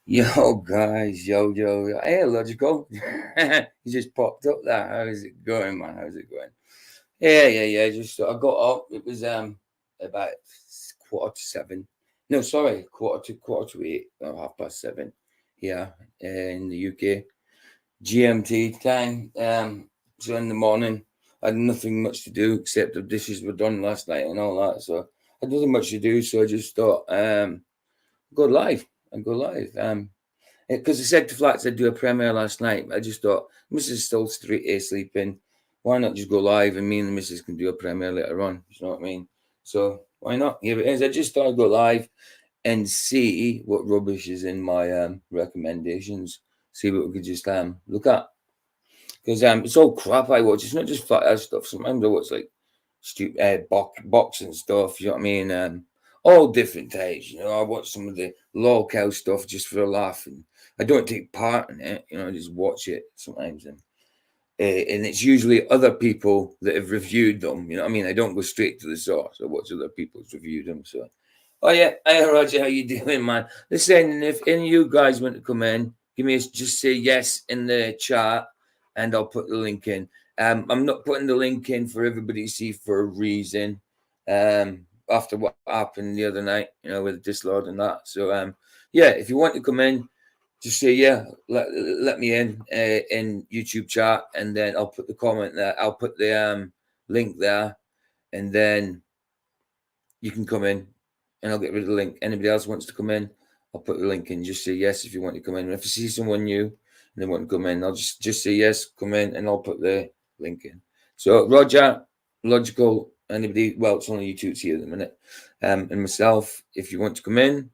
Yo, guys, yo. Hey, Logical. You just popped up there. How's it going, man? How's it going? Yeah. Just I got up. It was about 7:15. No, sorry, quarter to 8 or 7:30. Yeah, in the UK, GMT time. So in the morning, I had nothing much to do except the dishes were done last night and all that. So I had nothing much to do. So I just thought, go live and go live. Because I said to Flats I'd do a premiere last night. I just thought, Mrs. still sleeping. Why not just go live and me and the Mrs. can do a premiere later on? You know what I mean? So why not? Here it is. I just thought I'd go live and see what rubbish is in my recommendations. See what we could just look at. Because it's all crap I watch. It's not just flat ass stuff. Sometimes I watch like stupid boxing stuff. You know what I mean? All different types. You know, I watch some of the lol-cow stuff just for a laugh, and I don't take part in it. You know, I just watch it sometimes, and it's usually other people that have reviewed them. You know what I mean? I don't go straight to the source. I watch other people's review them. So, oh yeah, hey Roger, how you doing, man? Listen, if any of you guys want to come in, just say yes in the chat, and I'll put the link in. I'm not putting the link in for everybody to see for a reason. After what happened the other night, you know, with Dislord and that. So, yeah, if you want to come in, just say yeah, let me in YouTube chat, and then I'll put the comment there. I'll put the link there, and then you can come in, and I'll get rid of the link. Anybody else wants to come in, I'll put the link in. Just say yes if you want to come in. And if I see someone new and they want to come in, I'll just say yes, come in, and I'll put the link in. So Roger, Logical, anybody? Well, it's only you two here at the minute, and myself. If you want to come in,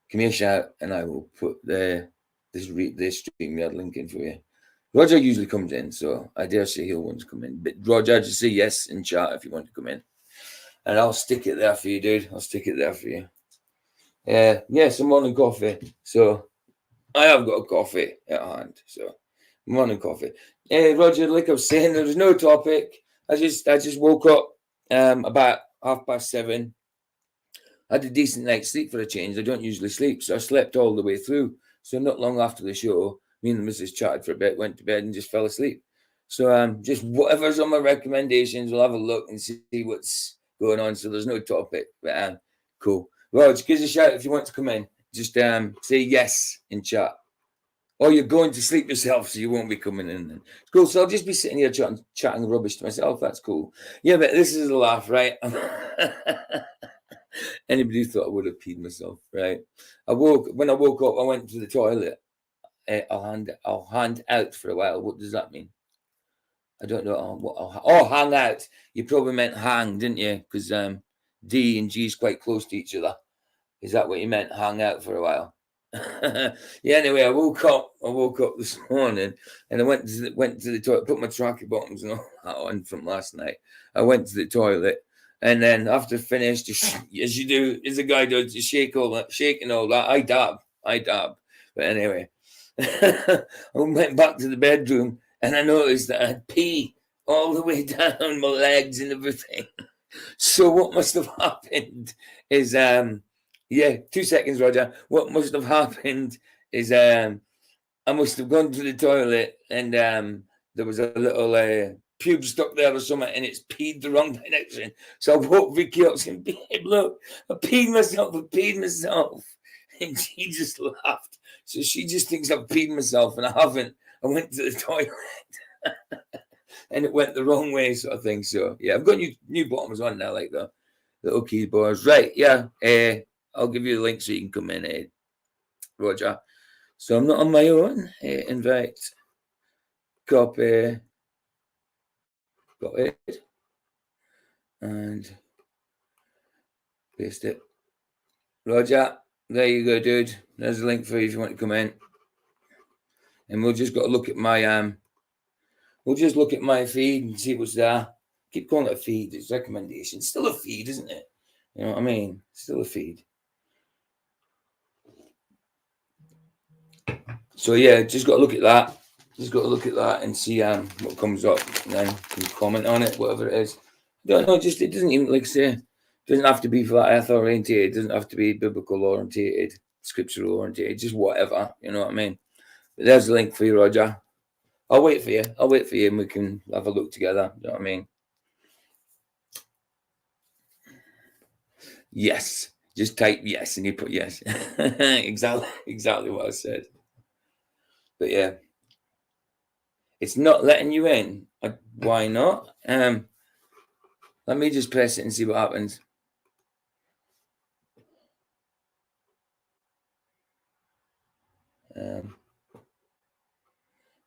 give me a shout, and I will put this StreamYard link in for you. Roger usually comes in, so I dare say he'll want to come in. But Roger, just say yes in chat if you want to come in, and I'll stick it there for you, dude. I'll stick it there for you. Yeah, some morning coffee. So I have got a coffee at hand. So morning coffee. Roger, like I was saying, there was no topic. I just woke up about 7:30. I had a decent night's sleep for a change. I don't usually sleep, so I slept all the way through. So not long after the show, me and the missus chatted for a bit, went to bed, and just fell asleep. So just whatever's on my recommendations, we'll have a look and see what's going on. So there's no topic, but cool. Well, just give us a shout if you want to come in. Just say yes in chat. Or you're going to sleep yourself, so you won't be coming in. Then. Cool. So I'll just be sitting here chatting rubbish to myself. That's cool. Yeah, but this is a laugh, right? Anybody thought I would have peed myself, right? When I woke up, I went to the toilet. I'll hand out for a while. What does that mean? I don't know. Hang out. You probably meant hang, didn't you? Because D and G is quite close to each other. Is that what you meant? Hang out for a while. Yeah. Anyway, I woke up this morning, and I went to the toilet. Put my tracky bottoms and all that on from last night. I went to the toilet. And then after finished, as you do, as a guy does, you shake and all that. I dab. But anyway, I went back to the bedroom, and I noticed that I had pee all the way down my legs and everything. So what must have happened is, 2 seconds, Roger. What must have happened is, I must have gone to the toilet, and there was a little pube stuck there or something, and it's peed the wrong direction. So I woke Vicky up saying, "Babe, look, I peed myself. And she just laughed. So she just thinks I've peed myself, and I haven't. I went to the toilet. And it went the wrong way, sort of thing. So yeah, I've got new bottoms on now, like the little keyboards. Right, yeah. I'll give you the link so you can come in, Roger. So I'm not on my own. Invite, copy, got it, and paste it. Roger, there you go, dude. There's a link for you if you want to come in. And we'll just got to look at my feed and see what's there. Keep calling it a feed. It's recommendation. It's still a feed, isn't it? You know what I mean? Still a feed. So yeah, just got to look at that. And see what comes up, and then you can comment on it, whatever it is. I don't know. It doesn't even, like I say, it doesn't have to be flat earth orientated. It doesn't have to be biblical orientated. scriptural oriented, just whatever, you know what I mean? But there's the link for you, Roger. I'll wait for you. I'll wait for you and we can have a look together. You know what I mean? Yes. Just type yes and you put yes. exactly what I said. But yeah. It's not letting you in. Why not? Let me just press it and see what happens.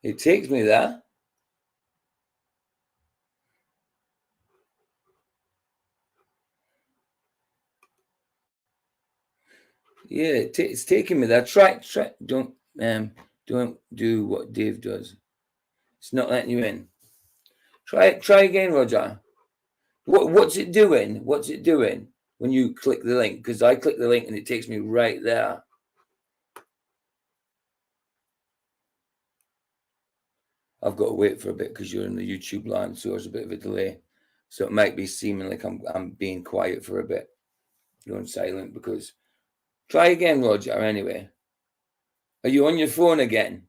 It takes me there. Yeah, it's taking me there. Try. Don't do what Dave does. It's not letting you in. Try again, Roger. What's it doing? What's it doing when you click the link? Because I click the link and it takes me right there. I've got to wait for a bit because you're in the YouTube line, so there's a bit of a delay. So it might be seeming like I'm being quiet for a bit, going silent. Because try again, Roger. Anyway, are you on your phone again?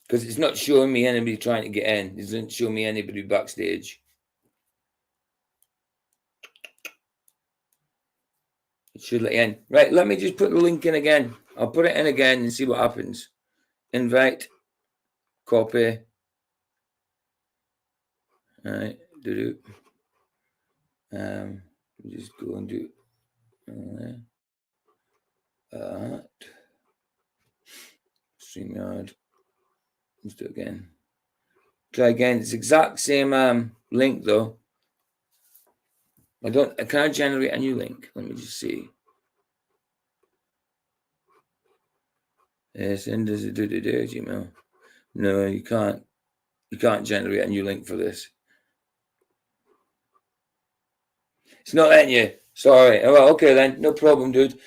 Because it's not showing me anybody trying to get in. It doesn't show me anybody backstage. It should let you in. Right, let me just put the link in again. I'll put it in again and see what happens. Invite. Copy. All right. Just go and do StreamYard. Let's do it again. Try again. It's exact same link though. I can't generate a new link. Let me just see. Yes, and does it do Gmail? No, you can't. You can't generate a new link for this. It's not letting you. Sorry. Well, okay then. No problem, dude.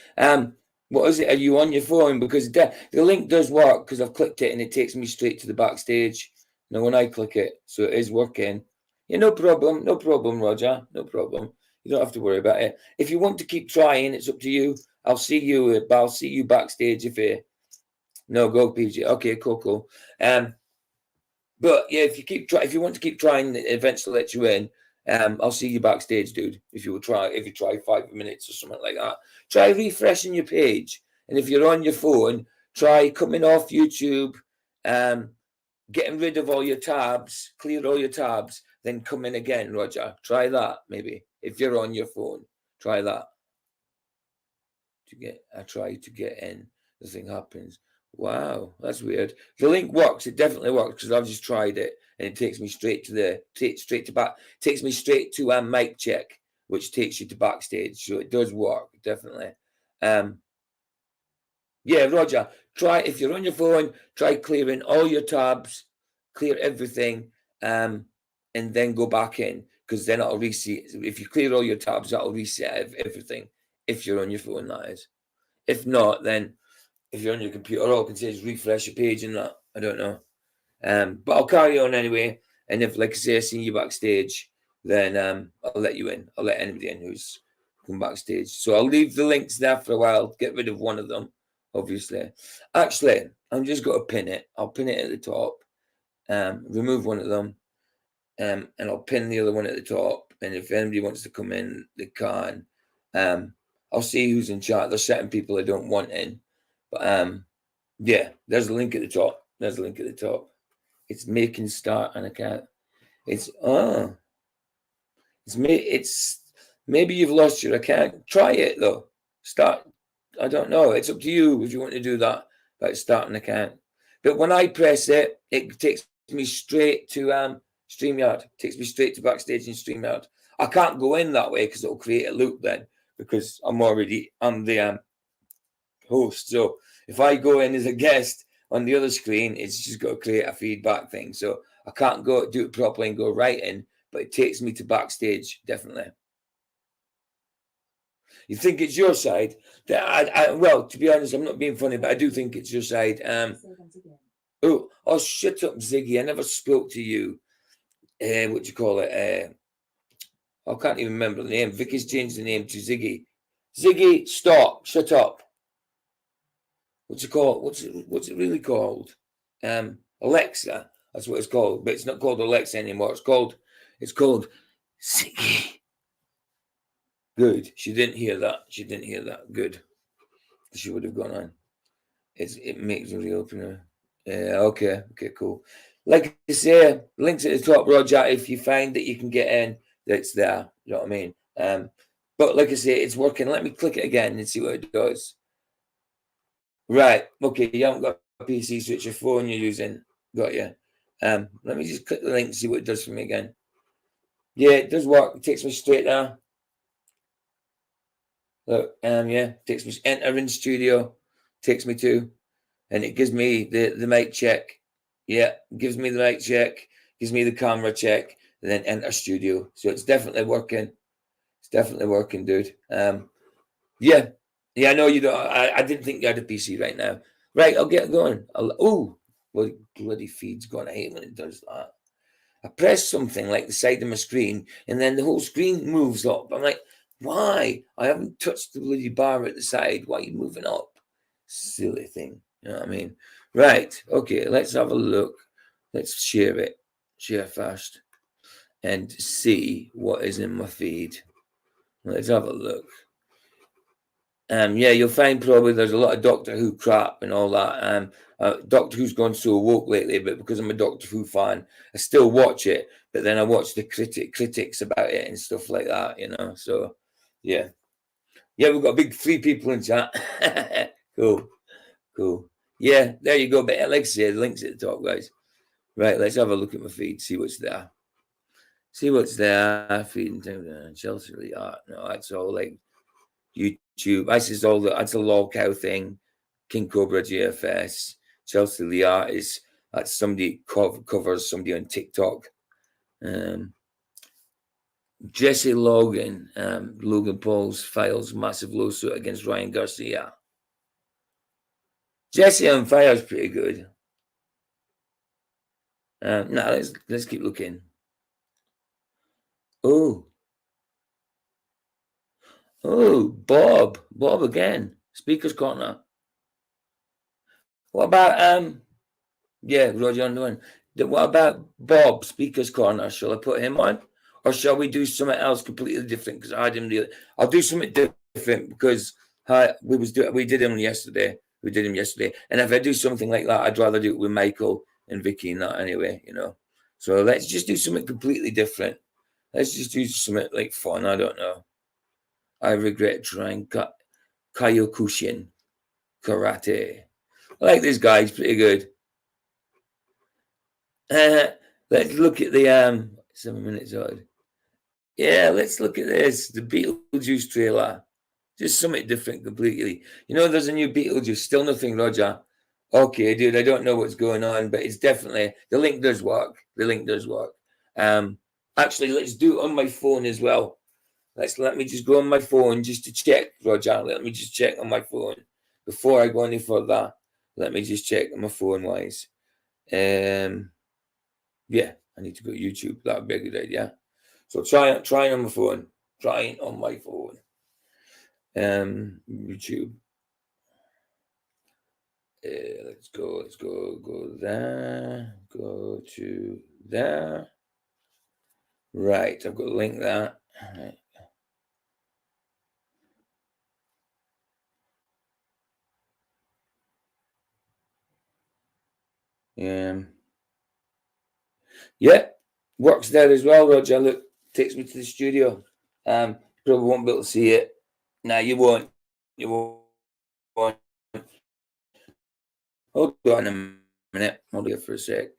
What is it? Are you on your phone? Because the link does work because I've clicked it and it takes me straight to the backstage. Now when I click it, so it is working. Yeah, no problem. No problem, Roger. No problem. You don't have to worry about it. If you want to keep trying, it's up to you. I'll see you. I'll see you backstage if you. No, go PG. Okay, cool. But yeah, if you want to keep trying, it eventually let you in. I'll see you backstage, dude. If you try 5 minutes or something like that, try refreshing your page. And if you're on your phone, try coming off YouTube, getting rid of all your tabs, clear all your tabs, then come in again, Roger. Try that maybe. If you're on your phone, try that. I try to get in. The thing happens. Wow, that's weird. The link works. It definitely works because I've just tried it and it takes me straight to takes me straight to mic check, which takes you to backstage. So it does work, definitely. Yeah, Roger, try if you're on your phone, try clearing all your tabs, clear everything, and then go back in because then it'll reset. If you clear all your tabs, that'll reset everything. If you're on your phone, that is. If not, then if you're on your computer, all I can say is refresh your page and that. I don't know. But I'll carry on anyway. And if, like I say, I see you backstage, then I'll let you in. I'll let anybody in who's come backstage. So I'll leave the links there for a while. Get rid of one of them, obviously. Actually, I'm just going to pin it. I'll pin it at the top. Remove one of them. And I'll pin the other one at the top. And if anybody wants to come in, they can. I'll see who's in chat. There's certain people I don't want in. But yeah, there's a link at the top. There's a link at the top. It's making start an account. It's maybe you've lost your account. Try it though. Start. I don't know. It's up to you if you want to do that. About start an account. But when I press it, it takes me straight to StreamYard. It takes me straight to backstage in StreamYard. I can't go in that way because it'll create a loop then because I'm the host. So if I go in as a guest on the other screen, it's just got to create a feedback thing. So I can't do it properly and go right in, but it takes me to backstage, definitely. You think it's your side? Well, to be honest, I'm not being funny, but I do think it's your side. Oh, shut up, Ziggy. I never spoke to you. What do you call it? I can't even remember the name. Vicky's changed the name to Ziggy. Ziggy, stop. Shut up. What's it called? What's it really called? Alexa. That's what it's called. But it's not called Alexa anymore. It's called Ziggy. Good. She didn't hear that. Good. She would have gone on. It makes a reopener. Yeah, okay, cool. Like I say, links at the top, Roger. If you find that you can get in, that's there. You know what I mean? But like I say, it's working. Let me click it again and see what it does. Right. Okay, you haven't got a PC, so it's your phone you're using. Got you. Let me just click the link and see what it does for me again. Yeah, it does work. It takes me straight there. Look, yeah, takes me enter in studio, takes me to, and it gives me the mic check. Yeah, gives me the mic check, gives me the camera check, and then enter studio. So it's definitely working. It's definitely working, dude. Yeah. Yeah, I know you don't. I didn't think you had a PC right now. Right, I'll get going. Oh, well, bloody feed's gone. I hate when it does that. I press something like the side of my screen, and then the whole screen moves up. I'm like, why? I haven't touched the bloody bar at the side. Why are you moving up? Silly thing. You know what I mean? Right. Okay, let's have a look. Let's share it. Share fast. And see what is in my feed. Let's have a look. Yeah, you'll find probably there's a lot of Doctor Who crap and all that. Doctor Who's gone so woke lately, but because I'm a Doctor Who fan, I still watch it. But then I watch the critics about it and stuff like that, you know. So, yeah, we've got big 3 people in chat. Cool. Yeah, there you go. But like I said, the links at the top, guys. Right, let's have a look at my feed, see what's there. Feeding time, Chelsea really art. No, that's all like YouTube. That's a lol cow thing. King Cobra GFS. Chelsea Liat is that's somebody covers somebody on TikTok. Jesse Logan, Logan Paul's files massive lawsuit against Ryan Garcia. Jesse on fire is pretty good. Let's keep looking. Oh, Bob again. Speaker's Corner. What about yeah, Roger on the one. What about Bob, Speaker's Corner? Shall I put him on? Or shall we do something else completely different? Because I didn't really. I'll do something different because we did him yesterday. And if I do something like that, I'd rather do it with Michael and Vicky and that anyway, you know. So let's just do something completely different. Let's just do something like fun. I don't know. I regret trying Kyokushin karate. I like this guy. He's pretty good. Let's look at the 7 minutes old. Yeah, let's look at this. The Beetlejuice trailer. Just something different completely. You know, there's a new Beetlejuice. Still nothing, Roger. Okay, dude, I don't know what's going on, but it's definitely the link does work. Actually, let's do it on my phone as well. Let me just go on my phone just to check, Roger. Let me just check on my phone before I go any further. Let me just check on my phone wise. Yeah, I need to go to YouTube. That would be a good idea. So trying on my phone. YouTube. Let's go there. Go to there. Right, I've got a link there. Right. Yeah, works there as well, Roger. Look, takes me to the studio. Probably won't be able to see it. No, you won't. Hold on a minute. Hold it for a sec.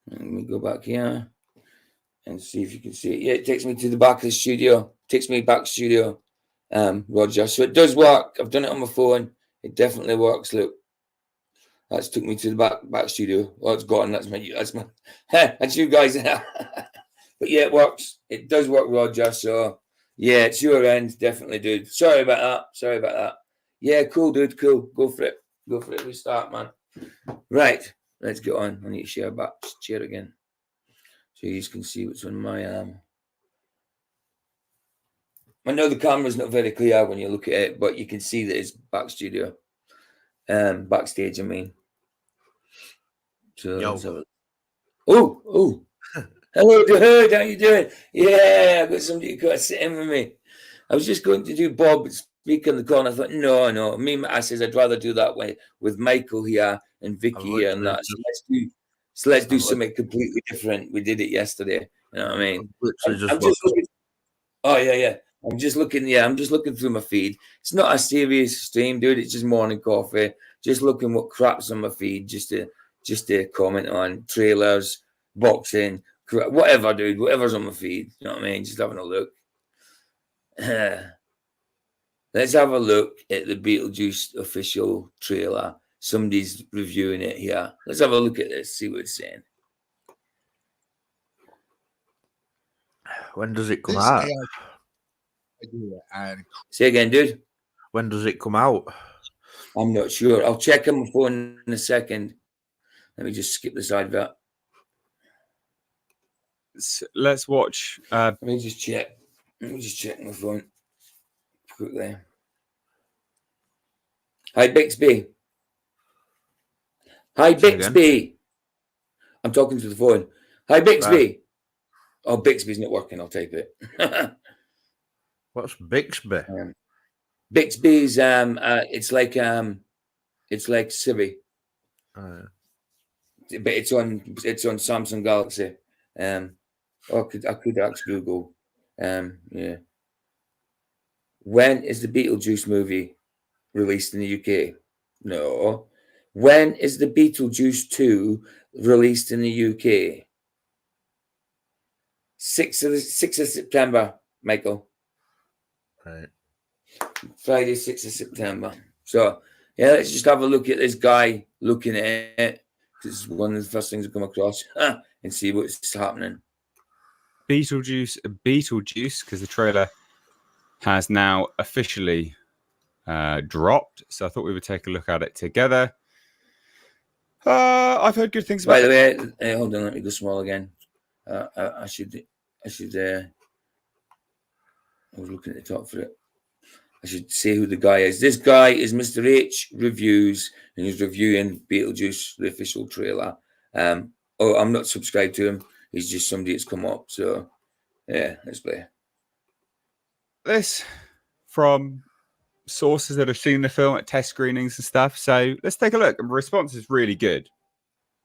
Let me go back here and see if you can see it. Yeah, it takes me to the back of the studio. Takes me back studio, Roger. So it does work. I've done it on my phone. It definitely works. Look, that's took me to the back studio. Oh, it's gone. That's my that's you guys. But yeah, it works. It does work, Roger. So yeah, it's your end, definitely, dude. Sorry about that. Yeah, cool, dude. Cool. Go for it. Restart, man. Right. Let's get on. I need to share again. So you can see what's on my I know the camera's not very clear when you look at it, but you can see that it's backstage, I mean. So let's have a... Oh, hello, dude. How you doing? Yeah, I've got somebody who got to sit in with me. I was just going to do Bob speak on the call, and I thought, no. I says I'd rather do that way with Michael here and Vicky here and that. So let's do something completely different. We did it yesterday. You know what I mean? I'm just looking. Oh yeah. I'm just looking. Yeah, I'm just looking through my feed. It's not a serious stream, dude. It's just morning coffee. Just looking what crap's on my feed, just to comment on trailers, boxing, whatever, dude. Whatever's on my feed. You know what I mean? Just having a look. Let's have a look at the Beetlejuice official trailer. Somebody's reviewing it here. Let's have a look at this. See what it's saying. When does it come out? Say again, dude. When does it come out? I'm not sure. I'll check on my phone in a second. Let me just skip this advert. Let's watch. Let me just check. Let me just check my phone quickly. Hi, Bixby. Hi, Bixby. I'm talking to the phone. Hi, Bixby. Right. Oh, Bixby's not working. I'll take it. What's Bixby? Bixby's it's like Siri. But it's on Samsung Galaxy. I could ask Google. Yeah. When is the Beetlejuice movie released in the UK? No. When is the Beetlejuice 2 released in the UK? 6th of September, Michael. Right. Friday, 6th of September. So, yeah, let's just have a look at this guy looking at it. This is one of the first things I come across and see what's happening. Beetlejuice, because the trailer has now officially dropped. So I thought we would take a look at it together. I've heard good things about it. By the way, hold on, let me go small again. I should. I was looking at the top for it. I should say who the guy is. This guy is Mr. H Reviews, and he's reviewing Beetlejuice, the official trailer. I'm not subscribed to him. He's just somebody that's come up. So, yeah, let's play. This from sources that have seen the film at test screenings and stuff. So let's take a look. The response is really good.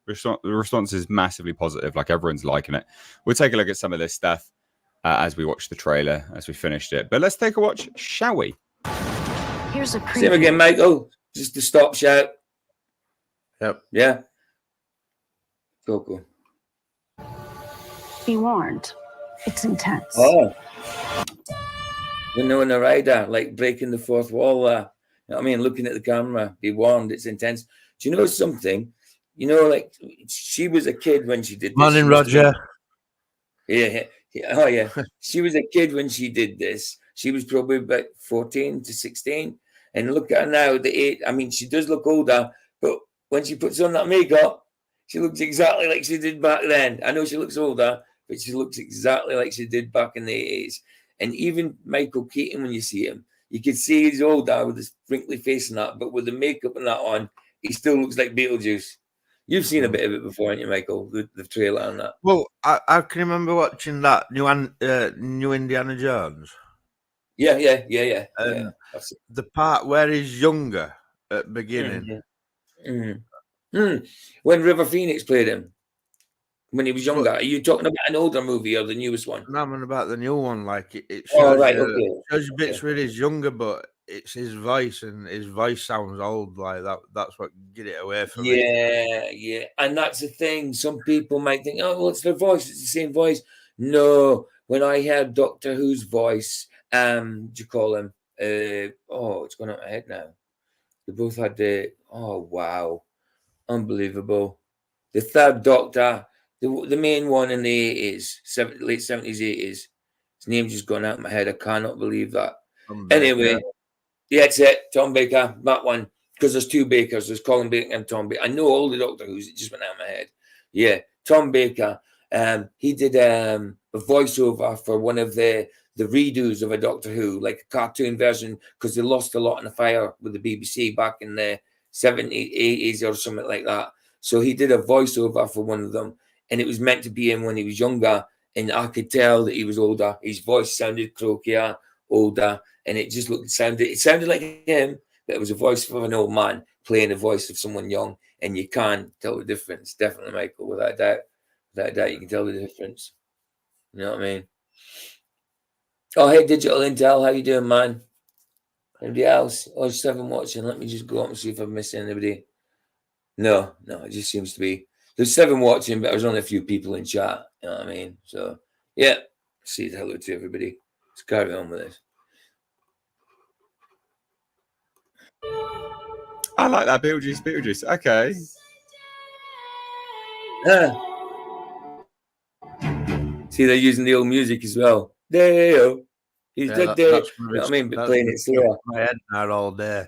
The response is massively positive. Like, everyone's liking it. We'll take a look at some of this stuff as we watch the trailer, as we finished it. But let's take a watch, shall we? Here's a preview. Same again, Michael. Just to stop shout. Yep. Yeah. Cool. Be warned. It's intense. Oh. Winona Ryder, like breaking the fourth wall there. You know what I mean? Looking at the camera. Be warned, it's intense. Do you know something? You know, like, she was a kid when she did this. Morning, Roger. Yeah. Oh, yeah. She was a kid when she did this. She was probably about 14 to 16. And look at her now, she does look older, but when she puts on that makeup, she looks exactly like she did back then. I know she looks older, but she looks exactly like she did back in the 80s. And even Michael Keaton, when you see him, you can see he's older with his wrinkly face and that, but with the makeup and that on, he still looks like Beetlejuice. You've seen a bit of it before, haven't you, Michael? The trailer and that. Well, I can remember watching that new Indiana Jones. Yeah. The part where he's younger at the beginning. When River Phoenix played him, when he was younger. Are you talking about an older movie or the newest one? No, I'm about the new one. Like, it shows, shows bits where he's younger, but it's his voice, and his voice sounds old. Like that. That's what get it away from me. Yeah. And that's the thing. Some people might think, oh, well, it's their voice. It's the same voice. No. When I heard Doctor Who's voice, do you call him? It's going out my head now. They both had wow. Unbelievable. The third Doctor, the main one in the 80s, late 70s, 80s. His name just gone out of my head. I cannot believe that. Anyway, yeah, it's it. Tom Baker, that one. Because there's two Bakers. There's Colin Baker and Tom Baker. I know all the Doctor Who's. It just went out of my head. Yeah, Tom Baker. He did a voiceover for one of the the redos of a Doctor Who, like a cartoon version, because they lost a lot in the fire with the BBC back in the 70s, 80s or something like that. So he did a voiceover for one of them, and it was meant to be him when he was younger, and I could tell that he was older. His voice sounded croakier, older, and it just sounded like him, but it was a voice of an old man playing the voice of someone young, and you can't tell the difference. Definitely, Michael, without a doubt. Without a doubt, you can tell the difference. You know what I mean? Oh, hey, Digital Intel, how you doing, man? Anybody else? Oh, 7 watching. Let me just go up and see if I've missed anybody. No, it just seems to be. There's 7 watching, but there's only a few people in chat. You know what I mean? So, yeah. See hello to everybody. Let's carry on with this. I like that Beetlejuice. Okay. See, they're using the old music as well. Deo. He's dead there. That's You know what I mean? But playing it slower. My head now all day.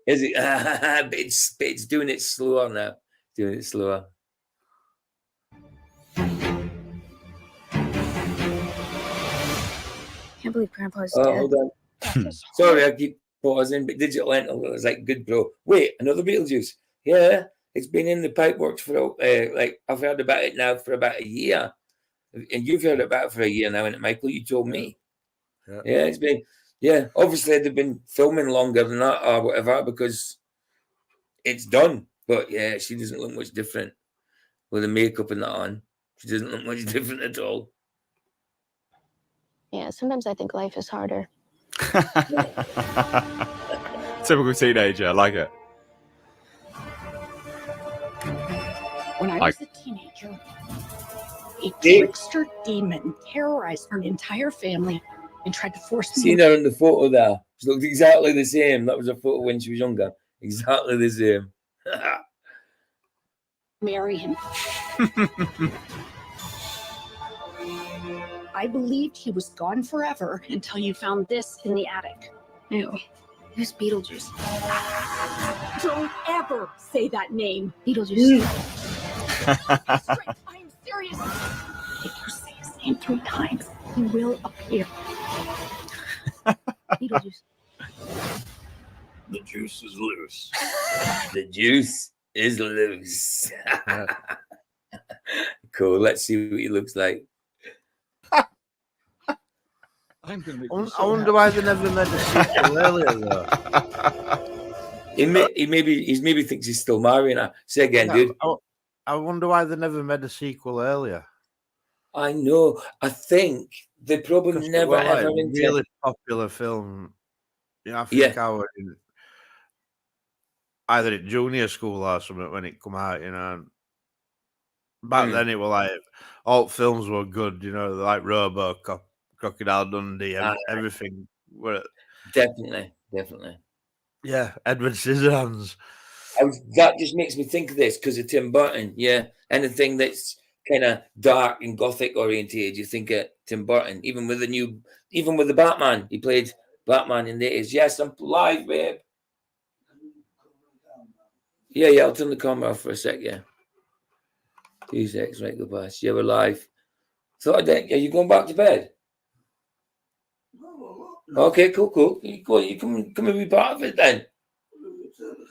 Is it? But it's doing it slower now. Doing it slower. Can't believe Grandpa's Oh, dead. hold on. Sorry, I keep pausing, but Digital Intel was like, good, bro. Wait, another Beetlejuice. Yeah, it's been in the pipeworks for, like, I've heard about it now for about a year. And you've heard about it for a year now, and Michael, you told me. Yeah, it's been, obviously they've been filming longer than that or whatever because it's done. But yeah, she doesn't look much different with the makeup and that on. She doesn't look much different at all. Yeah, sometimes I think life is harder. Typical teenager, I like it. When I was a teenager, a trickster demon terrorized our entire family and tried to force me. Seen her in the photo there. She looked exactly the same. That was a photo when she was younger. Exactly the same. Marry him. I believed he was gone forever until you found this in the attic. Ew. Who's Beetlejuice? Don't ever say that name. Beetlejuice. I'm serious. If you say his name 3 times, he will appear. Beetlejuice. The juice is loose. The juice is loose. Cool. Let's see what he looks like. I wonder why they never made a sequel earlier, though. He maybe thinks he's still marrying her. Say again, dude. I wonder why they never made a sequel earlier. I know. I think they probably never ever intended. Really popular film. You know, I think I was either at junior school or something when it come out. You know, back then it was like all films were good. You know, like RoboCop, Crocodile Dundee, everything. Definitely. Yeah, Edward Scissorhands. That just makes me think of this because of Tim Burton. Yeah, anything that's kind of dark and gothic oriented, you think of Tim Burton. Even with the Batman, he played Batman in the 80s. Yes, I'm live, babe. Yeah, I'll turn the camera off for a sec. Yeah, 2 seconds, right, go past. Yeah, we're live. So, are you going back to bed? Okay, cool. You come and be part of it then.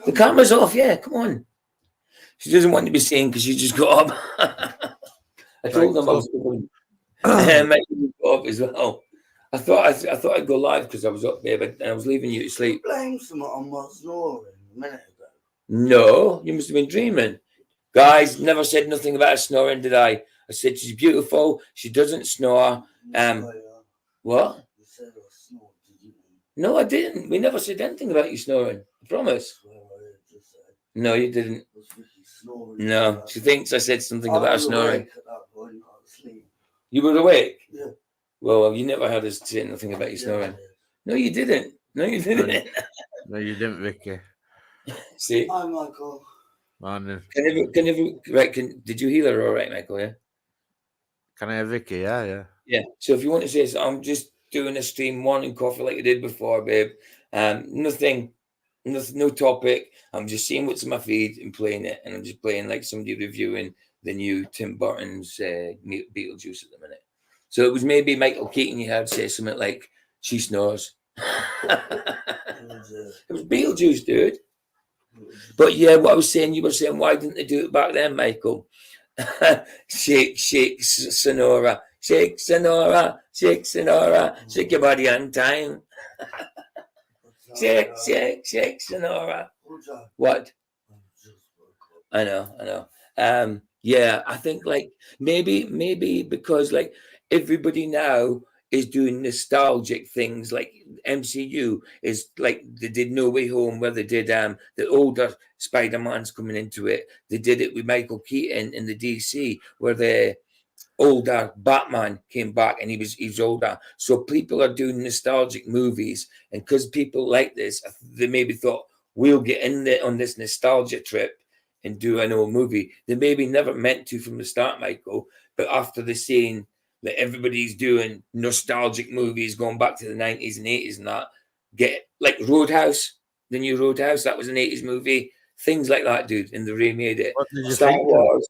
The camera's off, yeah, come on. She doesn't want to be seen because she just got up. I told them I was going to go up as well. I thought I'd go live because I was up there, but I was leaving you to sleep. Blame someone on my snoring a minute ago. No, you must have been dreaming. Guys, never said nothing about her snoring, did I? I said she's beautiful. She doesn't snore. What? You said I snored, did you? No, I didn't. We never said anything about you snoring. I promise. No, you didn't. No, she thinks I said something about her snoring. At that point, I was asleep. You were awake? Yeah. Well, you never heard us say nothing about you snoring. No, you didn't. No, you didn't. No, you didn't, Vicky. See? Hi, Michael. Man, Did you heal her all right, Michael? Yeah. can I have Vicky? Yeah. Yeah. So if you want to say something, I'm just doing a stream morning coffee like I did before, babe. Nothing, no topic. I'm just seeing what's in my feed and playing it, and I'm just playing like somebody reviewing the new Tim Burton's Beetlejuice at the minute. So it was maybe Michael Keaton you heard say something like, she snores. It was Beetlejuice, dude. But yeah, what I was saying, you were saying, why didn't they do it back then, Michael? Shake, shake, Sonora. Shake, Sonora. Shake, Sonora. Shake your body on time. Shake, shake, shake, Sonora. What? I know. Yeah, I think like maybe because like everybody now is doing nostalgic things. Like MCU is like they did No Way Home, where they did the older Spider-Man's coming into it. They did it with Michael Keaton in the DC, where the older Batman came back and he was older. So people are doing nostalgic movies, and because people like this, they maybe thought we'll get in there on this nostalgia trip and do an old movie. They maybe never meant to from the start, Michael, but after the scene that everybody's doing nostalgic movies going back to the 90s and 80s and that, get like Roadhouse, the new Roadhouse, that was an 80s movie, things like that, dude, and they remade it. What did you Star think? Wars.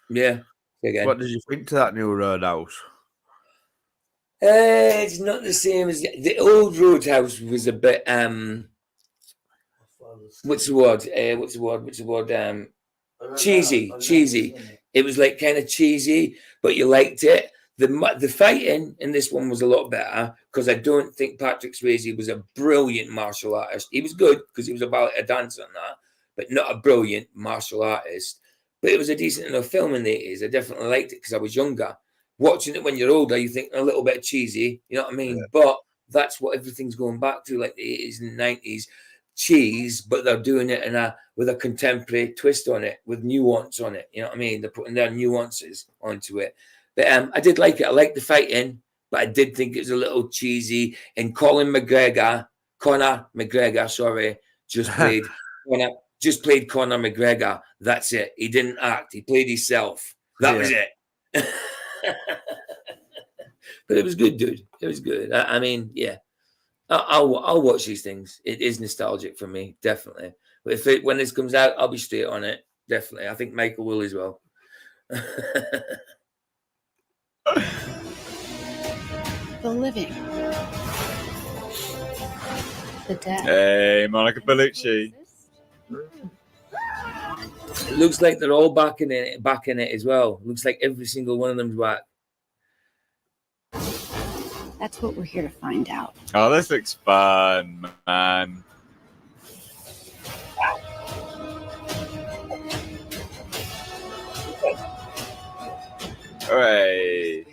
Yeah. Again. What did you think to that new Roadhouse? It's not the same as the old Roadhouse. Was a bit what's the word? Cheesy. It was like kind of cheesy, but you liked it. The fighting in this one was a lot better because I don't think Patrick Swayze was a brilliant martial artist. He was good because he was about a dancer and that, but not a brilliant martial artist. But it was a decent enough film in the 80s. I definitely liked it because I was younger. Watching it when you're older, you think a little bit cheesy, you know what I mean? Yeah. But that's what everything's going back to, like the 80s and 90s. Cheese, but they're doing it with a contemporary twist on it, with nuance on it. You know what I mean? They're putting their nuances onto it. But I did like it. I liked the fighting, but I did think it was a little cheesy. And Conor McGregor, just played Conor McGregor. That's it. He didn't act. He played himself. That was it. But it was good, dude. It was good. I mean, yeah. I'll watch these things. It is nostalgic for me, definitely. But when this comes out, I'll be straight on it. Definitely. I think Michael will as well. The living. The dead. Hey, Monica Bellucci. It looks like they're all back in it as well. Looks like every single one of them's back. That's what we're here to find out. Oh, this looks fun, man. Hooray.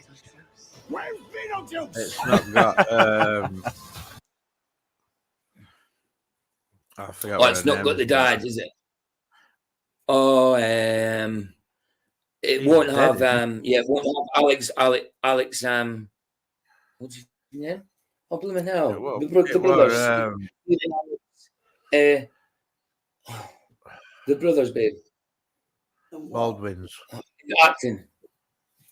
Where's Beetlejuice? It's not got. I forgot. Oh, it's not got the dad, is it? Oh, it won't have. It won't have Alex. What's his name? Oh, blooming hell! The brothers. The brothers, babe. Baldwin's. Acting.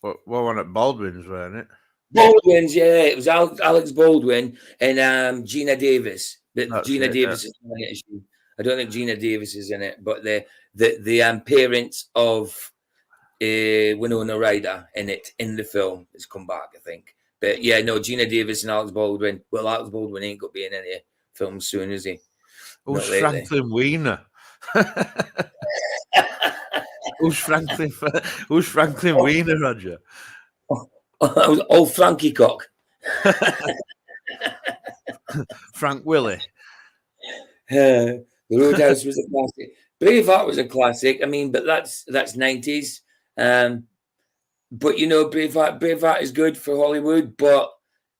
What one at Baldwin's, weren't it? Baldwin's, yeah. It was Alex Baldwin and Gina Davis. Gina Davis is in it. I don't think Gina Davis is in it, but the parents of Winona Ryder in the film has come back, I think. But yeah, no, Gina Davis and Alex Baldwin. Well, Alex Baldwin ain't going to be in any films soon, is he? Who's Franklin Weiner? Who's Franklin Weiner, Roger? Oh, Frankie Cock. Frank Willie. The Roadhouse was a classic. Braveheart was a classic. I mean, but that's 90s. But you know, Braveheart is good for Hollywood, but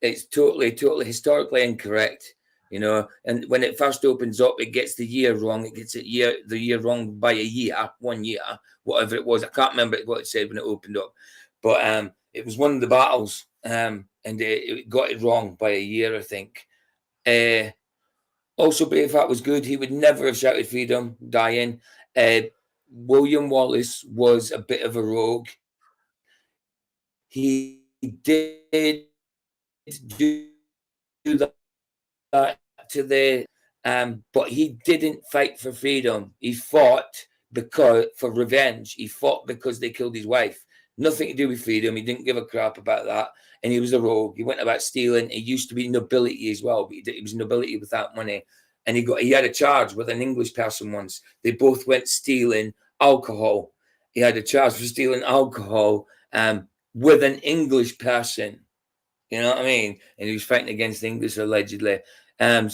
it's totally historically incorrect. You know, and when it first opens up, it gets the year wrong. It gets the year wrong by 1 year, whatever it was. I can't remember what it said when it opened up, but it was one of the battles, and it got it wrong by a year, I think. Also, Braveheart was good. He would never have shouted freedom, dying. William Wallace was a bit of a rogue. He did do that to the but he didn't fight for freedom. He fought for revenge. He fought because they killed his wife. Nothing to do with freedom. He didn't give a crap about that. And he was a rogue. He went about stealing. He used to be nobility as well, but he was nobility without money. And he had a charge with an English person once. They both went stealing alcohol. He had a charge for stealing alcohol with an English person. You know what I mean? And he was fighting against the English allegedly. And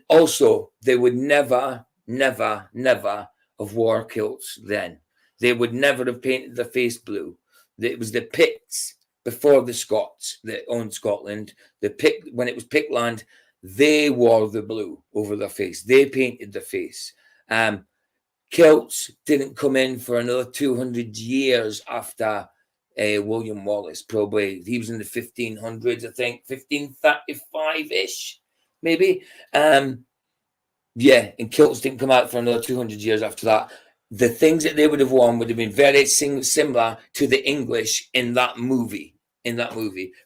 also they would never have wore kilts then. They would never have painted their face blue. It was the Picts before the Scots that owned Scotland. When it was Pict land, they wore the blue over their face. They painted their face. Kilts didn't come in for another 200 years after William Wallace. Probably he was in the 1500s, I think, 1535-ish, maybe. Yeah, and kilts didn't come out for another 200 years after that. The things that they would have worn would have been very similar to the English in that movie.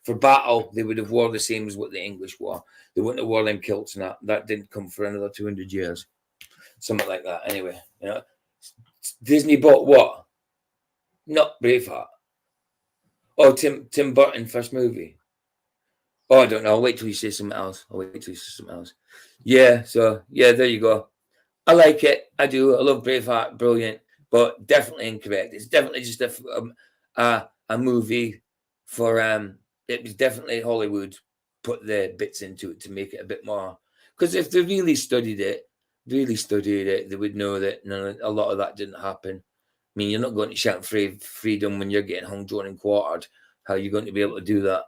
For battle, they would have worn the same as what the English wore. They wouldn't have worn them kilts, and that didn't come for another 200 years. Something like that. Anyway, you know, Disney bought what? Not Braveheart. Oh, Tim Burton first movie. Oh, I don't know. I'll wait till you say something else. Yeah, so yeah, there you go. I like it. I do. I love Braveheart. Brilliant, but definitely incorrect. It's definitely just a movie for it was definitely Hollywood put their bits into it to make it a bit more. Because if they really studied it, they would know that a lot of that didn't happen. I mean, you're not going to shout freedom when you're getting hung, drawn, and quartered. How are you going to be able to do that?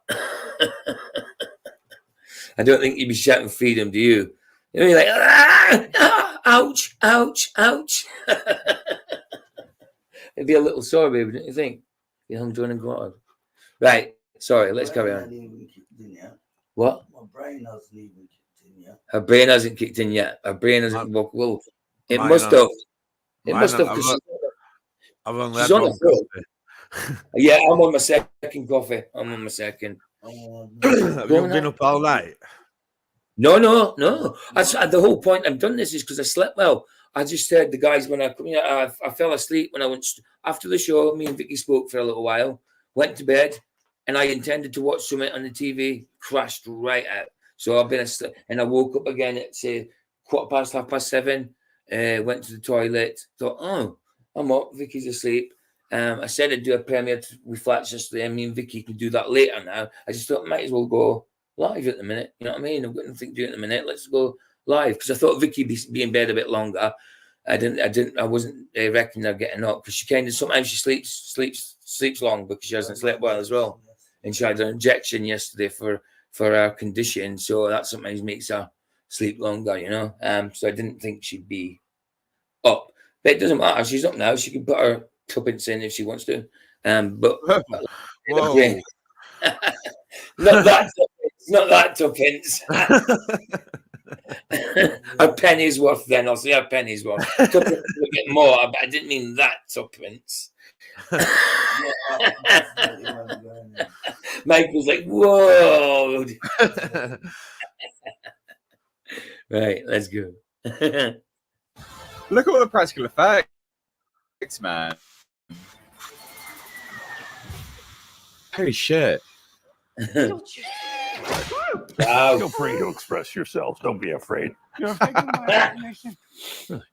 I don't think you'd be shouting freedom, do you? You'd be like, ouch, ouch, ouch. It'd be a little sore, baby, don't you think? Be hung, drawn, and quartered. Right, sorry, let's carry on. What? My brain hasn't even kicked in yet. Her brain hasn't kicked in yet. Her brain hasn't. Well, it must have. It must have. I've only had one coffee. Yeah, I'm on my second coffee. I'm on my second. Have you been up all night? No. The whole point I've done this is because I slept well. I just said the guys when I come here, I fell asleep when I went after the show. Me and Vicky spoke for a little while, went to bed, and I intended to watch something on the TV. Crashed right out. So I've been asleep, and I woke up again at say 7:15. Went to the toilet. Thought, oh, I'm up. Vicky's asleep. I said I'd do a premiere with Flats yesterday. Me and Vicky can do that later now. I just thought might as well go live at the minute. You know what I mean? I've got nothing to do at the minute. Let's go live because I thought Vicky be in bed a bit longer. I wasn't reckoning her getting up because she kind of sometimes she sleeps long because she hasn't slept well as well, and she had an injection yesterday for her condition, so that sometimes makes her sleep longer. You know, so I didn't think she'd be up, but it doesn't matter. She's up now. She can put her tuppence in if she wants to. But whoa. not that tuppence. A penny's worth. Then I'll say a penny's worth. Tuppence a bit more, but I didn't mean that tuppence. Mike was like, "Whoa!" Right, let's go. Look at all the practical effects, man. Holy shit. Wow. Feel free to express yourselves. Don't be afraid. You're a figment of my imagination. Really?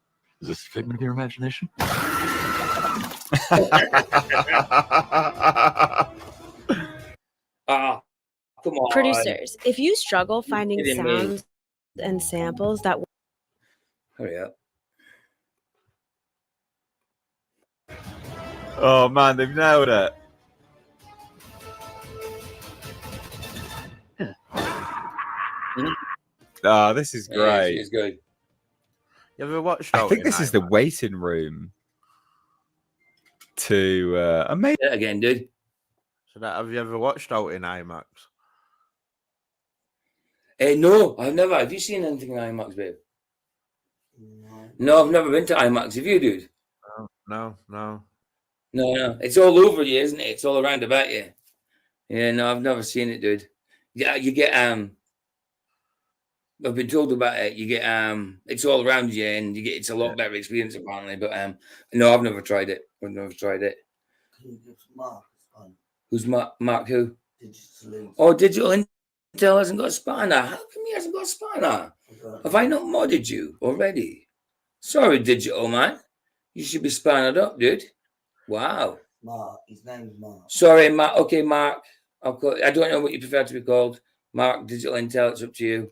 Is this a figment of your imagination? Come on. Producers, if you struggle finding sounds and samples that... Hurry up. Oh man, they've nailed it. Oh, this is great. Yeah, it's good. You ever watched? I think this is the waiting room to amazing. Yeah, again, dude. So have you ever watched out in IMAX? No, I've never. Have you seen anything in IMAX, babe? No, I've never been to IMAX. Have you, dude? No. No. It's all over you, isn't it? It's all around about you. Yeah, no, I've never seen it, dude. Yeah, you get I've been told about it. You get it's all around you, and it's a lot better experience apparently. But no, I've never tried it. Can you give Mark a spanner? Who's Mark who? Digital. Oh, Digital Intel hasn't got a spanner. How come he hasn't got a spanner? Have I not modded you already? Sorry, Digital man. You should be spannered up, dude. Wow. Mark. His name is Mark. Sorry, Mark. Okay, Mark. I don't know what you prefer to be called. Mark, Digital Intel, it's up to you.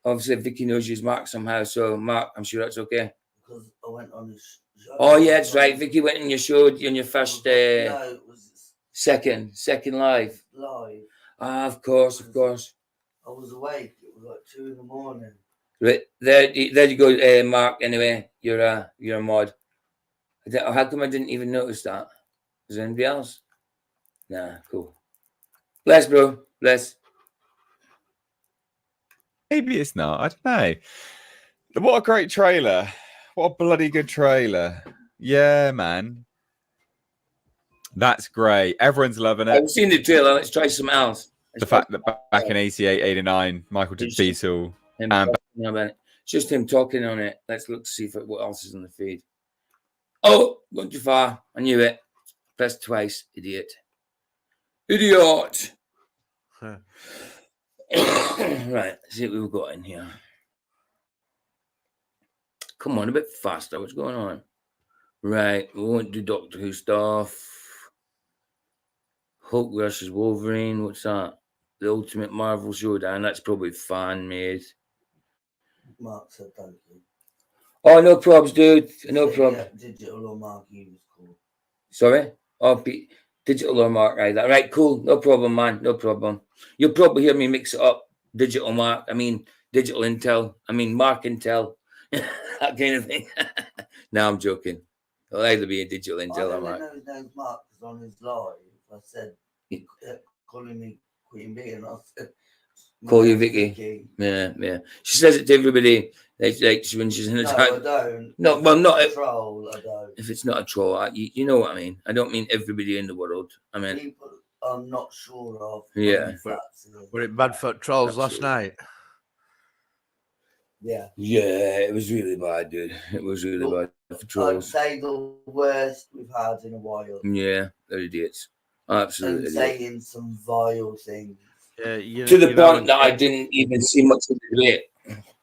Obviously, Vicky knows you as Mark somehow. So, Mark, I'm sure that's okay. Because I went on his show. Oh, yeah, that's right. Vicky went in your show in your first... no, it was Second live. live. Ah, of course. I was awake. It was like 2 in the morning. Right, there you go, Mark. Anyway, you're a mod. How come I didn't even notice that? Is there anybody else? Nah, cool. Bless, bro. Bless. Maybe it's not. I don't know. What a great trailer. What a bloody good trailer. Yeah, man. That's great. Everyone's loving it. I've seen the trailer. Let's try something else. The fact that back in 88, 89, Michael did Beetle. Just him talking on it. Let's look to see what else is on the feed. Oh, gone too far. I knew it. Pressed twice. Idiot. Huh. Right, let's see what we've got in here. Come on, a bit faster. What's going on? Right, we won't do Doctor Who stuff. Hulk versus Wolverine. What's that? The Ultimate Marvel Showdown. That's probably fan made. Mark said thank you. Oh, no probs, dude. No problem. Yeah, Digital or Mark, he was cool. Sorry? Oh, Digital or Mark, either. Right, cool. No problem, man. No problem. You'll probably hear me mix it up. Digital Mark. I mean, Digital Intel. I mean, Mark Intel. That kind of thing. No, I'm joking. It'll either be a Digital Intel or Mark. I know his name's Mark because on his live, I said, calling me Queen Bee, and I said, call you Vicky. Yeah. She says it to everybody. Like when she's in a I don't. No, well, not a troll. I don't. If it's not a troll, you know what I mean. I don't mean everybody in the world. I mean people I'm not sure of. Yeah. Were it Badfoot Trolls last night? Yeah. Yeah, it was really bad, dude. It was really bad for trolls. I'd say the worst we've had in a while. Yeah, they're idiots. Absolutely. And saying some vile things. Yeah, to the point that I didn't even see much of the debate.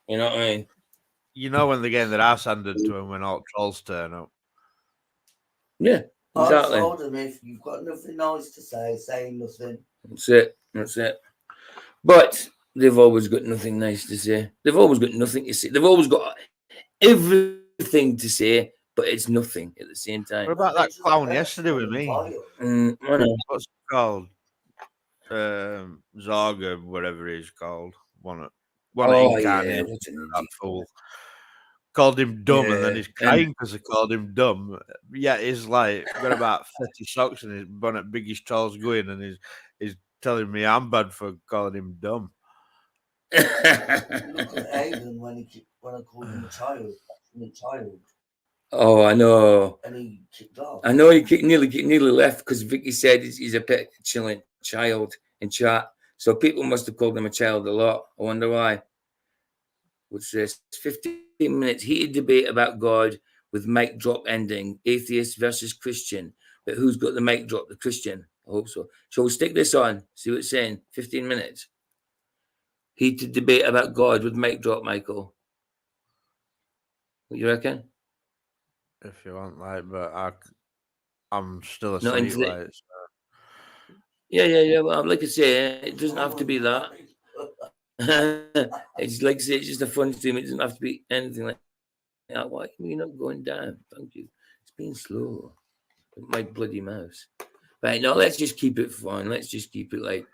You know what I mean? You know when the game that I've handed to him when all trolls turn up. Yeah, exactly. I told him if you've got nothing nice to say nothing. That's it. But they've always got nothing nice to say. They've always got nothing to say. They've always got everything to say, but it's nothing at the same time. What about that clown yesterday with me? I know. What's it called? Zarga, whatever he's called. One of that fool. Called him dumb, and then he's crying because they called him dumb. Yeah, he's like got about 30 socks and his bonnet biggest trolls going, and he's telling me I'm bad for calling him dumb. Look at Aiden when I called him a child. Oh, I know. And he kicked off. I know he nearly left because Vicky said he's a pet chilling child in chat. So people must have called him a child a lot. I wonder why. What's this? 15 minutes heated debate about God with mic drop ending. Atheist versus Christian. But who's got the mic drop? The Christian. I hope so. Shall we stick this on? See what it's saying? 15 minutes. Heated debate about God with mic drop, Michael. What you reckon? If you want, but I'm still asleep. Yeah. Well, like I say, it doesn't have to be that. It's like I say, it's just a fun stream. It doesn't have to be anything like that. Why are you not going down? Thank you. It's been slow. My bloody mouse. Right, now let's just keep it fun. Let's just keep it like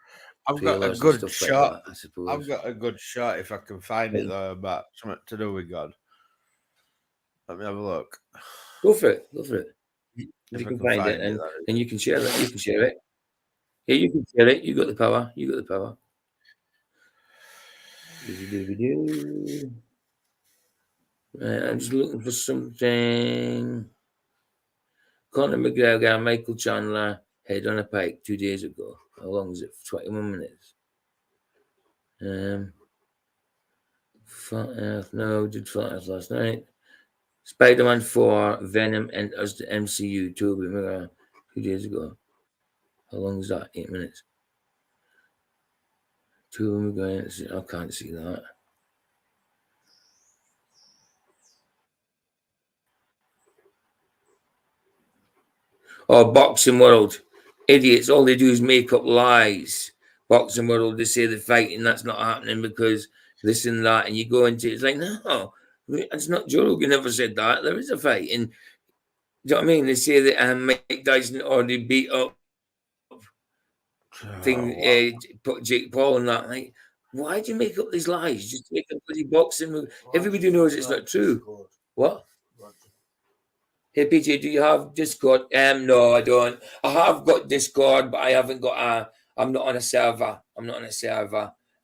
I've got a good shot. Like that, I suppose. I've got a good shot if I can find it though about something to do with God. Let me have a look. Go for it. If you can find it, and you can share it. You can share it. Yeah, you can share it. You got the power. Right, I'm just looking for something. Conor McGregor, Michael Chandler, head on a pike 2 days ago. How long is it? 21 minutes. Flat Earth, no, did Flat Earth last night. Spider-Man 4, Venom enters the MCU. Tobey Maguire. 2 days ago. How long is that? 8 minutes. 2 of them are going. I can't see that. Oh, Boxing World. Idiots. All they do is make up lies. Boxing World, they say they're fighting. That's not happening because this and that. And you go into it, it's like, no, it's not. Joe Rogan never said that. There is a fight. And do you know what I mean? They say that Mike Tyson already beat up Jake Paul and that. Like, why do you make up these lies? Just make a bloody boxing movie. Everybody knows it's not true. What? Hey PJ, do you have Discord? No, I don't. I have got Discord, but I haven't got I'm not on a server.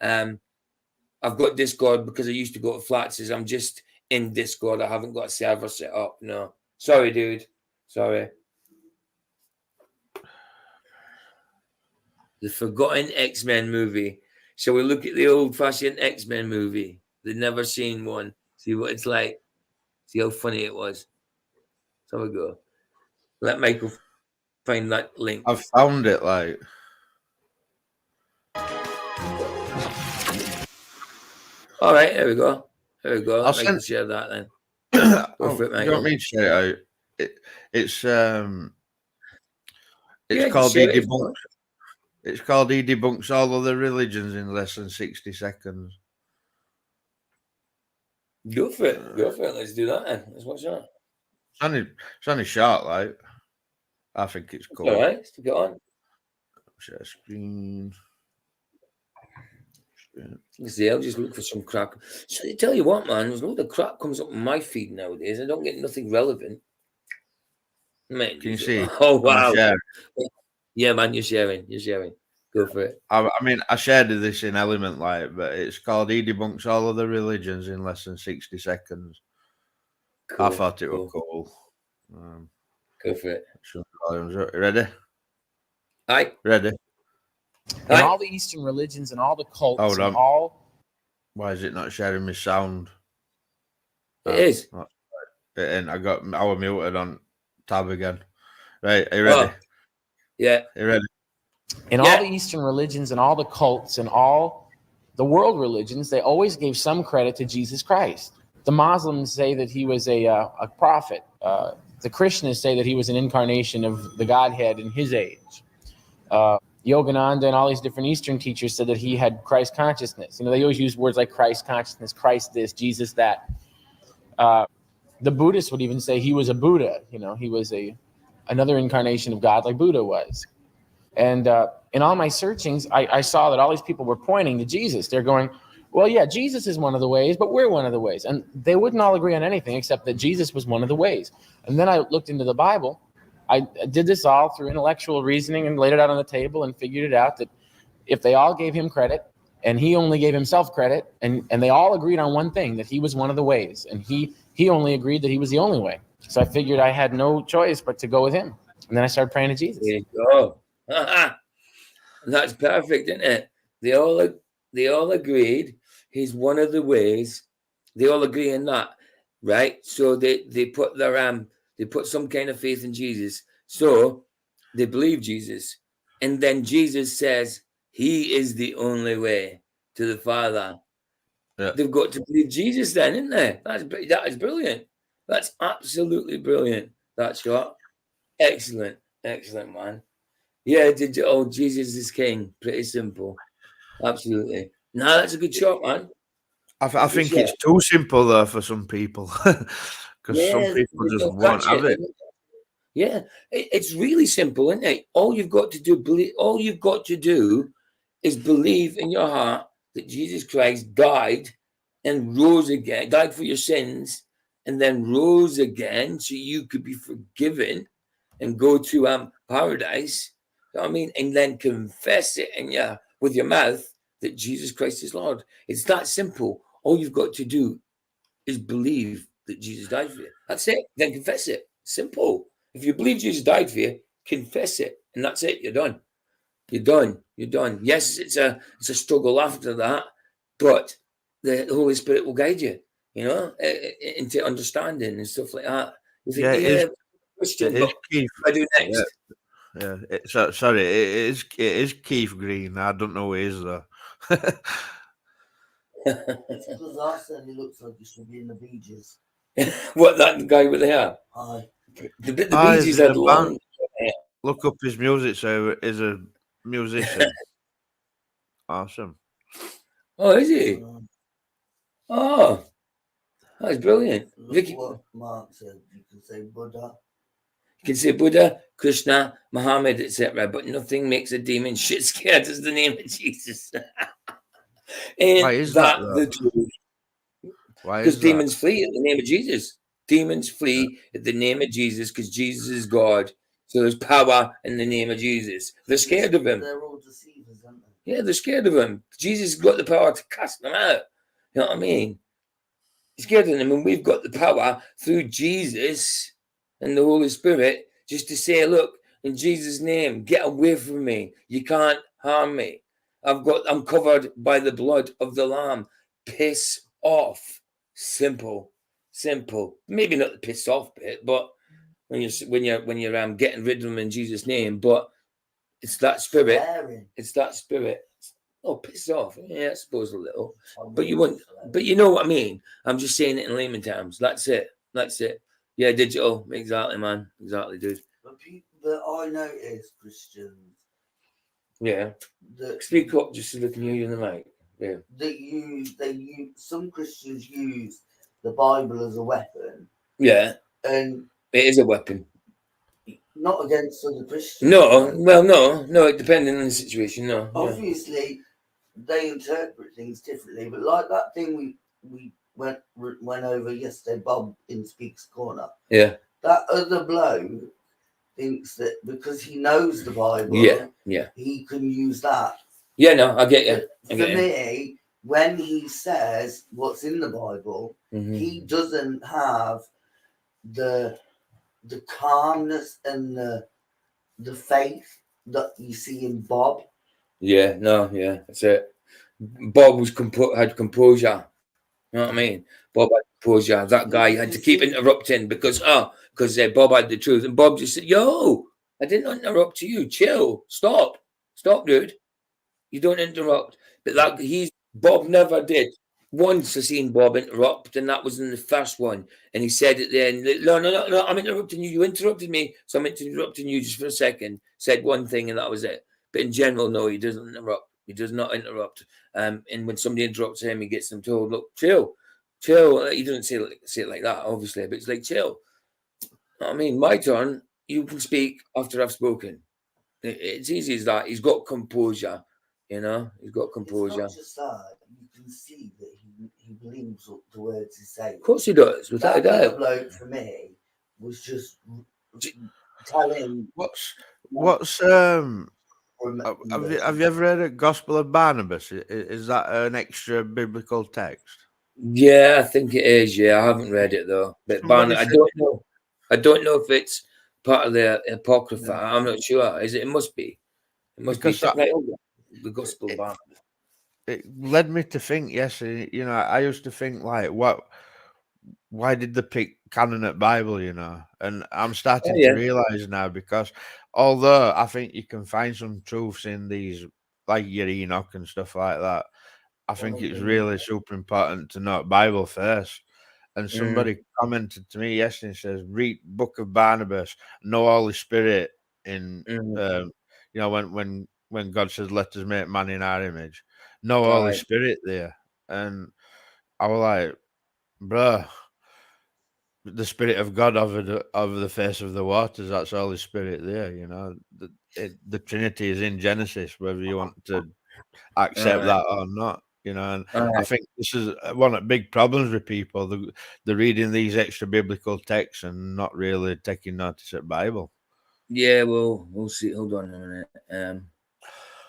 I've got Discord because I used to go to Flats's. I'm just in Discord. I haven't got a server set up. No. Sorry, dude. Sorry. The Forgotten X-Men movie. Shall we look at the old-fashioned X-Men movie? They've never seen one. See what it's like. See how funny it was. So we go. Let Michael find that link. I've found it, like. All right, there we go. I'll share that then. Go for it, Michael. You want me to share it out? It's called He Debunks. It's called He Debunks All Other Religions in Less Than 60 Seconds. Go for it. Let's do that then. Let's watch that. It's only short, like. I think it's cool. All right, stick it on. Share screen. See, I'll just look for some crap. So I tell you what, man, there's a load of crap comes up in my feed nowadays. I don't get nothing relevant. Man, can you see? Oh wow! Yeah, man, you're sharing. Go for it. I mean, I shared this in Element, like, but it's called He Debunks All Other Religions in Less Than 60 Seconds. Cool, I thought it was cool. Go for it. Ready? Aye. Ready. And all the Eastern religions and all the cults and all. Why is it not sharing my sound? It is. And I was muted on tab again. Right, are you ready? Yeah. Are you ready? In all the Eastern religions and all the cults and all the world religions, they always gave some credit to Jesus Christ. The Muslims say that he was a prophet. The Christians say that he was an incarnation of the Godhead in his age. Yogananda and all these different Eastern teachers said that he had Christ consciousness. You know, they always use words like Christ consciousness, Christ this, Jesus that. The Buddhists would even say he was a Buddha. You know, he was another incarnation of God like Buddha was. And in all my searchings, I saw that all these people were pointing to Jesus. They're going, well, yeah, Jesus is one of the ways, but we're one of the ways. And they wouldn't all agree on anything except that Jesus was one of the ways. And then I looked into the Bible. I did this all through intellectual reasoning and laid it out on the table and figured it out that if they all gave him credit and he only gave himself credit and they all agreed on one thing, that he was one of the ways, and he only agreed that he was the only way. So I figured I had no choice but to go with him. And then I started praying to Jesus. There you go. That's perfect, isn't it? They all agreed he's one of the ways. They all agree on that, right? So they put their they put some kind of faith in Jesus. So they believe Jesus. And then Jesus says he is the only way to the Father. Yeah. They've got to believe Jesus then, isn't they? That is brilliant. That's absolutely brilliant. That shot. Excellent, man. Yeah, Jesus is king. Pretty simple. Absolutely. No, that's a good shot, man. I think it's too simple though for some people. Because some people just won't have it. Yeah, it's really simple, isn't it? All you've got to do is believe in your heart that Jesus Christ died and rose again, died for your sins, and then rose again so you could be forgiven and go to paradise. You know what I mean? And then confess it with your mouth that Jesus Christ is Lord. It's that simple. All you've got to do is believe that Jesus died for you. That's it. Then confess it. Simple. If you believe Jesus died for you, confess it, and that's it. You're done. You're done. Yes, it's a struggle after that, but the Holy Spirit will guide you, into understanding and stuff like that. You think, Christian, what do I do next? Yeah. Sorry, it is Keith Green. I don't know who he is though. It's because I said he looks like he should be in the Bee Gees. What, that guy with the hair? Aye. The Bee Gees had long hair. Look up his music. So he's a musician. Awesome. Oh, is he? Oh, that's brilliant. Look Vicky, what Mark said. You can say Buddha. you can say Buddha, Krishna, Muhammad, etc., but nothing makes a demon shit scared as the name of Jesus. Why is that, the truth? Why Because is demons that? flee at the name of Jesus. Demons flee at the name of Jesus because Jesus is God. So there's power in the name of Jesus. They're scared of him. They're all deceivers, aren't they? Yeah, they're scared of him. Jesus got the power to cast them out. You know what I mean? He's scared of them, and we've got the power through Jesus and the Holy Spirit just to say, look, in Jesus' name, get away from me. You can't harm me. I'm covered by the blood of the Lamb. Piss off. Simple. Maybe not the piss off bit, but when you're getting rid of them in Jesus' name, but it's that spirit. It's that spirit. Oh, piss off. Yeah, I suppose a little. But you wouldn't. But you know what I mean. I'm just saying it in layman terms. That's it. Yeah, digital. Exactly, man. Exactly, dude. But I noticed Christians. Yeah. Speak up just so they can hear you in the mic. Yeah. They use some Christians use the Bible as a weapon. Yeah. And it is a weapon. Not against other Christians. No, well, no, depending on the situation, no. Obviously, they interpret things differently, but like that thing we went over yesterday, Bob in Speaks Corner. Yeah. That other bloke thinks that because he knows the Bible, yeah, he can use that. Yeah, no, I get you. For me, when he says what's in the Bible, he doesn't have the calmness and the faith that you see in Bob. Yeah, that's it. Bob had composure. You know what I mean? Bob had composure. That guy had to keep interrupting because Bob had the truth, and Bob just said, "Yo, I didn't interrupt you. Chill. Stop, dude. You don't interrupt." But Bob never did. Once I seen Bob interrupt, and that was in the first one. And he said at the end, no, I'm interrupting you. You interrupted me, so I'm interrupting you just for a second. Said one thing, and that was it. But in general, no, he doesn't interrupt. He does not interrupt. And when somebody interrupts him, he gets them told, look, chill. He doesn't say it like that, obviously, but it's like, chill. I mean, my turn. You can speak after I've spoken. It's easy as that. He's got composure. You know, he's got composure. It's not just that. You can see that he believes the words he's saying. Of course he does, without a doubt. That bloke for me was just telling. What's have you ever read a Gospel of Barnabas? Is that an extra biblical text? Yeah, I think it is. Yeah, I haven't read it though. But Barnabas, I don't know if it's part of the Apocrypha. Yeah. I'm not sure. Is it? It must be. It must be the Gospel of Barnabas. It led me to think. Yes, you know, I used to think like, why did they pick Canonate Bible? You know, and I'm starting to realize now because although I think you can find some truths in these, like your Enoch and stuff like that, I think it's really super important to know Bible first. And somebody commented to me yesterday and says, read Book of Barnabas, no Holy Spirit in, you know, when God says, let us make man in our image, no Holy Spirit there. And I was like, bruh, the Spirit of God over the face of the waters, that's Holy Spirit there, you know. The Trinity is in Genesis, whether you want to accept that or not. You know, and I think this is one of the big problems with people. They're reading these extra biblical texts and not really taking notice of the Bible. Yeah, well, we'll see. Hold on a minute.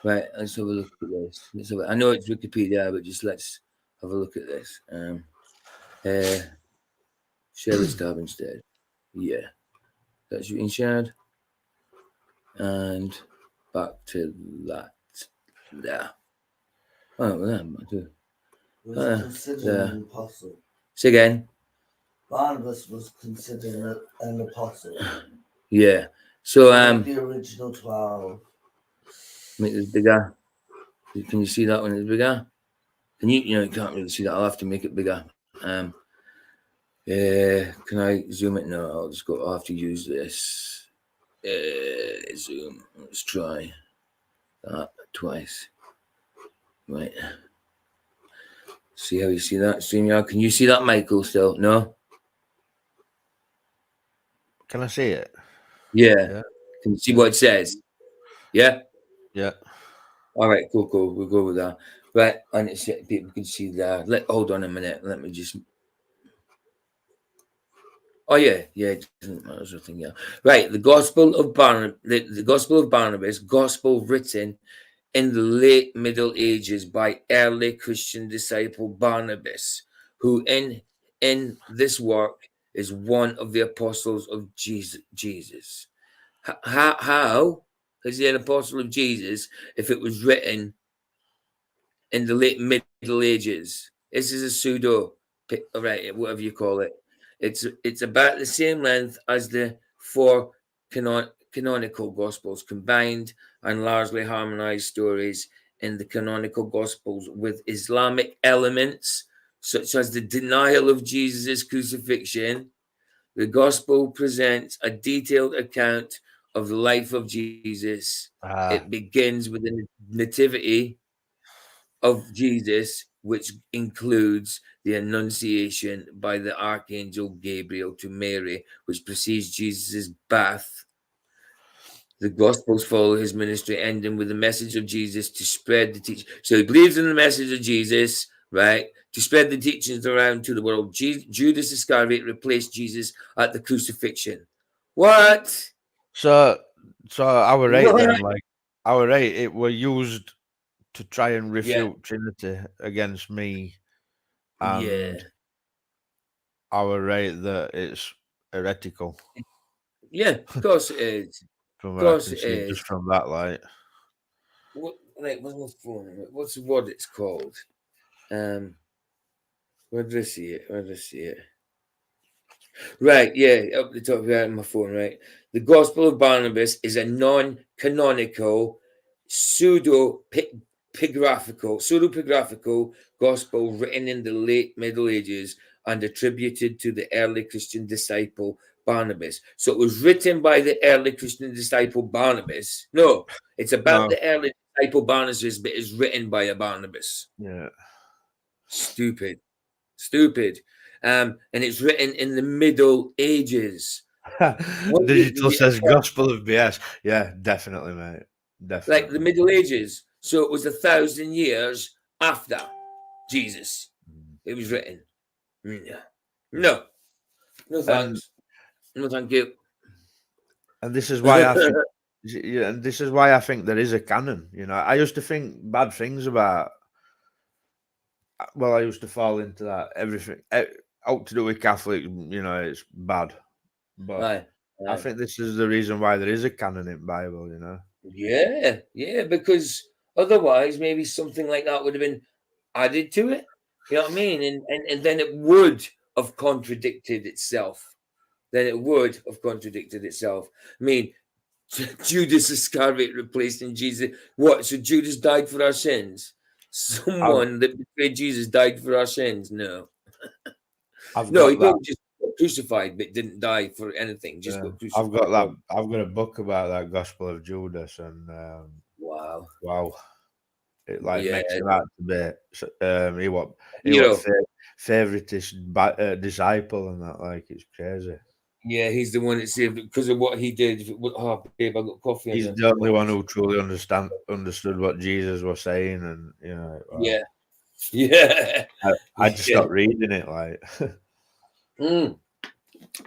Right, let's have a look at this. I know it's Wikipedia, but just let's have a look at this. Share this tab instead. Yeah, that's you in shared. And back to that. There. Oh, well, was considered an apostle. Say again. Barnabas was considered an apostle. Yeah, So the original 12. make this bigger. Can you see that when it's bigger? Can you? You can't really see that. I'll have to make it bigger. Can I zoom it? No, I'll just go. I'll have to use this. Zoom. Let's try that twice. Right. See how you see that, StreamYard? Can you see that, Michael? Still no? Can I see it? Yeah. Can you see what it says? Yeah. Yeah. All right. Cool. We'll go with that. Right. And it's people can see that. Hold on a minute. Let me just. Oh yeah. It doesn't matter. I think, yeah. Right. The Gospel of Barnabas. The Gospel of Barnabas. Gospel written in the late Middle Ages by early Christian disciple Barnabas, who in this work is one of the apostles of Jesus. How is he an apostle of Jesus if it was written in the late Middle Ages? This is a pseudo, right? Whatever you call it. It's about the same length as the four canonical Gospels, combined and largely harmonized stories in the canonical Gospels with Islamic elements such as the denial of Jesus' crucifixion. The Gospel presents a detailed account of the life of Jesus. It begins with the nativity of Jesus, which includes the Annunciation by the Archangel Gabriel to Mary, which precedes Jesus' birth. The Gospels follow his ministry, ending with the message of Jesus to spread the teaching. So he believes in the message of Jesus, right? To spread the teachings around to the world. Judas Iscariot replaced Jesus at the crucifixion. What? So our rate then, like our rate, it were used to try and refute Trinity against me, and our rate that it's heretical. Yeah, of course it is. From what I can see, just from that light. What's what it's called? Where did I see it? Right, up the top here on my phone, right? The Gospel of Barnabas is a non-canonical, pseudepigraphical gospel written in the late Middle Ages and attributed to the early Christian disciple Barnabas. So it was written by the early Christian disciple Barnabas. No, it's about the early disciple Barnabas, but it's written by a Barnabas. Yeah. Stupid. And it's written in the Middle Ages. Digital says Gospel of BS. Yeah, definitely, mate. Definitely. Like the Middle Ages. So it was 1,000 years after Jesus. It was written. No thanks. No, thank you. And this is why I think, and this is why I think there is a canon. I used to think bad things about. Well, I used to fall into that. Everything out to do with Catholics, it's bad. But Right. I think this is the reason why there is a canon in Bible. Yeah, because otherwise, maybe something like that would have been added to it. You know what I mean? And then it would have contradicted itself. I mean, Judas Iscariot replacing Jesus. What? So Judas died for our sins? Someone that betrayed Jesus died for our sins? No. He didn't just got crucified, but didn't die for anything. Just got crucified. I've got a book about that Gospel of Judas, and wow, it makes him out to be he was favoritist disciple, and that it's crazy. Yeah, he's the one that saved it because of what he did. Oh, babe, I got coffee. He's the only one who truly understood what Jesus was saying, and wow. I just stopped reading it. I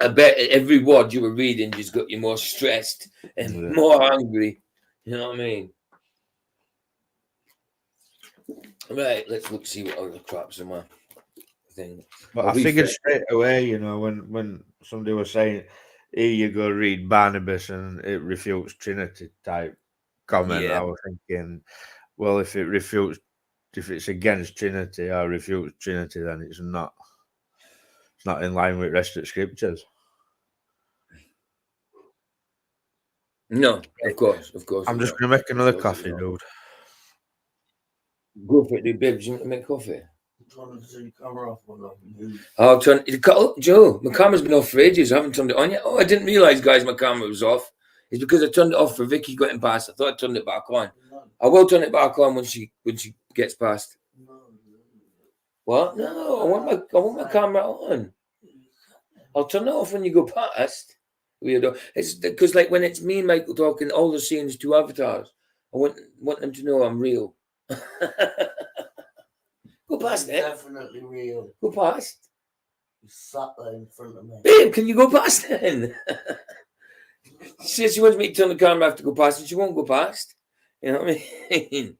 bet every word you were reading just got you more stressed and more angry. You know what I mean? Right, let's see what other crap's in my thing. But I figured straight away, when somebody was saying, "Here you go, read Barnabas," and it refutes Trinity type comment, I was thinking, well, if it's against Trinity or refutes Trinity, then it's not in line with rest of scriptures. No, of course. I'm just going to make another coffee, dude. Go for it, dude. Babe, do you want to make coffee? I'm trying to turn your camera off. I'll turn it. Joe, my camera's been off for ages. I haven't turned it on yet. Oh, I didn't realise, guys, my camera was off. It's because I turned it off for Vicky getting past. I thought I turned it back on. No. I will turn it back on when she gets past. No. What? No, I want my camera on. I'll turn it off when you go past. Weirdo. It's because like when it's me and Michael talking, all they're seeing is two avatars. I want them to know I'm real. Go past it. Definitely real. Go past. You sat there in front of me. Babe, can you go past then? She says she wants me to turn the camera off to go past, and she won't go past. You know what I mean?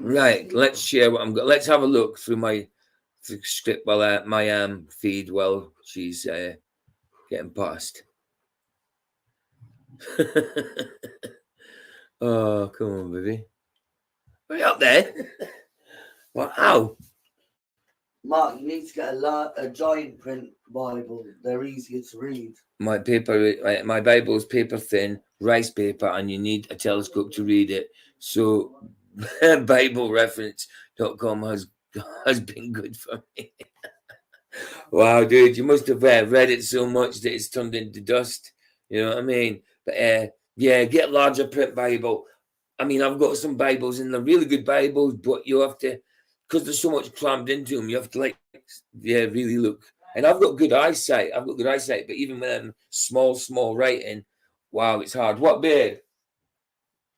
Right, let's share what I'm got. Let's have a look through my script while my feed while she's getting past. Oh, come on, baby. Are you up there? Wow. Mark, you need to get a giant print Bible. They're easier to read. My Bible is paper thin, rice paper, and you need a telescope to read it. So BibleReference.com has been good for me. Wow, dude, you must have read it so much that it's turned into dust. You know what I mean? But yeah, get a larger print Bible. I mean, I've got some Bibles and they're really good Bibles, but you have to, because there's so much crammed into them, you have to really look. And I've got good eyesight. But even with small writing, wow, it's hard. What, babe?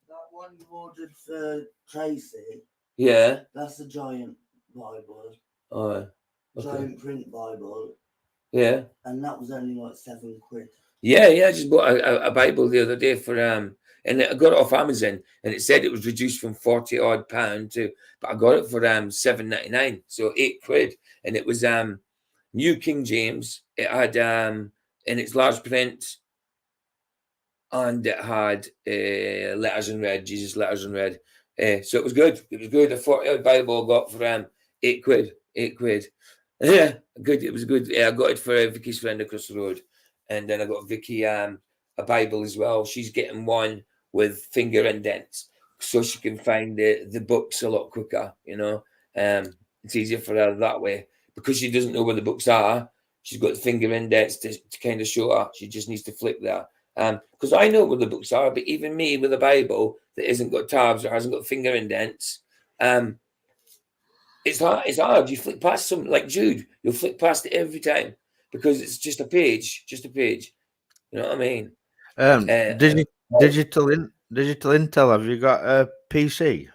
That one you ordered for Tracy. Yeah. That's a giant Bible. Oh, okay. Giant print Bible. Yeah. And that was only like £7. Yeah. I just bought a Bible the other day for and I got it off Amazon, and it said it was reduced from £40 to, but I got it for £7.99, so £8, and it was New King James. It had in its large print, and it had letters in red, Jesus letters in red. So it was good. It was good. A 40 Bible I got for £8. £8. Yeah, good. It was good. Yeah, I got it for Vicky's friend across the road, and then I got Vicky a Bible as well. She's getting one with finger indents, so she can find the books a lot quicker. You know, it's easier for her that way because she doesn't know where the books are. She's got the finger indents to kind of show her. She just needs to flip there. Because I know where the books are, but even me with a Bible that isn't got tabs or hasn't got finger indents, it's hard. It's hard. You flick past something like Jude. You'll flick past it every time because it's just a page. You know what I mean? Digital Intel. Have you got a PC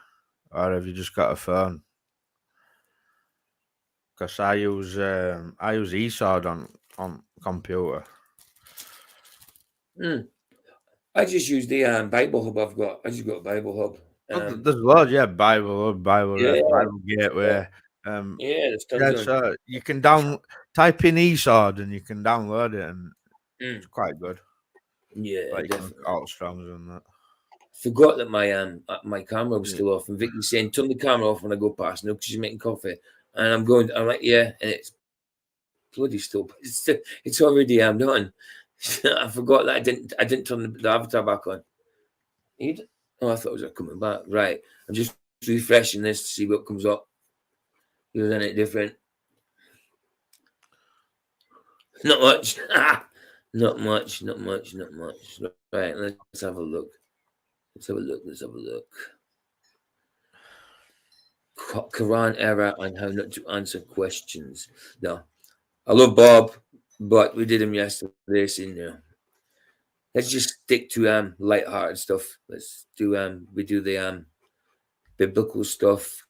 or have you just got a phone? Because I use eSword on computer. I just use the Bible Hub I've got. I just got a Bible Hub. There's loads, yeah. Bible Hub, Bible Gateway. There's tons of so you can type in eSword and you can download it, and it's quite good. Yeah, like definitely. All Strongs and that. Forgot that my camera was still off, and Vicky's saying turn the camera off when I go past. No, because she's making coffee, and I'm like, yeah, and it's bloody still. It's already done. I forgot that I didn't turn the avatar back on. Oh, I thought it was coming back. Right, I'm just refreshing this to see what comes up. Is anything different? Not much. Not much. Right, let's have a look. Let's have a look. Quran error on how not to answer questions. No, I love Bob, but we did him yesterday. So let's just stick to light-hearted stuff. Let's do we do the biblical stuff,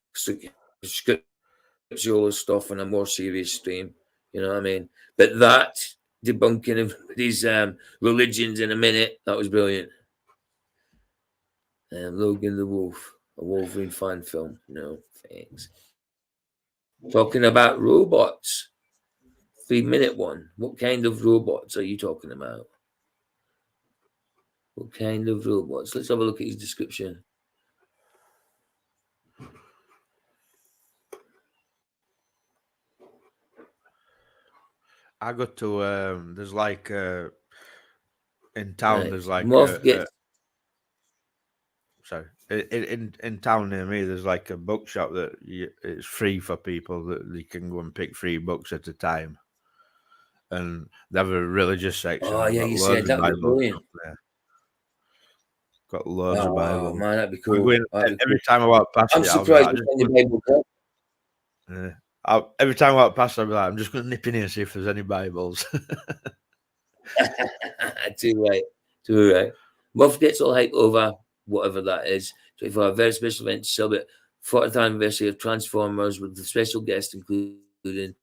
scriptural stuff on a more serious stream. You know what I mean? But that debunking of these religions in a minute, that was brilliant. Logan the Wolf, a Wolverine fan film. No, thanks. Talking about robots. 3-minute one. What kind of robots are you talking about? What kind of robots? Let's have a look at his description. I got to there's like in town, Right. there's like sorry, in town near me, there's like a bookshop that it's free for people that they can go and pick 3 books at a time, and they have a religious section. Oh yeah, you said that'd be brilliant. Got loads of Bibles. Man, that'd be cool. Every time I walk past I'm it, surprised I'll be you find the Bible. every time I walk past, I'll be like, I'm just going to nip in here and see if there's any Bibles. Too right. Muff gets all hype over whatever that is. So for a very special event to celebrate 40th anniversary of Transformers with the special guests including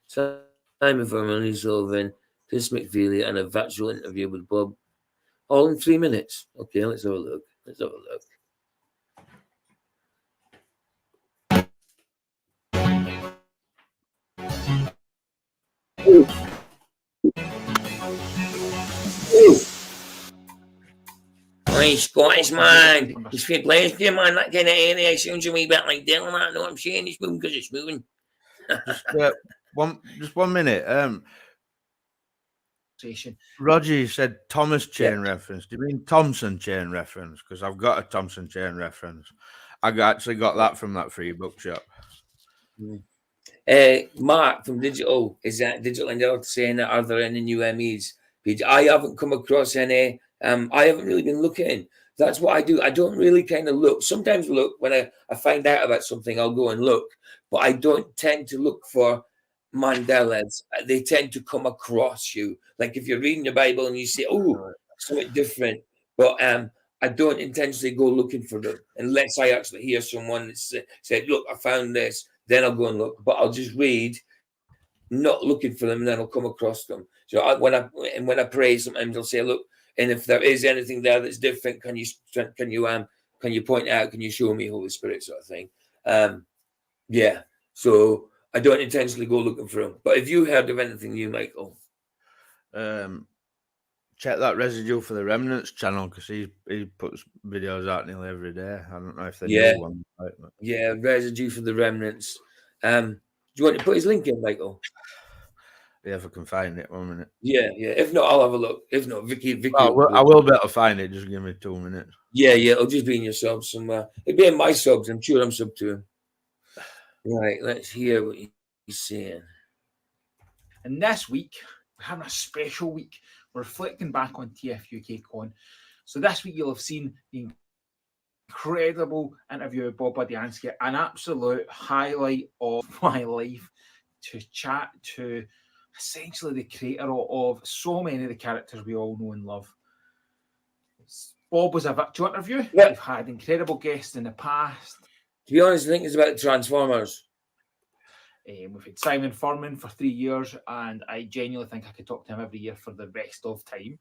Simon Vernon, Sullivan, Chris McFeely, and a virtual interview with Bob. All in 3 minutes. Okay, let's have a look. Ooh. Hey, Scottish man. He's fit players to man, that kind of area sounds a wee bit like Dylan, I know what I'm saying. It's moving because it's moving. Just 1 minute. Roger said Thomas chain reference. Do you mean Thompson chain reference? Because I've got a Thompson chain reference. I actually got that from that free bookshop. Mark from Digital is that Digital India saying that are there any new MEs? I haven't come across any. I haven't really been looking. That's what I do. I don't really kind of look. Sometimes look when I find out about something, I'll go and look, but I don't tend to look for Mandelas. They tend to come across you. Like if you're reading the Bible and you say, oh, something different. But I don't intentionally go looking for them unless I actually hear someone that said, look, I found this. Then I'll go and look. But I'll just read, not looking for them, and then I'll come across them. So when I pray, sometimes I'll say, look, and if there is anything there that's different, can you point out? Can you show me, Holy Spirit, sort of thing? Yeah. So I don't intentionally go looking for them. But if you heard of anything new, Michael, check that Residue for the Remnants channel because he puts videos out nearly every day. I don't know if they do one. Yeah, Residue for the Remnants. Do you want to put his link in, Michael? Yeah, if I can find it. 1 minute. Yeah. If not, I'll have a look. If not, Vicky. I will be able to find it. Just give me 2 minutes. Yeah. It'll just be in your subs somewhere. It'll be in my subs. I'm sure I'm sub to him. Right. Let's hear what he's saying. And this week, we're having a special week. We're reflecting back on TF UK Con. So this week, you'll have seen the incredible interview with Bob Badiansky, an absolute highlight of my life, to chat to essentially the creator of so many of the characters we all know and love. Bob was a virtual interview. Yeah. We've had incredible guests in the past. To be honest, I think it's about Transformers. We've had Simon Furman for 3 years, and I genuinely think I could talk to him every year for the rest of time.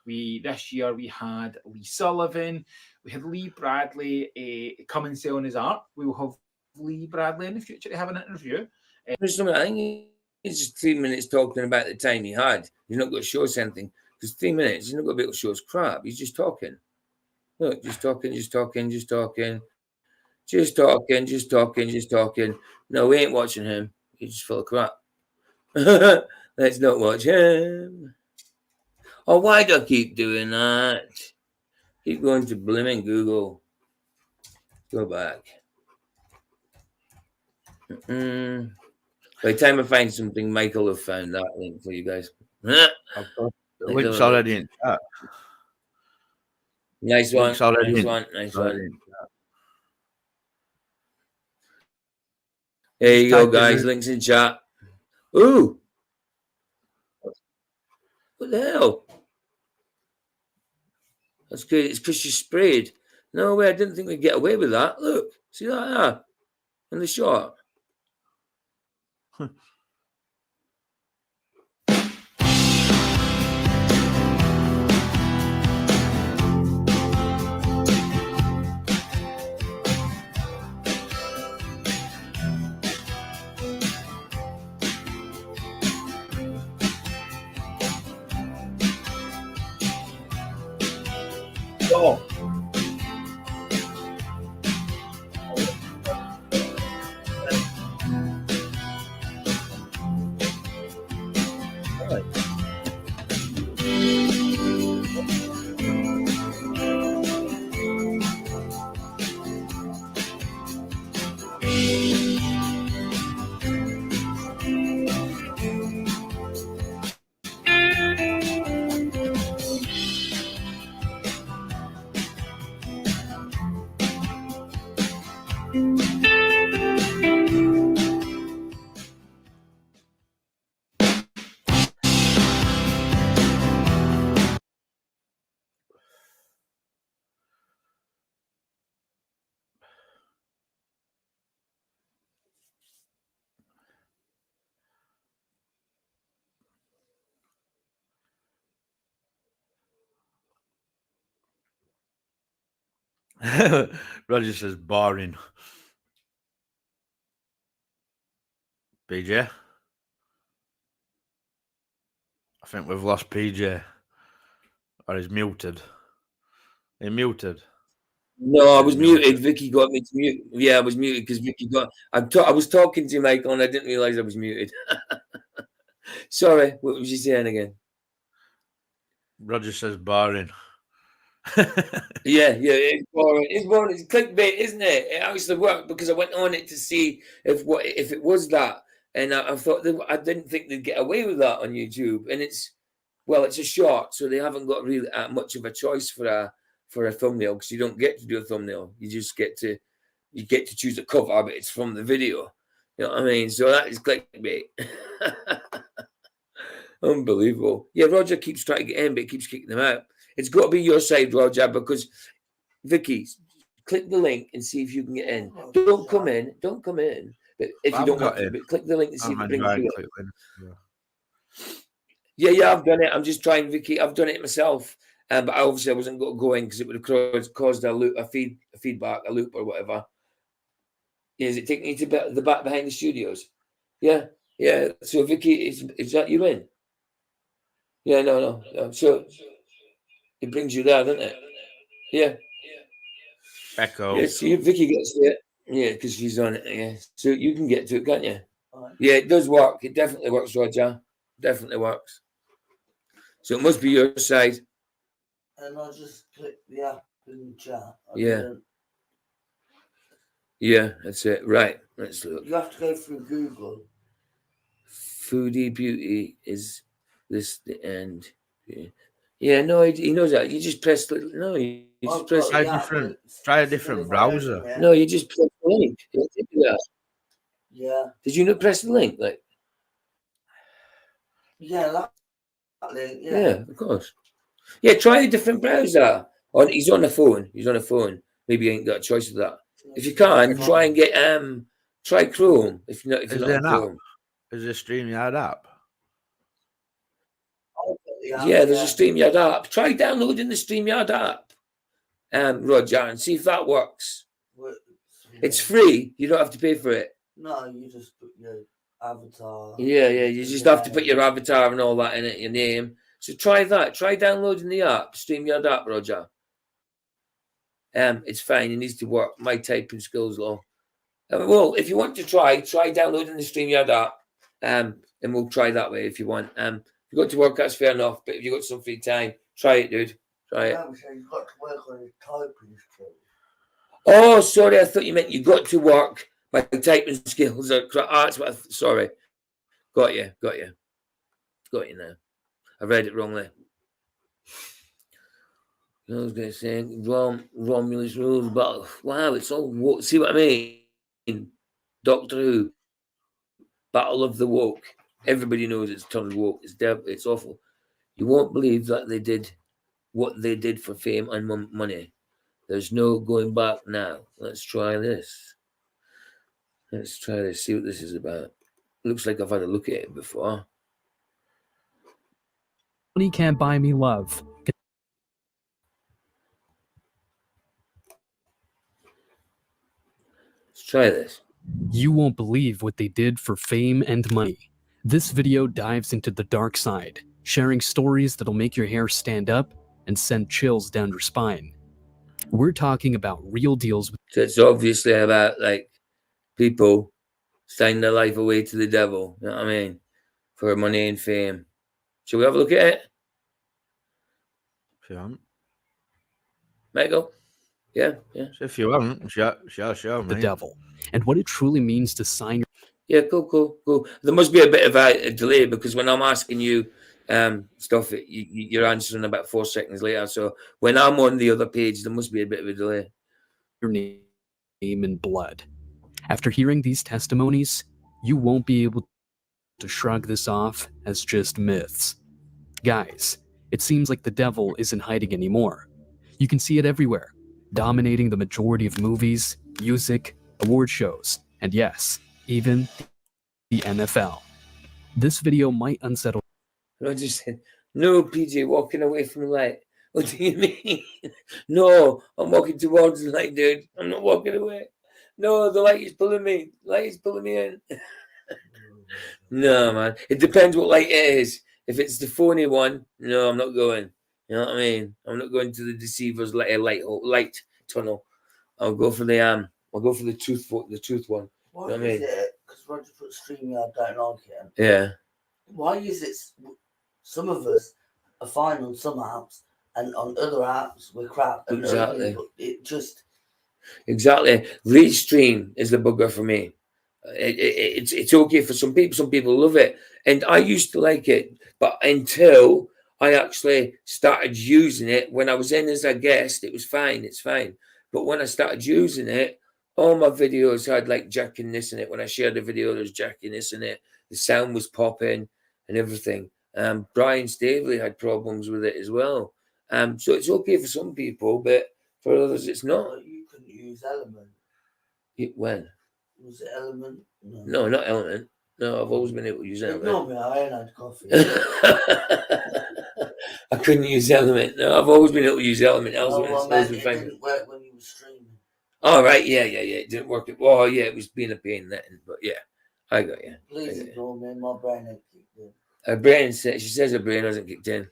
This year we had Lee Sullivan, we had Lee Bradley come and sell on his art. We will have Lee Bradley in the future to have an interview. I think it's just 3 minutes talking about the time he had. He's not going to show us anything because 3 minutes, he's not going to be able to show us crap. He's just talking. Look, just talking. No, we ain't watching him. He's just full of crap. Let's not watch him. Oh, why do I keep doing that? Keep going to blimmin' Google. Go back. By the time I find something, Michael will have found that link for you guys. The link's already in chat. Nice one. Nice one. There you go, guys. Links in chat. Ooh. What the hell? That's good. It's because she sprayed. No way. I didn't think we'd get away with that. Look. See that? In the shot. Oh. Roger says boring. PJ? I think we've lost PJ. Or he's muted. He muted. No, I was muted. Vicky got me to mute. Yeah, I was muted because Vicky got. I was talking to you, Michael, and I didn't realize I was muted. Sorry, what was you saying again? Roger says boring. Yeah, it's boring. It's boring. It's clickbait, isn't it? It actually worked because I went on it to see if it was that, and I thought I didn't think they'd get away with that on YouTube. And it's a short, so they haven't got really much of a choice for a thumbnail because you don't get to do a thumbnail. You just get to choose a cover, but it's from the video. You know what I mean? So that is clickbait. Unbelievable. Yeah, Roger keeps trying to get in, but it keeps kicking them out. It's got to be your side, Roger, because Vicky, click the link and see if you can get in. Don't come in. But if you don't want to, but click the link and see if it brings you in. Yeah, I've done it. I'm just trying, Vicky. I've done it myself, but obviously I wasn't going because it would have caused a loop, a feedback, a loop or whatever. Is it taking you to the back behind the studios? Yeah. So Vicky, is that you in? Yeah, no. So it brings you there, doesn't it? Yeah. Echo. Yeah, see if Vicky gets to it. Yeah, because she's on it. Yeah. So you can get to it, can't you? Yeah, it does work. It definitely works, Roger. Definitely works. So it must be your side. And I'll just click the app in the chat. Yeah, that's it. Right. Let's look. You have to go through Google. Foodie Beauty, is this the end? Yeah, no, he knows that. You just press the no. You just press try a different browser. No, you just press the link. Yeah. Did you not press the link? Like. Yeah, that link. Yeah, of course. Yeah, try a different browser. He's on the phone. Maybe you ain't got a choice of that. If you can, try and get try Chrome. If you're not Chrome. Is there a StreamYard app? Yeah, there's a StreamYard app. Try downloading the StreamYard app, Roger, and see if that works. It's free. You don't have to pay for it. No, you just put your avatar. Yeah. You just have to put your avatar and all that in it, your name. So try that. Try downloading the app, StreamYard app, Roger. It's fine. It needs to work. My typing skills low. Well, if you want to try downloading the StreamYard app, and we'll try that way if you want. If you got to work, that's fair enough. But if you got some free time, try it, dude. Try it. You've got to work on your typing skills. Oh, sorry. I thought you meant you got to work. My typing skills are crap. That's what. Sorry. Got you now. I read it wrongly. I was going to say Romulus rules, but wow, it's all woke. See what I mean? Doctor Who, Battle of the Woke. Everybody knows it's turned woke. It's awful. You won't believe that they did what they did for fame and money. There's no going back now. Let's try this. See what this is about. Looks like I've had a look at it before. Money can't buy me love. Let's try this. You won't believe what they did for fame and money. This video dives into the dark side, sharing stories that'll make your hair stand up and send chills down your spine. We're talking about real deals. So it's obviously about like people signing their life away to the devil. You know what I mean? For money and fame. Shall we have a look at it? If you haven't. Michael? Yeah, yeah. If you haven't, show me. The devil, and what it truly means to sign. Yeah, cool. There must be a bit of a delay because when I'm asking you stuff, you're answering about 4 seconds later. So when I'm on the other page, there must be a bit of a delay. Your name in blood. After hearing these testimonies, you won't be able to shrug this off as just myths. Guys, it seems like the devil isn't hiding anymore. You can see it everywhere, dominating the majority of movies, music, award shows, and yes, even the NFL. This video might unsettle. I just said, no, PJ, walking away from the light. What do you mean? No, I'm walking towards the light, dude. I'm not walking away. No, the light is pulling me. The light is pulling me in. No, man. It depends what light it is. If it's the phony one, no, I'm not going. You know what I mean? I'm not going to the deceiver's light tunnel. I'll go for the truth one. Why You know what I is mean? it? Because Roger put StreamYard don't like it. Yeah. Why is it? Some of us are fine on some apps, and on other apps we're crap. And Exactly. It just Exactly. Livestream is the bugger for me. It's okay for some people. Some people love it, and I used to like it, but until I actually started using it, when I was in as a guest, it was fine. It's fine. But when I started using it, all my videos had like jackiness in it. When I shared a video, there was jackiness in it. The sound was popping and everything. Brian Stavely had problems with it as well. So it's okay for some people, but for others, it's not. you couldn't use Element. When? Was it Element? No, not Element. No, I've always been able to use Element. Ignore me, I ain't had coffee. I couldn't use Element. No, I've always been able to use Element. It didn't work when you were streaming. Oh, right. Yeah. It didn't work. Well, yeah, it was being a pain then. But yeah, I got you. Please ignore me. My brain ain't kicked in. Her brain says, she says her brain hasn't kicked in.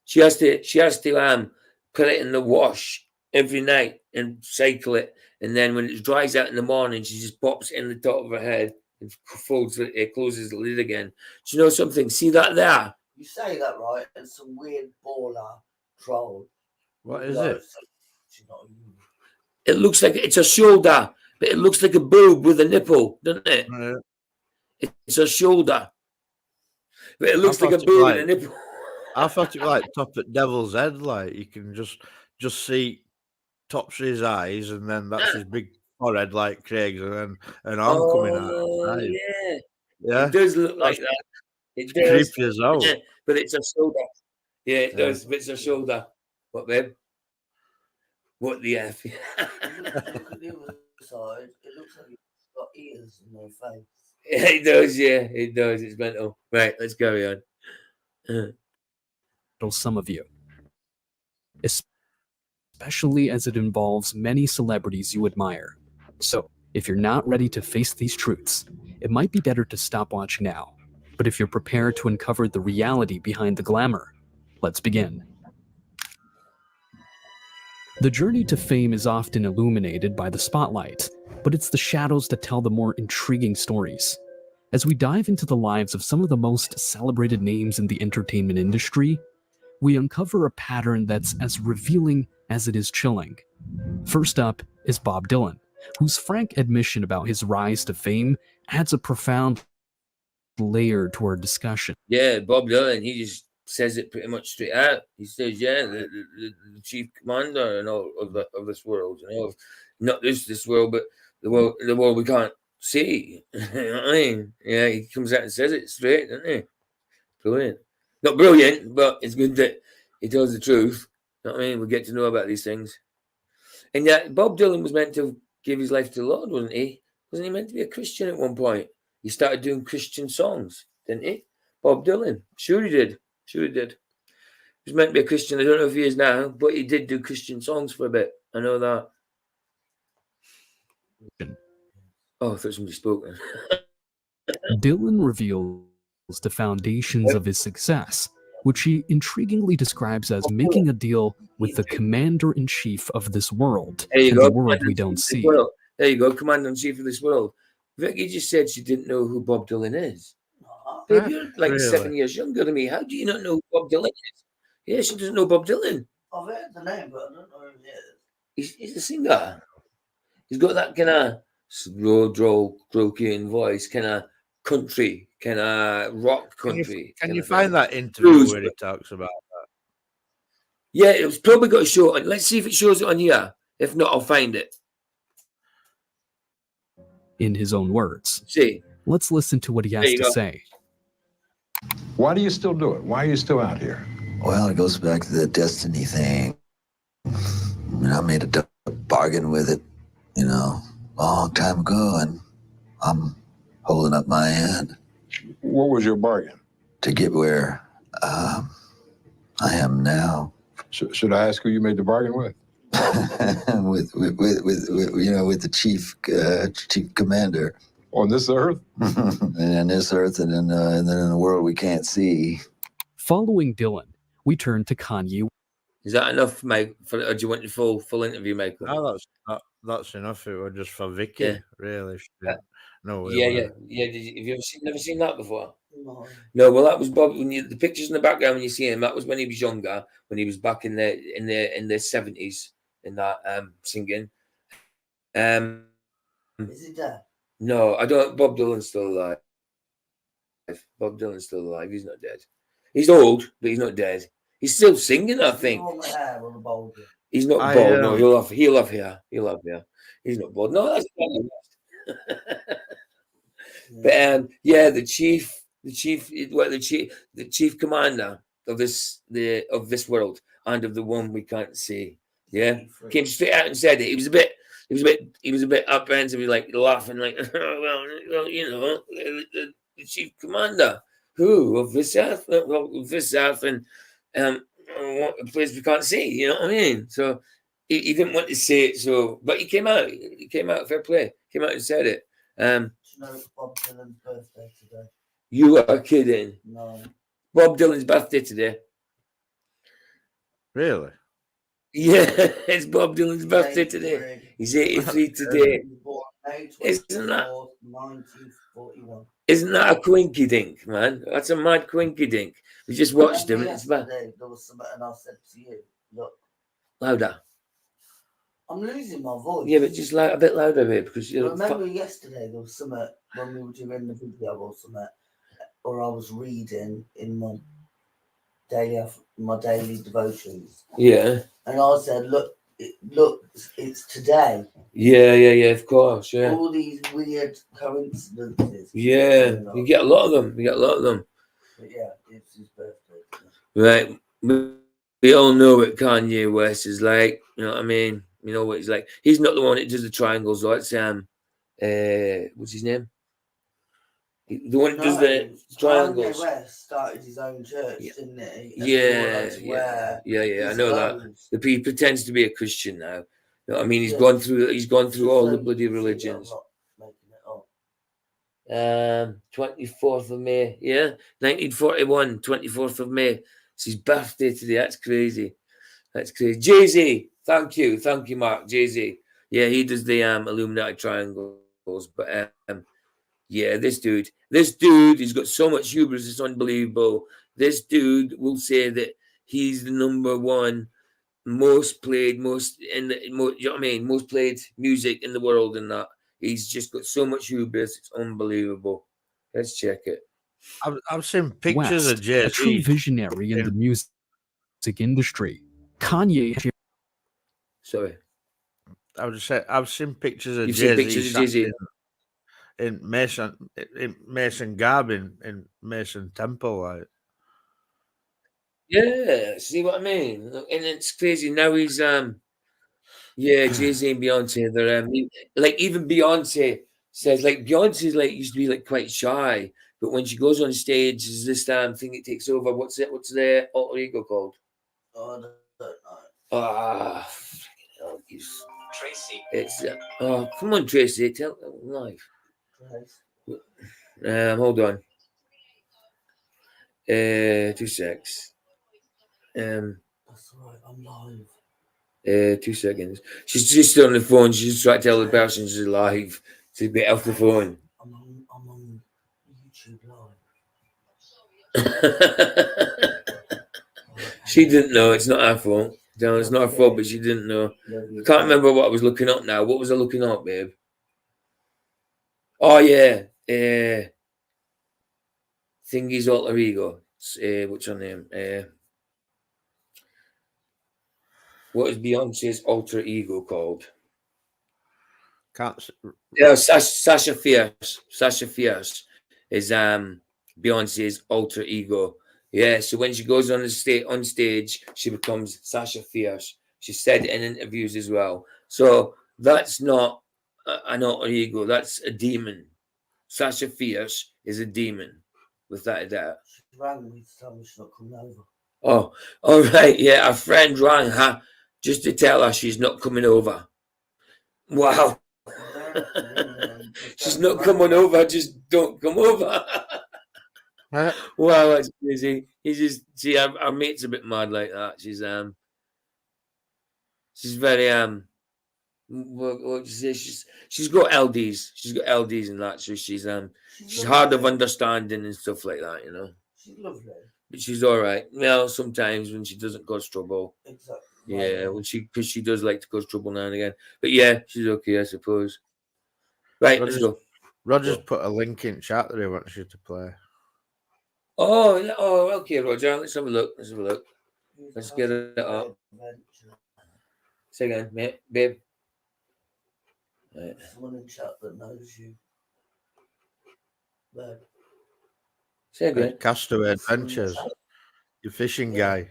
She has to put it in the wash every night and cycle it. And then when it dries out in the morning, she just pops it in the top of her head and folds it, closes the lid again. Do you know something? See that there? You say that right, and some weird baller troll. What is it? It looks like it's a shoulder, but it looks like a boob with a nipple, doesn't it? It's a shoulder, but it looks like a boob with a nipple. I thought it was like top at Devil's Head, like you can just see tops of his eyes, and then that's his big forehead, like Craig's, and then an arm coming out. Yeah, it does look like that. It does. Creepy as hell. Yeah, but it's a shoulder. Yeah, it does. But it's a shoulder. What, babe? What the F? Look at the other side. It looks like it's got ears in their face. Yeah, it does. Yeah, it does. It's mental. Right, let's carry on. Some of you, especially as it involves many celebrities you admire. So, if you're not ready to face these truths, it might be better to stop watching now. But if you're prepared to uncover the reality behind the glamour, let's begin. The journey to fame is often illuminated by the spotlight, but it's the shadows that tell the more intriguing stories. As we dive into the lives of some of the most celebrated names in the entertainment industry, we uncover a pattern that's as revealing as it is chilling. First up is Bob Dylan, whose frank admission about his rise to fame adds a profound layer to our discussion. Yeah, Bob Dylan, he just says it pretty much straight out. He says, yeah, the chief commander and all of this world, you know, not this world, but the world we can't see. You know what I mean? Yeah, he comes out and says it straight, doesn't he? Brilliant. Not brilliant, but it's good that he tells the truth. You know what I mean? We get to know about these things. And yet, Bob Dylan was meant to give his life to the Lord, wasn't he? Wasn't he meant to be a Christian at one point? He started doing Christian songs, didn't he? Bob Dylan. Sure he did. He was meant to be a Christian. I don't know if he is now, but he did do Christian songs for a bit. I know that. Oh, I thought somebody spoke then. Dylan reveals the foundations of his success, which he intriguingly describes as making a deal with the commander-in-chief of this world and the world we don't see. There you go, commander-in-chief of this world. Vicky just said she didn't know who Bob Dylan is. Babe, you're like 7 years younger than me. How do you not know who Bob Dylan is? Yeah, she doesn't know Bob Dylan. I've heard the name, but I don't know who he is. He's a singer. He's got that kind of slow, droll, croaking voice, kind of country, kind of rock country. Can you find that interview where he talks about that? Yeah, it's probably got a show on. Let's see if it shows it on here. If not, I'll find it. In his own words. See. Let's listen to what he has to say. Why do you still do it? Why are you still out here? Well, it goes back to the destiny thing. I mean, I made a bargain with it, you know, a long time ago, and I'm holding up my end. What was your bargain? To get where I am now. Should I ask who you made the bargain with? with you know, with the chief commander. On this earth? And on this earth, and then in the world we can't see. Following Dylan, we turn to Kanye. Is that enough, Mike? Or do you want the full interview, Michael? No, that's enough. It was just for Vicky, really. No, yeah. Have you never seen that before? No. Well, that was Bob. When the pictures in the background when you see him, that was when he was younger, when he was back in the 70s, in that singing. Is he dead? No, I don't. Bob Dylan's still alive. Bob Dylan's still alive. He's not dead. He's old, but he's not dead. He's still singing, I think. He's not bald. No, he'll have hair. He's not bald. No, that's but the chief commander of this world and of the one we can't see. Yeah, came straight out and said it. He was a bit apprehensive, like laughing, like, well, you know, the chief commander of this earth, and a place we can't see. You know what I mean? So he didn't want to say it. So, but he came out. Fair play. Came out and said it. Do you know it's Bob Dylan's birthday today? You are kidding. No. Bob Dylan's birthday today. Really? Yeah, it's Bob Dylan's birthday today. He's 83 today. Isn't that 1941? Isn't that a quinky dink, man? That's a mad quinky dink. We just watched him. It's bad. There was something, and I said to you, look. Louder. I'm losing my voice. Yeah, but just a bit louder, babe, because you remember yesterday there was something when we were doing the video or something, or I was reading in my daily devotions. Yeah. And I said, look, it's today. Yeah, of course, yeah. All these weird coincidences. Yeah, you get a lot of them. But yeah, it's his birthday. Right. We all know what Kanye West is like. You know what I mean? You know what he's like. He's not the one that does the triangles, though. It's what's his name? The one that does the triangles. Kanye West started his own church, didn't he? Yeah. I know that. He pretends to be a Christian now. You know what I mean? He's gone through all the bloody religions. 24th of May, 1941, 24th of May. It's his birthday today. That's crazy. Jay-Z, thank you, Mark. Jay-Z, yeah, he does the Illuminati triangles. But this dude, he's got so much hubris, it's unbelievable. This dude will say that he's the number one most played music in the world, and that he's just got so much hubris, it's unbelievable. Let's check it. I've seen pictures of Jay-Z. A true visionary in the music industry. Kanye. Sorry. I would just say I've seen pictures of Jay-Z in Mason garb in Mason Temple, like. Yeah, see what I mean? And it's crazy. Now he's Jay-Z and Beyonce, they're like, even Beyonce says, like, Beyonce's like used to be like quite shy, but when she goes on stage, is this thing that takes over. What's the alter ego called? Oh, I don't know. Tracy. It's come on, Tracy, tell live. Hold on. 2 secs. That's all right, I'm live. 2 seconds. She's just on the phone. She's just trying to tell the person she's live to get off the phone. I'm on YouTube live. She didn't know. It's not her fault. No, it's not her fault, but she didn't know. I can't remember what I was looking up now. What was I looking up, babe? Oh, yeah. Thingy's alter ego. What's her name? What is Beyonce's alter ego called? Can't. Yeah, Sasha Fierce. Sasha Fierce is Beyonce's alter ego. Yeah, so when she goes on stage, she becomes Sasha Fierce. She said it in interviews as well. So that's not an alter ego. That's a demon. Sasha Fierce is a demon, without a doubt. She rang me to tell me she's not coming over. Oh, all right. Yeah, a friend rang her just to tell her she's not coming over. Wow. She's not coming over. Just don't come over. Wow, that's crazy. He's just see our mate's a bit mad like that. She's very what you say? She's got LDs. She's got LDs and that. So she's hard of understanding and stuff like that. You know. She's lovely. But she's all right. Well, sometimes when she doesn't cause trouble. Exactly. Yeah, because she does like to cause trouble now and again. But yeah, she's okay, I suppose. Right, let's go. Roger's put a link in chat that he wants you to play. Oh, okay, Roger. Let's have a look. Let's get it up. Say again, mate, babe. Right. Someone in chat that knows you. Babe. Say again. Castaway Adventures. Your fishing guy.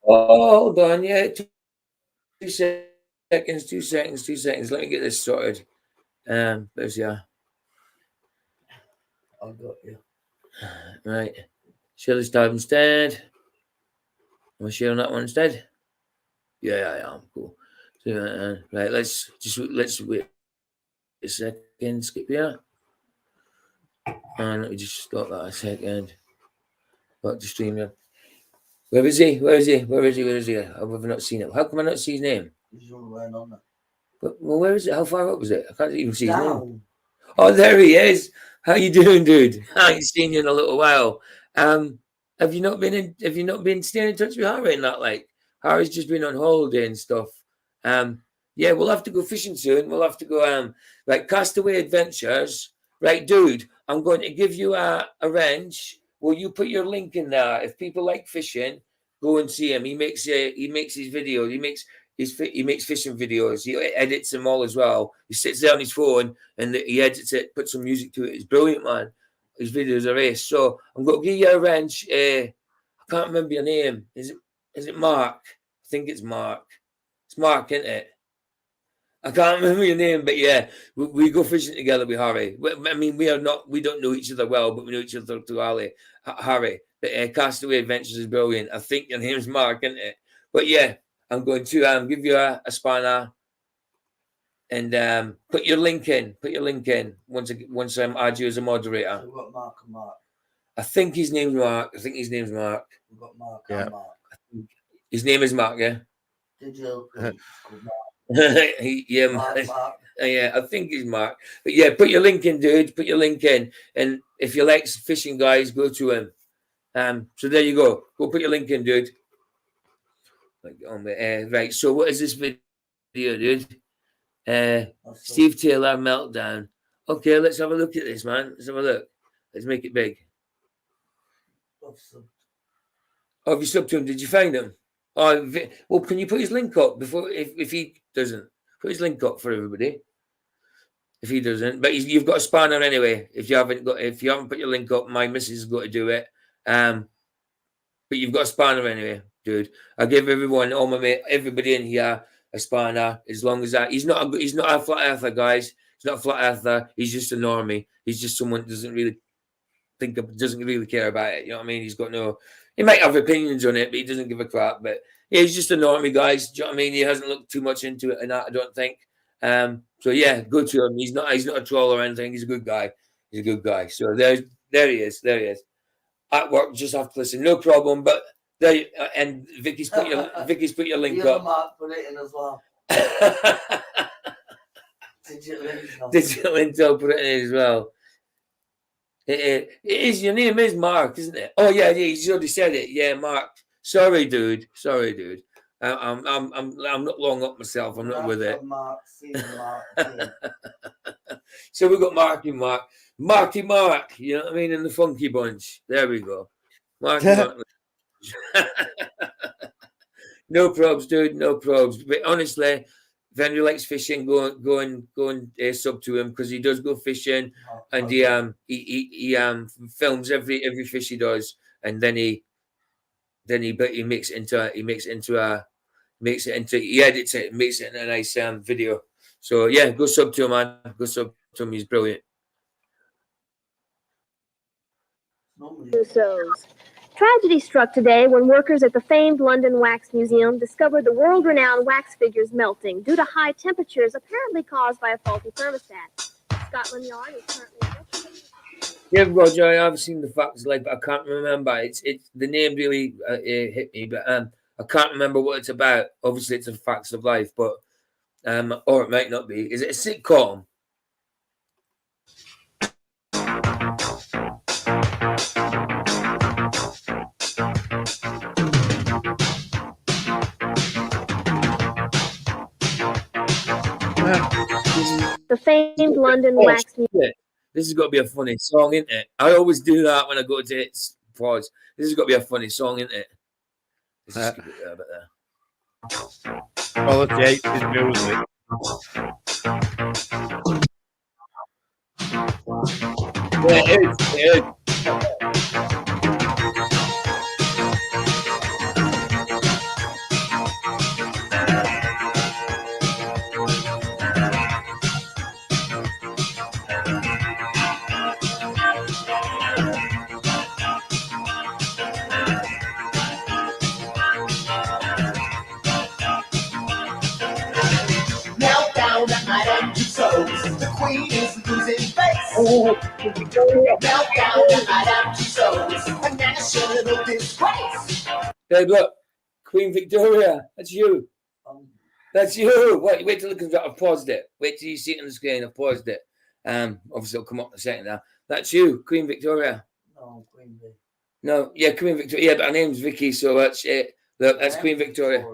Oh, hold on. Yeah, 2 seconds. 2 seconds. 2 seconds. Let me get this sorted. There's yeah. I got you. Right. Shirley's tab instead. Am I sharing that one instead? Yeah, I am. Cool. So, right, let's wait a second. Skip here. And let me just stop that a second. Back to stream here. Where is he? I've not seen him. How come I not see his name? He's all the way on that. But well, where is it? How far up was it? I can't even see his name. Oh, there he is. How you doing, dude? I ain't seen you in a little while. Have you not been staying in touch with Harry and that? Like, Harry's just been on holiday and stuff. Yeah, we'll have to go fishing soon. We'll have to go like Castaway Adventures. Right, dude, I'm going to give you a wrench. Will you put your link in there? If people like fishing, go and see him. He makes his videos. He makes fishing videos. He edits them all as well. He sits there on his phone and he edits it, puts some music to it. It's brilliant, man. His videos are ace. So I'm going to give you a wrench. I can't remember your name. Is it Mark? I think it's Mark. It's Mark, isn't it? I can't remember your name, but yeah, we go fishing together with Harry. I mean, we don't know each other well, but we know each other through Harry. But Castaway Adventures is brilliant. I think your name's Mark, isn't it? But yeah, I'm going to give you a spanner and put your link in. Once I add you as a moderator. So we've got Mark and Mark. I think his name's Mark. We've got Mark and Mark. His name is Mark, yeah? Digital. Yeah, Mark. Yeah, I think he's Mark. But yeah, put your link in, dude. Put your link in. And if you like fishing, guys, go to him. So there you go. Go put your link in, dude. Right. So what is this video, dude? Steve Taylor meltdown. Okay, let's have a look at this, man. Let's have a look. Let's make it big. Oh, have you subbed to him? Did you find him? Oh, well, can you put his link up before if he doesn't put his link up for everybody? If he doesn't, but you've got a spanner anyway. If you haven't put your link up, my missus has got to do it. But you've got a spanner anyway, dude. I give everybody in here a spanner as long as that. He's not a flat earther, guys. He's not a flat earther. He's just a normie. He's just someone who doesn't really care about it. You know what I mean? He might have opinions on it, but he doesn't give a crap. But yeah, he's just a normie, guys. Do you know what I mean? He hasn't looked too much into it and that, I don't think. So yeah, go to him. He's not a troll or anything. He's a good guy. So there he is. At work, just have to listen. No problem. But there and Vicky's put your link up. Mark put it in as well. Digital Intel put it in as well. It is. Your name is Mark, isn't it? Oh yeah. He's already said it. Yeah, Mark. Sorry, dude. I'm not long up myself. I'm not with it. So we've got Marky Mark, Marky Mark. You know what I mean? In the Funky Bunch. There we go. Marky Mark. No probs, dude. No probs. But honestly, if anyone likes fishing, go and sub to him, because he does go fishing, and he films every fish he does, and then he makes it into he edits it, makes it in a nice video. So yeah, go sub to him, man. Go sub to him. He's brilliant. Tragedy struck today when workers at the famed London Wax Museum discovered the world-renowned wax figures melting due to high temperatures apparently caused by a faulty thermostat. Scotland Yard is currently... Yeah, Roger, I have seen the Facts of Life, but I can't remember. It's the name really hit me, but I can't remember what it's about. Obviously, it's a Facts of Life, but or it might not be. Is it a sitcom? The famed London Wax Museum. This has got to be a funny song, isn't it? I always do that when I go to pause. This has got to be a funny song, isn't it? Let's just keep it there, a bit there. Well, it's the 80s music. Yeah, it is. It is. The queen is losing face. Meltdown at Madame Tussauds, a national disgrace. Hey, look, Queen Victoria, that's you. That's you. Wait till it comes out. I've paused it. Wait till you see it on the screen. I've paused it. Obviously, it'll come up in a second now. That's you, Queen Victoria. No, Queen Vic. No, yeah, Queen Victoria. Yeah, but her name's Vicky, so that's it. Look, that's Queen Victoria.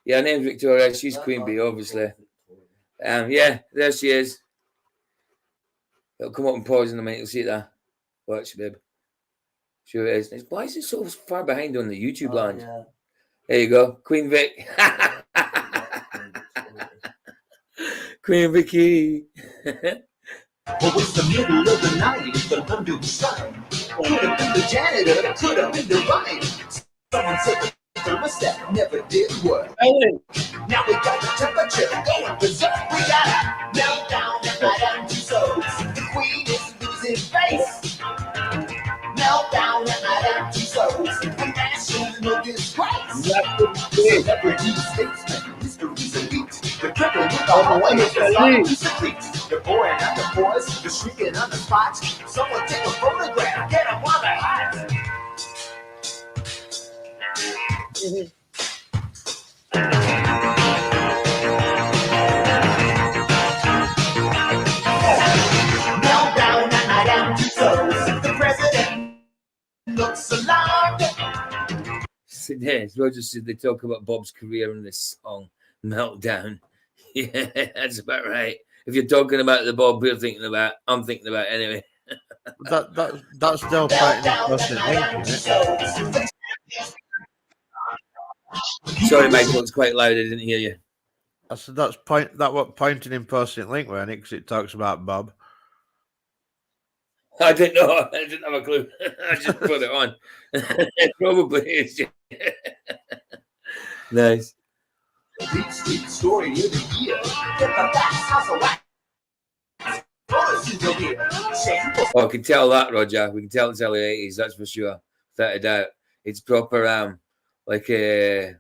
Yeah, her name's Victoria. She's Queen Bee, obviously. Yeah, there she is. It'll come up and pause in a minute. You'll see it there. Watch, babe. Sure it is. Why is it so far behind on the YouTube land? Yeah. There you go. Queen Vic. Queen Vicky. Well, it's the middle of the night, it's the London sun. Could have been the janitor, could have been the vine. Someone said the thermostat never did work. Now we got the temperature going berserk. We got a meltdown at Madame Tussauds. The queen is losing face. Meltdown at Madame Tussauds. A national disgrace. Celebrity statesmen, mysteries elite. The cripple with the hallway is the secret. The boy and the boys, the shrieking on the spot. Someone take a photograph, get them while they're hot. Meltdown at Madame Tussauds. The president looks alarmed. Yes, Roger said they talk about Bob's career in this song, Meltdown. Yeah, that's about right. If you're talking about the Bob we're thinking about, I'm thinking about anyway. That's still pointing in Personal Link, isn't it? Sorry, Michael, it's quite loud. I didn't hear you. I said that's what pointing in Personal Link, weren't it? Because it talks about Bob. I didn't know. I didn't have a clue. I just put it on. It probably is. Nice. Deep story of the year. Get the best house of wax. Oh, I can tell that, Roger. We can tell it's early 80s, that's for sure. Without a doubt. It's proper, like a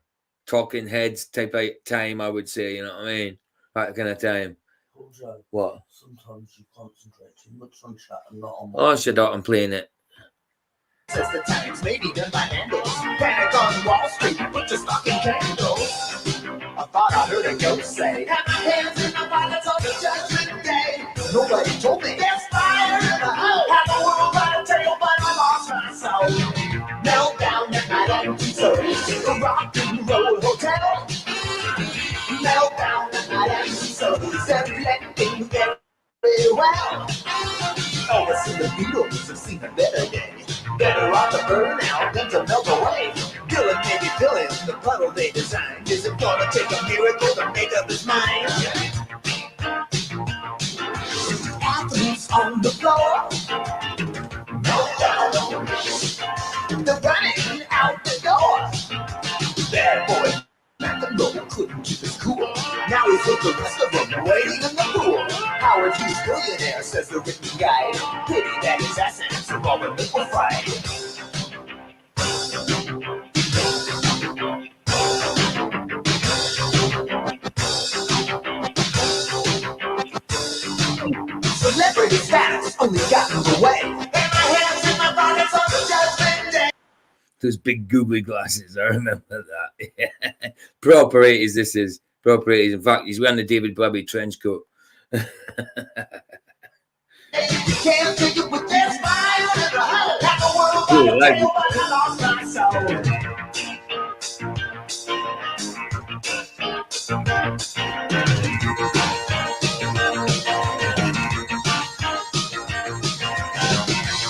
talking heads type of time, I would say. You know what I mean? That kind of time. What? Sometimes you concentrate too much on chat and not on. Oh, shut up! I'm playing it. Says the times may be done by handles. Panic on Wall Street, put your stock in candles. I thought I heard a ghost say, have my hands in my pockets on the judgment day. Nobody told me there's fire in the house. Have the world by the tail, but I lost my soul. Meltdown at Madame Tussauds, the rock and roll hotel. burn out than to melt away. Dylan may be filling the puddle they designed. Is it gonna take a miracle to make up his mind? Athletes on the floor. They're running out the door. Bad boy McEnroe couldn't keep his cool. Now he's with the rest of them waiting in the pool. Howard Hughes, billionaire, says the written guide. Pity that his assets are all liquefied. Celebrity status only got in the way. And my hands in my pockets on the judgment day. Those big googly glasses, I remember that. Proper 80s, this is. Proper 80s. In fact, he's wearing the David Bowie trench coat. You can't take it with that smile and the heart. Like a world Cool, by like the but I lost my soul.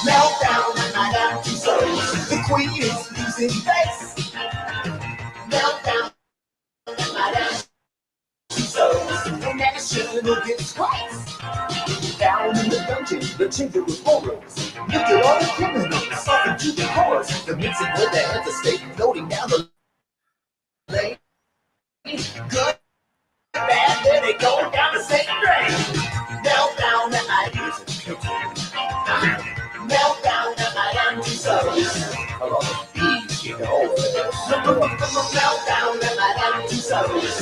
Meltdown and I got two souls. The queen is losing face. Meltdown and I got two souls. The national disgrace. Down in the dungeon, the chamber of horrors. Look at all the criminals, talking to the chorus. The mixing with the heads of state, floating down the lane. Good, bad, there they go down the same drain. Meltdown and I meltdown and I am two souls. Bees get over this. Meltdown and I am two souls.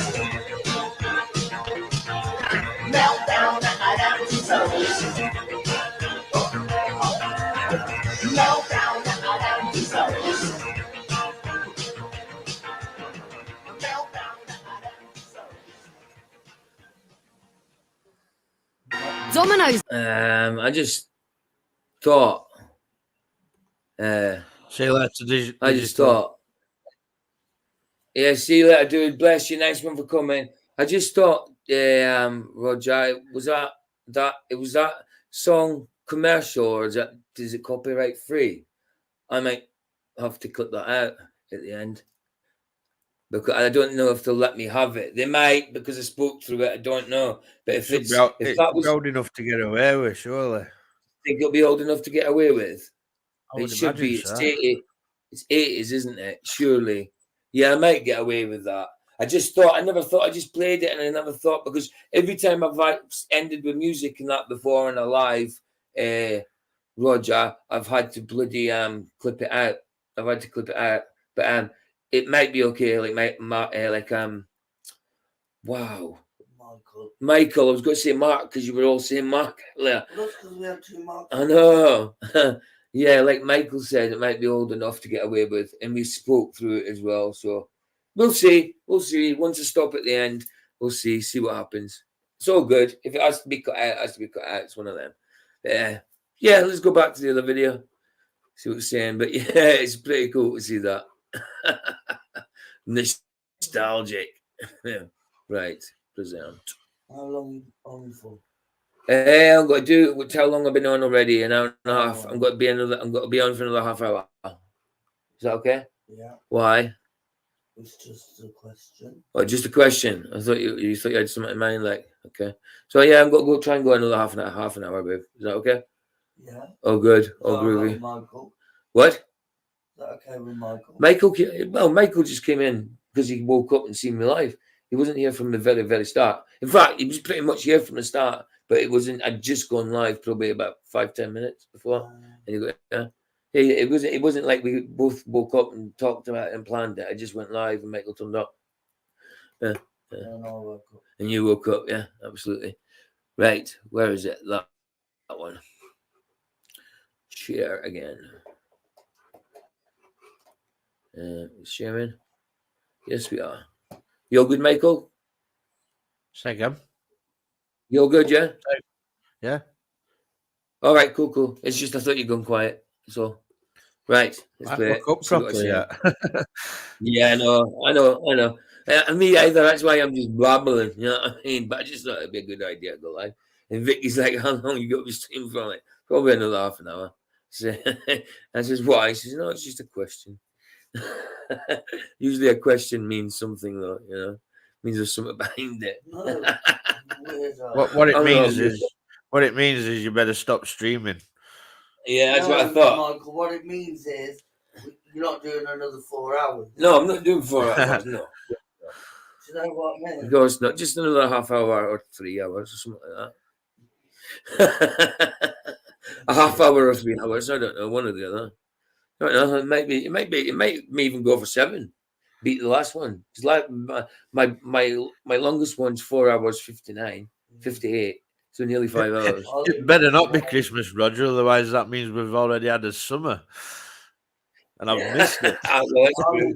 Meltdown and I am two souls. Meltdown and I am two souls. Dominoes. I just thought. See you later. I just thought. Yeah, see you later, dude. Bless you. Nice one for coming. I just thought, Roger, was that song commercial or is it copyright free? I might have to clip that out at the end. Because I don't know if they'll let me have it. They might because I spoke through it. I don't know. But if it's that was old enough to get away with, surely. Think it'll be old enough to get away with? It should be. So. It's 80s, isn't it? Surely. Yeah, I might get away with that. I just thought, I never thought, I just played it and I never thought, because every time I've ended with music and that before in a live, Roger, I've had to bloody clip it out. I've had to clip it out. But it might be okay, wow. Michael, I was going to say Mark because you were all saying Mark earlier. That's because we have two Marks. I know. Yeah, like Michael said, it might be old enough to get away with, and we spoke through it as well. So we'll see. We'll see. Once I stop at the end, we'll see what happens. It's all good. If it has to be cut out, it has to be cut out. It's one of them. Yeah, let's go back to the other video. See what it's saying. But yeah, it's pretty cool to see that. Nostalgic. Yeah. Right. Present. How long on for? I'm going to do how long I've been on already, an hour and a half. I'm going to be on for another half hour. Is that okay? Yeah. Why? It's just a question. Oh, just a question. I thought you thought you had something in mind, like, okay. So yeah, I'm going to go try and go another half an hour, babe. Is that okay? Yeah. Oh, good. Oh, groovy. Michael. What? Is that okay with Michael? Michael just came in because he woke up and seen me live. He wasn't here from the very, very start. In fact, he was pretty much here from the start, but it wasn't. I'd just gone live probably about 5-10 minutes before, and he got it wasn't like we both woke up and talked about it and planned it. I just went live and Michael turned up. And I woke up. And you woke up, yeah, absolutely. Right, where is it? That one. Share again. Sharing. Yes, we are. You all good, Michael? Say again. You all good, yeah? Yeah. All right, cool. It's just I thought you'd gone quiet. So, right. Let's I play it. woke up properly, yeah. Yeah, I know. Me either. That's why I'm just babbling. You know what I mean? But I just thought it'd be a good idea to go live. And Vicky's like, how long you got to stream for? Like, probably another half an hour. So, I says, why? He says, no, it's just a question. Usually a question means something, though, you know, means there's something behind it. What it means is you better stop streaming. Yeah, that's what I thought. Michael, what it means is you're not doing another 4 hours. No, I'm not doing 4 hours, no. Do you know what I mean? No, it's not. Just another half hour or 3 hours or something like that. A half hour or 3 hours, I don't know, one or the other. I don't know. It might even go for 7. Beat the last one. It's like my longest one's 4 hours 59, 58. So nearly 5 hours. It better not be Christmas, Roger. Otherwise, that means we've already had a summer, and I've missed it. Well, that's true.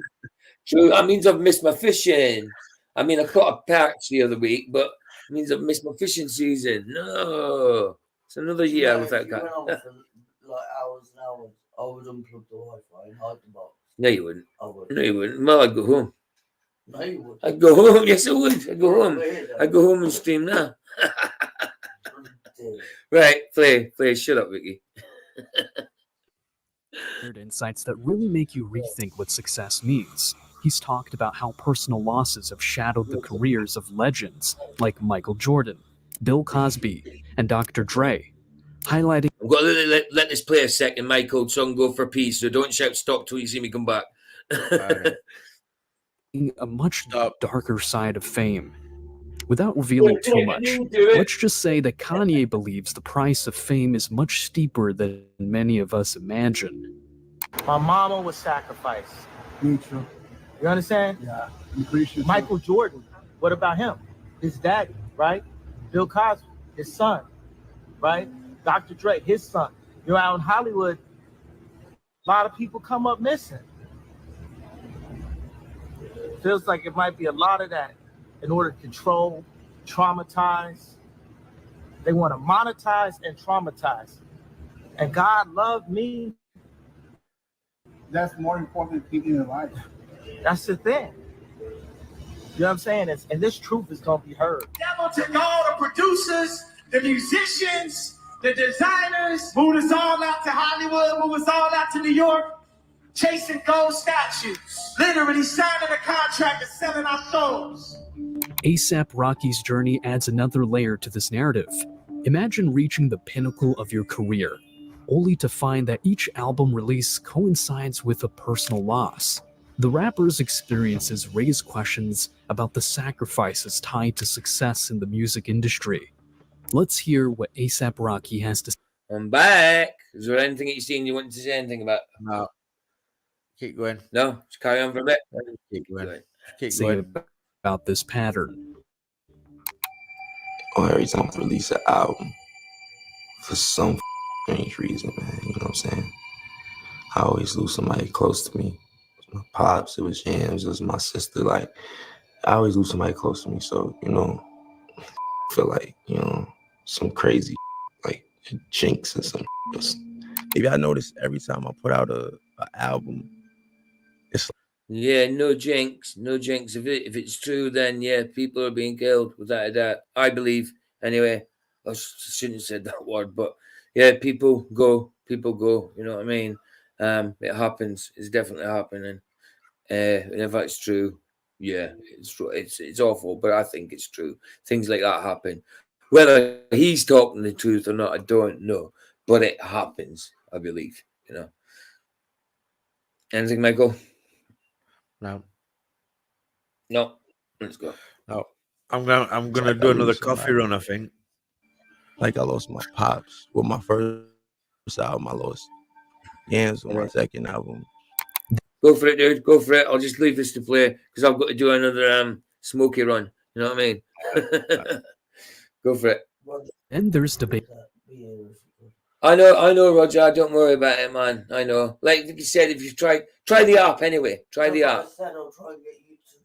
True. That means I've missed my fishing. I mean, I caught a perch the other week, but it means I've missed my fishing season. No, it's another year without If you went on for like hours and hours, I would unplug the Wi-Fi and hide the box. No, you wouldn't. I would. No, you wouldn't. Well, I'd go home. No, you would. I'd go home. Yes, I would. I'd go home. I'd go home and stream now. Right, play. Shut up, Vicky. Insights that really make you rethink what success means. He's talked about how personal losses have shadowed the careers of legends like Michael Jordan, Bill Cosby, and Dr. Dre, highlighting. I'm going to let this play a second, Michael, so I can go for peace. So don't shout stop till you see me come back. A much darker side of fame. Without revealing too much, let's just say that Kanye believes the price of fame is much steeper than many of us imagine. My mama was sacrificed. Neutral. You understand? Yeah. Michael Jordan, what about him? His daddy, right? Bill Cosby, his son, right? Dr. Dre, his son. You're out in Hollywood, a lot of people come up missing. Feels like it might be a lot of that in order to control, traumatize. They want to monetize and traumatize. And God loved me. That's more important than keeping it alive. That's the thing. You know what I'm saying? And this truth is going to be heard. Devil took all the producers, the musicians, the designers, moved us all out to Hollywood, moved us all out to New York, chasing gold statues, literally signing a contract and selling our souls. A$AP Rocky's journey adds another layer to this narrative. Imagine reaching the pinnacle of your career, only to find that each album release coincides with a personal loss. The rapper's experiences raise questions about the sacrifices tied to success in the music industry. Let's hear what A$AP Rocky has to say. I'm back. Is there anything that you've seen you want to say anything about? No. Keep going. No? Just carry on for a bit. Keep going. Keep Say going. about this pattern. Or every time I release an album, for some strange reason, man, you know what I'm saying? I always lose somebody close to me. It was my pops, it was Jams, it was my sister. Like, I always lose somebody close to me. So, you know, I feel like, you know, some crazy, like, jinx or something. Maybe I notice every time I put out an album, it's Yeah, no jinx, no jinx. If it's true, then yeah, people are being killed without a doubt. I believe, anyway. I shouldn't have said that word, but yeah, people go. You know what I mean? It happens. It's definitely happening. And if that's true, yeah, it's true. It's awful, but I think it's true. Things like that happen. Whether he's talking the truth or not, I don't know, but it happens. I believe. You know. Anything, Michael? No. Let's go. No. I'm gonna do another coffee run, I think. like I lost my pops with my first album. I lost Yams with my second album. Go for it, dude. Go for it. I'll just leave this to play because I've got to do another smoky run. You know what I mean? Go for it. And there's debate. I know, Roger. Don't worry about it, man. I know. Like you said, if you try the app anyway. Try the app. I said I'll try and get you to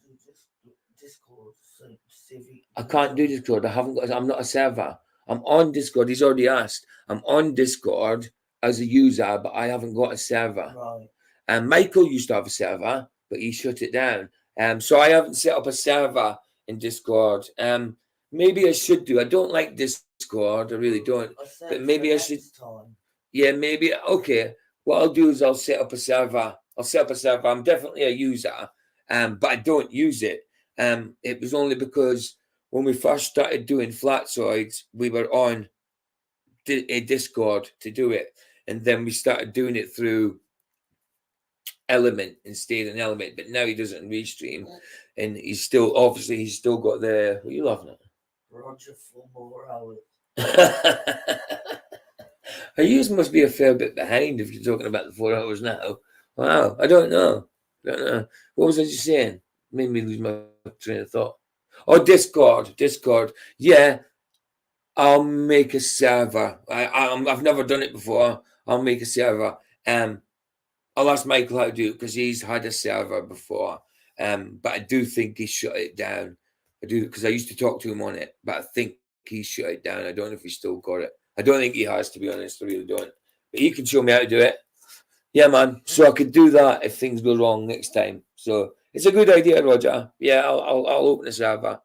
do Discord. So see if I can't do Discord. I'm not a server. I'm on Discord. He's already asked. I'm on Discord as a user, but I haven't got a server. Right. And Michael used to have a server, but he shut it down. So I haven't set up a server in Discord. Maybe I should do. I don't like Discord. I really don't. But maybe I should. Yeah, maybe. Okay. What I'll do is I'll set up a server. I'm definitely a user, but I don't use it. It was only because when we first started doing Flatzoids, we were on a Discord to do it, and then we started doing it through Element and stayed in Element. But now he does it in Restream, and he's still got the. What are you laughing at? Roger 4 more hours. Yours must be a fair bit behind if you're talking about the 4 hours now. Wow, I don't know. What was I just saying? Made me lose my train of thought. Oh, Discord. Yeah, I'll make a server. I've never done it before. I'll make a server. I'll ask Michael how to do it because he's had a server before. But I do think he shut it down. I do, because I used to talk to him on it, but I think he shut it down. I don't know if he still got it. I don't think he has, to be honest. I really don't. But he can show me how to do it. Yeah, man. So I could do that if things go wrong next time. So it's a good idea, Roger. Yeah, I'll open a server.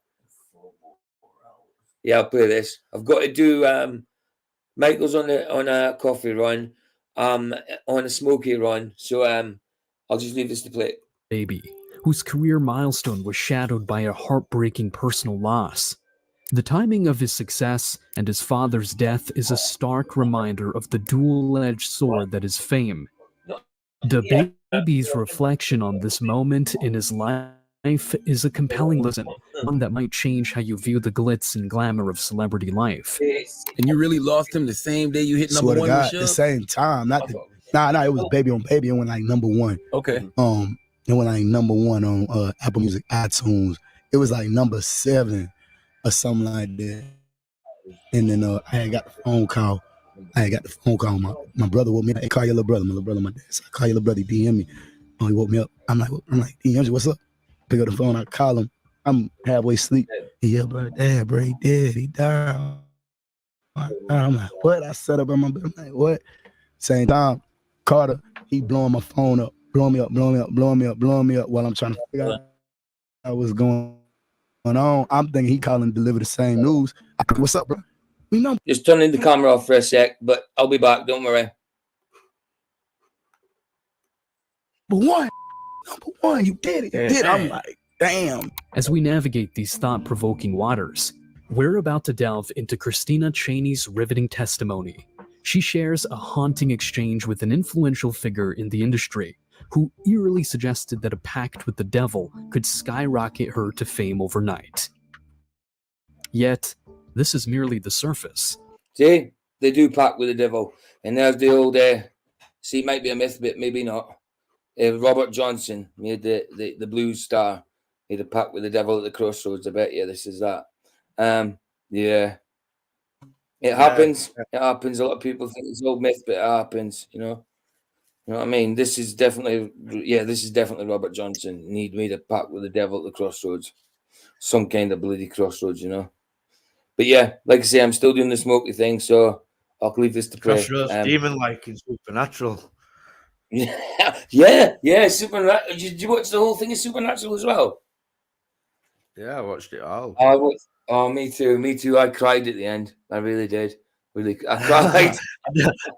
Yeah, I'll play this. I've got to do Michael's on a coffee run, on a smoky run. So I'll just leave this to play. Baby, whose career milestone was shadowed by a heartbreaking personal loss. The timing of his success and his father's death is a stark reminder of the dual-edged sword that is fame. The baby's reflection on this moment in his life is a compelling lesson, one that might change how you view the glitz and glamour of celebrity life. And you really lost him the same day you hit number one? God, the same time. It was Baby on Baby. It went like number one. Okay. It went like number one on Apple Music, iTunes. It was like number 7 or something like that. And then I had got the phone call. My brother woke me up. Hey, call your little brother. My little brother, my dad. So I call your little brother. He DM me. Oh, he woke me up. I'm like, DM, what's up? Pick up the phone. I call him. I'm halfway asleep. He yelled, bro, Dad, bro, he dead. He died. I'm like, what? I set up in my bed. I'm like, what? Same time, Carter, he blowing my phone up, blowing me up while I'm trying to figure out what's going on. I'm thinking he calling to deliver the same news. What's up, bro? We know. Just turning the camera off for a sec, but I'll be back. Don't worry. Number one, you did it. You did it. I'm like, damn. As we navigate these thought-provoking waters, we're about to delve into Christina Cheney's riveting testimony. She shares a haunting exchange with an influential figure in the industry who eerily suggested that a pact with the devil could skyrocket her to fame overnight. Yet, this is merely the surface. See, they do pact with the devil. And there's the old, see, it might be a myth, but maybe not. Robert Johnson made the blues star. He had a pact with the devil at the crossroads. I bet you this is that. Yeah. It happens. It happens. A lot of people think it's old myth, but it happens, you know. You know what I mean? This is definitely Robert Johnson. He made a pact with the devil at the crossroads. Some kind of bloody crossroads, you know. But yeah, like I say, I'm still doing the smoky thing, so I'll leave this to play. Crossroads, demon-like in Supernatural. Yeah, Supernatural. Did you watch the whole thing of Supernatural as well? Yeah, I watched it all. Me too. I cried at the end. I really did. I cried.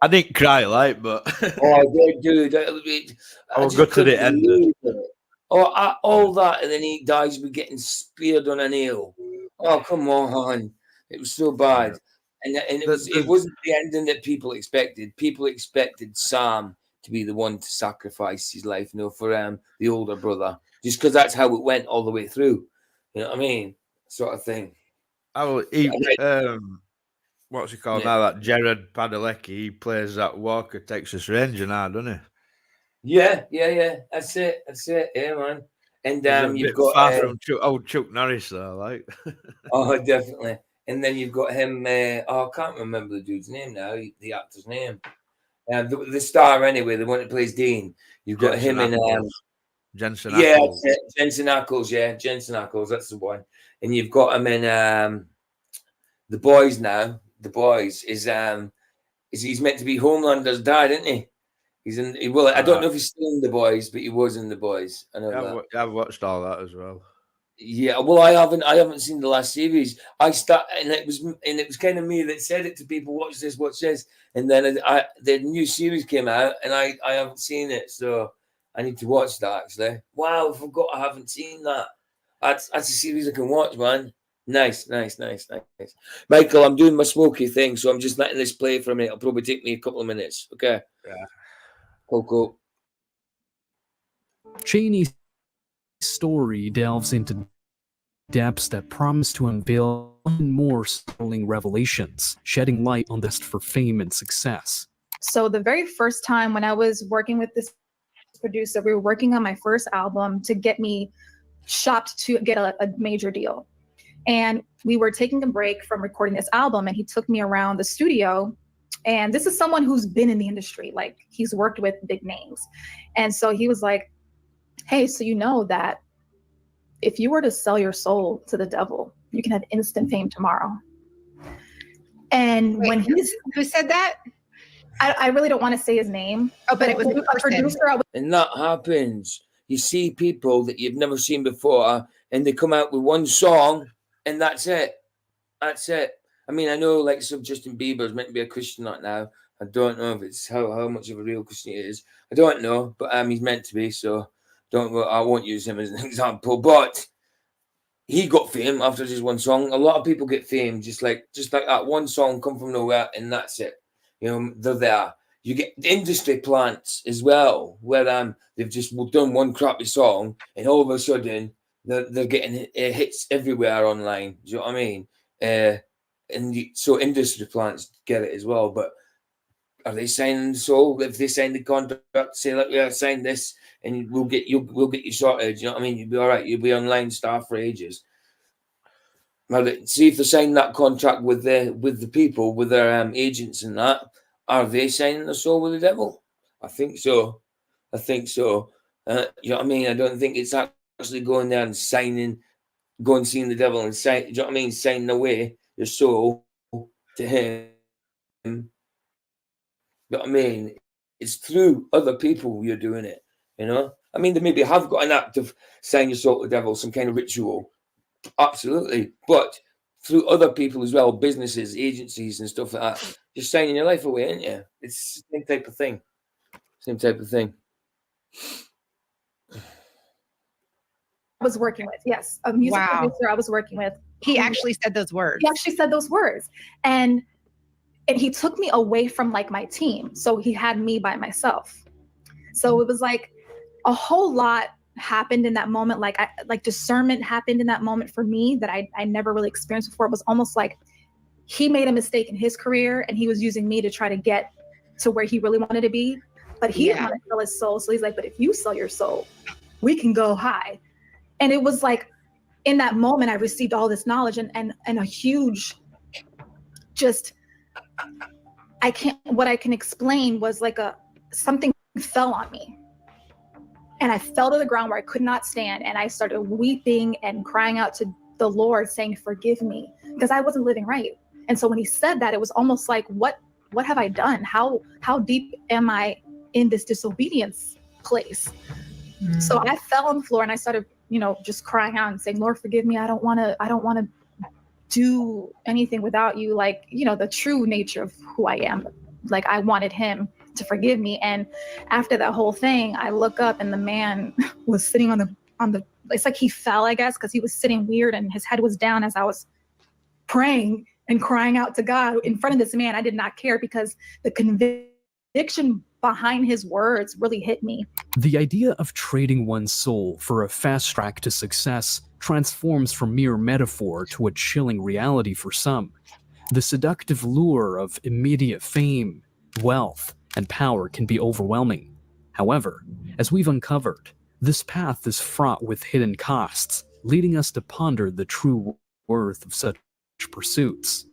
I didn't cry, but oh, I did, dude. I will go to the end. All that, and then he dies with getting speared on a nail. Oh, come on! It was so bad, and it wasn't the ending that people expected. People expected Sam to be the one to sacrifice his life, for the older brother, just because that's how it went all the way through. You know what I mean? Sort of thing. What's he called now? That Jared Padalecki, he plays that Walker Texas Ranger now, doesn't he? Yeah. That's it. Yeah, man. And you've got far from Chuck Norris, though, like. Oh, definitely. And then you've got him. I can't remember the dude's name now. The actor's name. The star anyway. The one that plays Dean. You've got Jensen him Ackles. Jensen Yeah, Ackles. Jensen Ackles. Yeah, Jensen Ackles. That's the one. And you've got him in The Boys now. The Boys is he's meant to be Homelander's dad, isn't he? He's in. Well, I don't know if he's still in The Boys, but he was in The Boys. I know that. I've watched all that as well. Yeah, well, I haven't seen the last series. And it was kind of me that said it to people, watch this, and then the new series came out, and I haven't seen it, so I need to watch that actually. Wow, I forgot I haven't seen that. That's a series I can watch, man. Nice. Michael, I'm doing my smoky thing, so I'm just letting this play for a minute. It'll probably take me a couple of minutes. Okay. Yeah. Cool. Cheney's story delves into depths that promise to unveil even more startling revelations, shedding light on this for fame and success. So the very first time when I was working with this producer, we were working on my first album to get me shopped to get a major deal. And we were taking a break from recording this album, and he took me around the studio. And this is someone who's been in the industry, like he's worked with big names. And so he was like, hey, so you know that if you were to sell your soul to the devil, you can have instant fame tomorrow. And wait, when who said that? I really don't want to say his name. Oh, but it was a producer. And that happens. You see people that you've never seen before, and they come out with one song, and that's it. That's it. I mean, I know like some Justin Bieber's meant to be a Christian right now. I don't know if it's how much of a real Christian he is. I don't know, but he's meant to be. So I won't use him as an example. But he got fame after just one song. A lot of people get fame just like that one song come from nowhere, and that's it. You know, they're there. You get industry plants as well, where they've just done one crappy song, and all of a sudden they're getting hits everywhere online. Do you know what I mean? So industry plants get it as well. But are they signing the soul? If they sign the contract, say like, yeah, sign this, and we'll get you sorted. You know what I mean? You'll be all right. You'll be online star for ages. Well, see if they sign that contract with the people, with their agents and that. Are they signing the soul with the devil? I think so. You know what I mean? I don't think it's actually going there and going and seeing the devil and sign. You know what I mean? Signing away your soul to him. You know what I mean? It's through other people you're doing it. You know? I mean, they maybe have got an act of signing your soul to the devil, some kind of ritual. Absolutely. But through other people as well, businesses, agencies and stuff like that, you're signing your life away, aren't you? It's the same type of thing. I was working with, yes, a music producer I was working with. He actually said those words. He actually said those words. And he took me away from like my team. So he had me by myself. So it was like a whole lot happened in that moment. Like discernment happened in that moment for me that I never really experienced before. It was almost like he made a mistake in his career and he was using me to try to get to where he really wanted to be. But he didn't want to sell his soul. So he's like, but if you sell your soul, we can go high. And it was like, in that moment, I received all this knowledge and a huge, just, what I can explain was like something fell on me. And I fell to the ground where I could not stand. And I started weeping and crying out to the Lord saying, forgive me, because I wasn't living right. And so when he said that, it was almost like, what have I done? How deep am I in this disobedience place? So I fell on the floor and I started, just crying out and saying, Lord, forgive me. I don't want to do anything without you. Like, the true nature of who I am. Like I wanted him to forgive me. And after that whole thing, I look up and the man was sitting on the, it's like he fell, I guess, because he was sitting weird and his head was down as I was praying and crying out to God in front of this man. I did not care because the conviction behind his words really hit me. The idea of trading one's soul for a fast track to success transforms from mere metaphor to a chilling reality for some. The seductive lure of immediate fame, wealth, and power can be overwhelming. However, as we've uncovered, this path is fraught with hidden costs, leading us to ponder the true worth of such pursuits.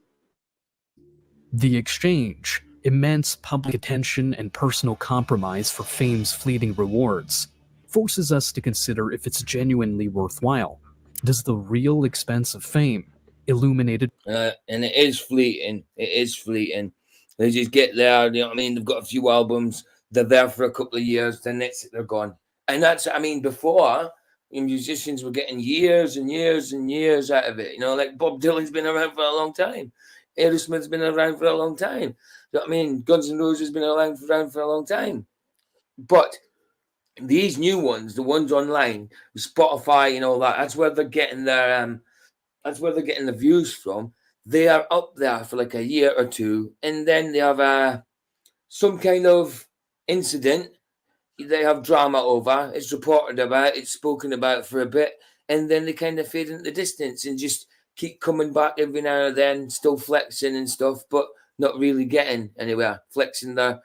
The exchange, immense public attention and personal compromise for fame's fleeting rewards, forces us to consider if it's genuinely worthwhile. Does the real expense of fame, illuminated... And it is fleeting. They just get there, you know what I mean? They've got a few albums, they're there for a couple of years, then they're gone. And that's, before, musicians were getting years and years and years out of it. You know, like Bob Dylan's been around for a long time. Aerosmith's been around for a long time. You know what I mean? Guns N' Roses has been around for a long time. But these new ones, the ones online, Spotify and all that, that's where they're getting their the views from. They are up there for like a year or two, and then they have some kind of incident. They have drama over. It's reported about. It's spoken about for a bit, and then they kind of fade into the distance and just keep coming back every now and then, still flexing and stuff, but not really getting anywhere. Flexing their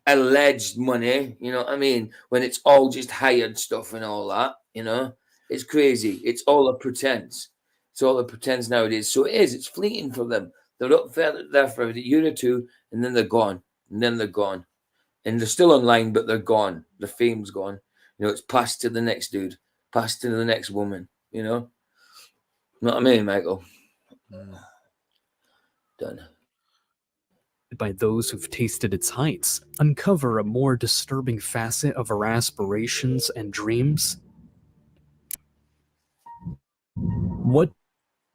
alleged money, you know what I mean? When it's all just hired stuff and all that, you know, it's crazy. It's all a pretense. It's all a pretense nowadays. So it is. It's fleeting for them. They're up there for a year or two, and then they're gone. And then they're gone. And they're still online, but they're gone. The fame's gone. You know, it's passed to the next dude, passed to the next woman, you know? You know what I mean, Michael? Done. By those who've tasted its heights, uncover a more disturbing facet of our aspirations and dreams? What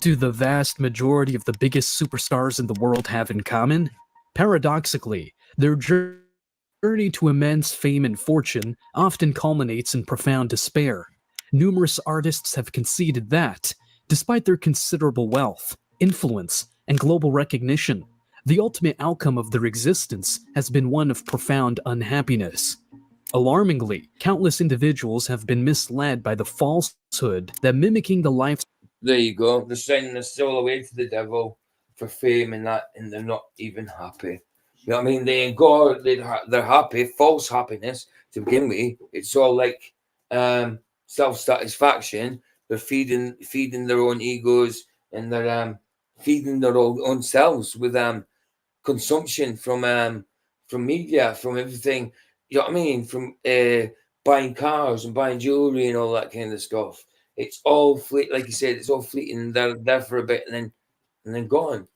do the vast majority of the biggest superstars in the world have in common? Paradoxically, their journey to immense fame and fortune often culminates in profound despair. Numerous artists have conceded that, despite their considerable wealth, influence, and global recognition, the ultimate outcome of their existence has been one of profound unhappiness. Alarmingly, countless individuals have been misled by the falsehood that mimicking the life. There you go. They're sending their soul away to the devil for fame and that, and they're not even happy. You know what I mean? They ain't God. They're happy, false happiness to begin with. It's all like self-satisfaction. They're feeding their own egos, and they're feeding their own selves with consumption from media, from everything. You know what I mean? From buying cars and buying jewelry and all that kind of stuff. It's all like you said. It's all fleeting. They're there for a bit and then gone.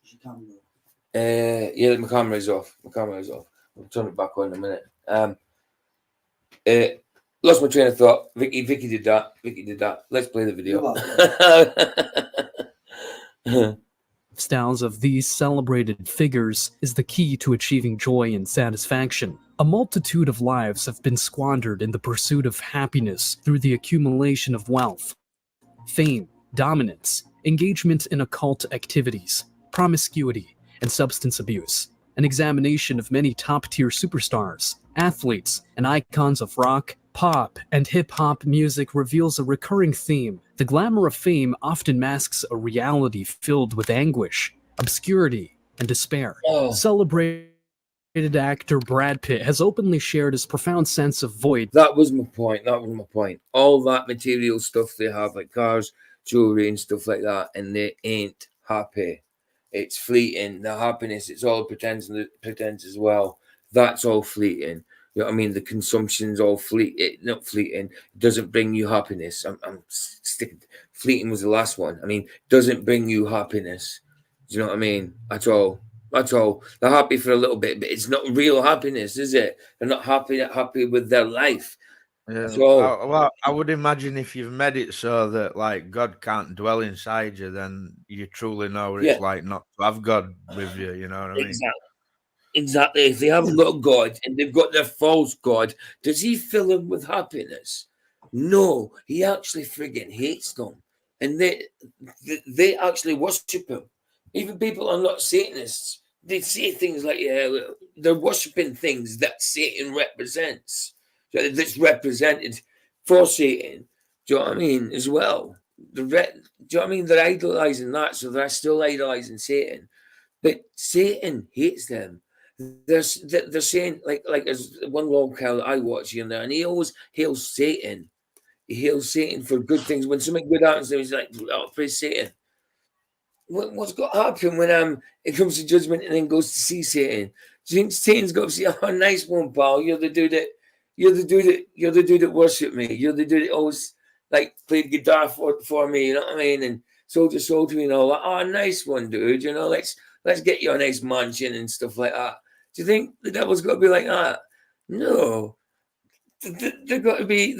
Yeah, my camera's off. I'll turn it back on in a minute. Lost my train of thought. Vicky did that. Let's play the video. Styles of these celebrated figures is the key to achieving joy and satisfaction. A multitude of lives have been squandered in the pursuit of happiness through the accumulation of wealth, fame, dominance, engagement in occult activities, promiscuity, and substance abuse. An examination of many top-tier superstars, athletes, and icons of rock, pop, and hip-hop music reveals a recurring theme. The glamour of fame often masks a reality filled with anguish, obscurity, and despair. Celebrated actor Brad Pitt has openly shared his profound sense of void. That was my point. All that material stuff they have, like cars, jewelry, and stuff like that, and they ain't happy. It's fleeting. The happiness, it's all pretense as well. That's all fleeting. You know what I mean? The consumption's all not fleeting. It doesn't bring you happiness. I'm sticking. Fleeting was the last one. I mean, doesn't bring you happiness. Do you know what I mean? That's all. They're happy for a little bit, but it's not real happiness, is it? They're not happy with their life. Yeah. Well, I would imagine if you've made it so that like God can't dwell inside you, then you truly know what it's like not to have God with you. You know what I mean? Exactly. If they haven't got God and they've got their false God, does he fill them with happiness? No, he actually friggin' hates them, and they actually worship him. Even people are not Satanists. They say things like, they're worshiping things that Satan represents. That's represented for Satan. Do you know what I mean? As well. Do you know what I mean? They're idolizing that, so they're still idolizing Satan. But Satan hates them. They're saying, like there's one long cow that I watch here and there, and he always hails Satan. He hails Satan for good things. When something good happens to him, he's like, oh, praise Satan. What's got to happen when it comes to judgment and then goes to see Satan? Do you think Satan's got to say, oh, nice one, pal. You're the dude that worship me. You're the dude that always like played guitar for me, you know what I mean? And sold your soul to me and all that. Oh, nice one, dude. You know, let's get you a nice mansion and stuff like that. Do you think the devil's got to be like that? No. They've got to be.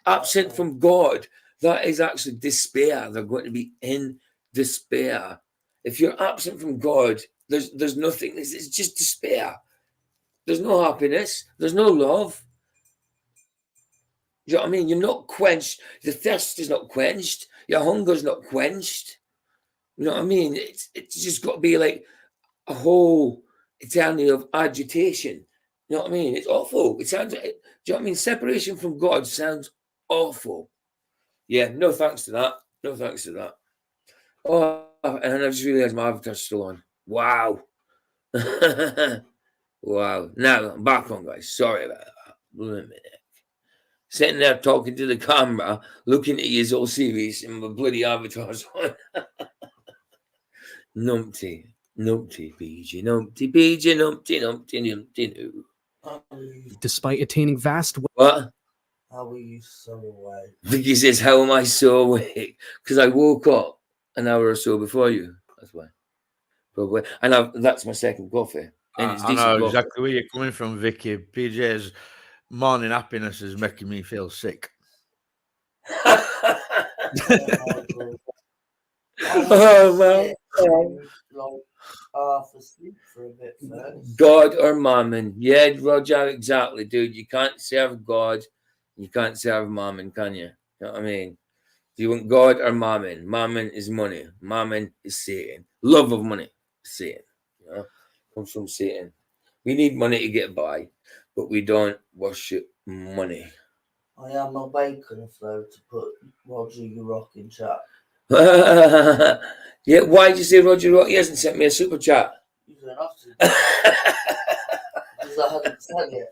absent from God, that is actually despair. They're going to be in despair. If you're absent from God, there's nothing. It's just despair. There's no happiness. There's no love. You know what I mean? You're not quenched. The thirst is not quenched. Your hunger's not quenched. You know what I mean? It's just got to be like a whole eternity of agitation. You know what I mean? It's awful. It sounds. Do you know what I mean? Separation from God sounds awful. Yeah. No thanks to that. No thanks to that. Oh, and I just realised my avatar's still on. Wow. Wow. Now I'm back on, guys. Sorry about that. Wait a minute. Sitting there talking to the camera, looking at his old series, and my bloody avatar's on. Numpty, PJ, numpty, PJ, numpty, no. Despite attaining vast What? How were you so awake? Vicky says, how am I so awake? Because I woke up an hour or so before you. That's why. Probably. And that's my second coffee. And it's I decent know coffee. exactly where you're coming from, Vicky. PJ's morning happiness is making me feel sick. Oh, well. Like half asleep for a bit first. God or mammon. Yeah, Roger, exactly, dude. You can't serve God. You can't serve mammon, can you? You know what I mean? Do you want God or mammon? Mammon is money. Mammon is Satan. Love of money, Satan. You know? Comes from Satan. We need money to get by, but we don't worship money. I am a bacon flow to put Roger your rock in chat. Yeah, why did you say Roger Rock? He hasn't sent me a super chat. You don't have to. Because I hadn't said it.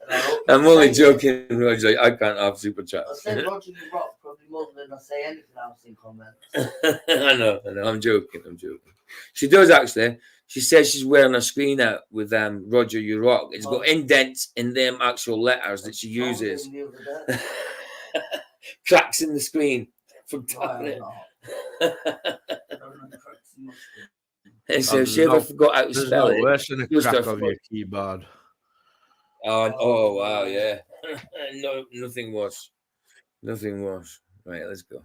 I'm only joking, Roger. I can't have super chats. I said Roger your rock probably more than I say anything else in comments. I know. I'm joking. She does actually. She says she's wearing a screen out with Roger You Rock. It's got indents in them actual letters that she uses. Cracks in the screen from tapping it. And so she ever forgot how to spell it. Worse than a crack of your keyboard. Oh wow, yeah. No, nothing worse. Nothing worse. Right, let's go.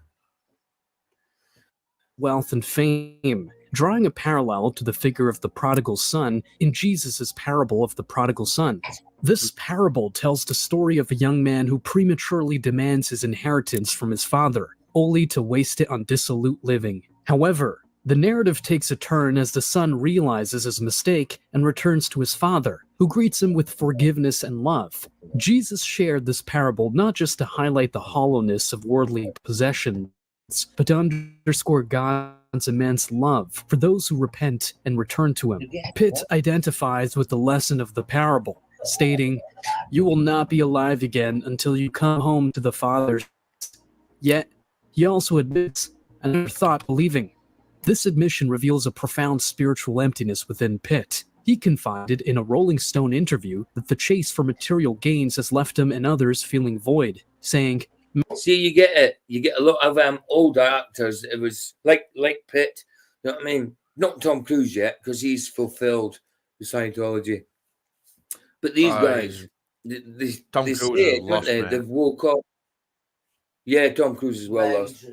Wealth and fame, drawing a parallel to the figure of the prodigal son in Jesus' parable of the prodigal son. This parable tells the story of a young man who prematurely demands his inheritance from his father, only to waste it on dissolute living. However, the narrative takes a turn as the son realizes his mistake and returns to his father, who greets him with forgiveness and love. Jesus shared this parable not just to highlight the hollowness of worldly possessions, but to underscore God's immense love for those who repent and return to him. Pitt identifies with the lesson of the parable, stating, "You will not be alive again until you come home to the Father." Yet, he also admits, "I never thought believing." This admission reveals a profound spiritual emptiness within Pitt. He confided in a Rolling Stone interview that the chase for material gains has left him and others feeling void, saying, "See, you get it. You get a lot of older actors. It was like Pitt. You know what I mean? Not Tom Cruise yet, because he's fulfilled the Scientology. But these guys, they say it, don't they? They've woke up. Yeah, Tom Cruise is well lost.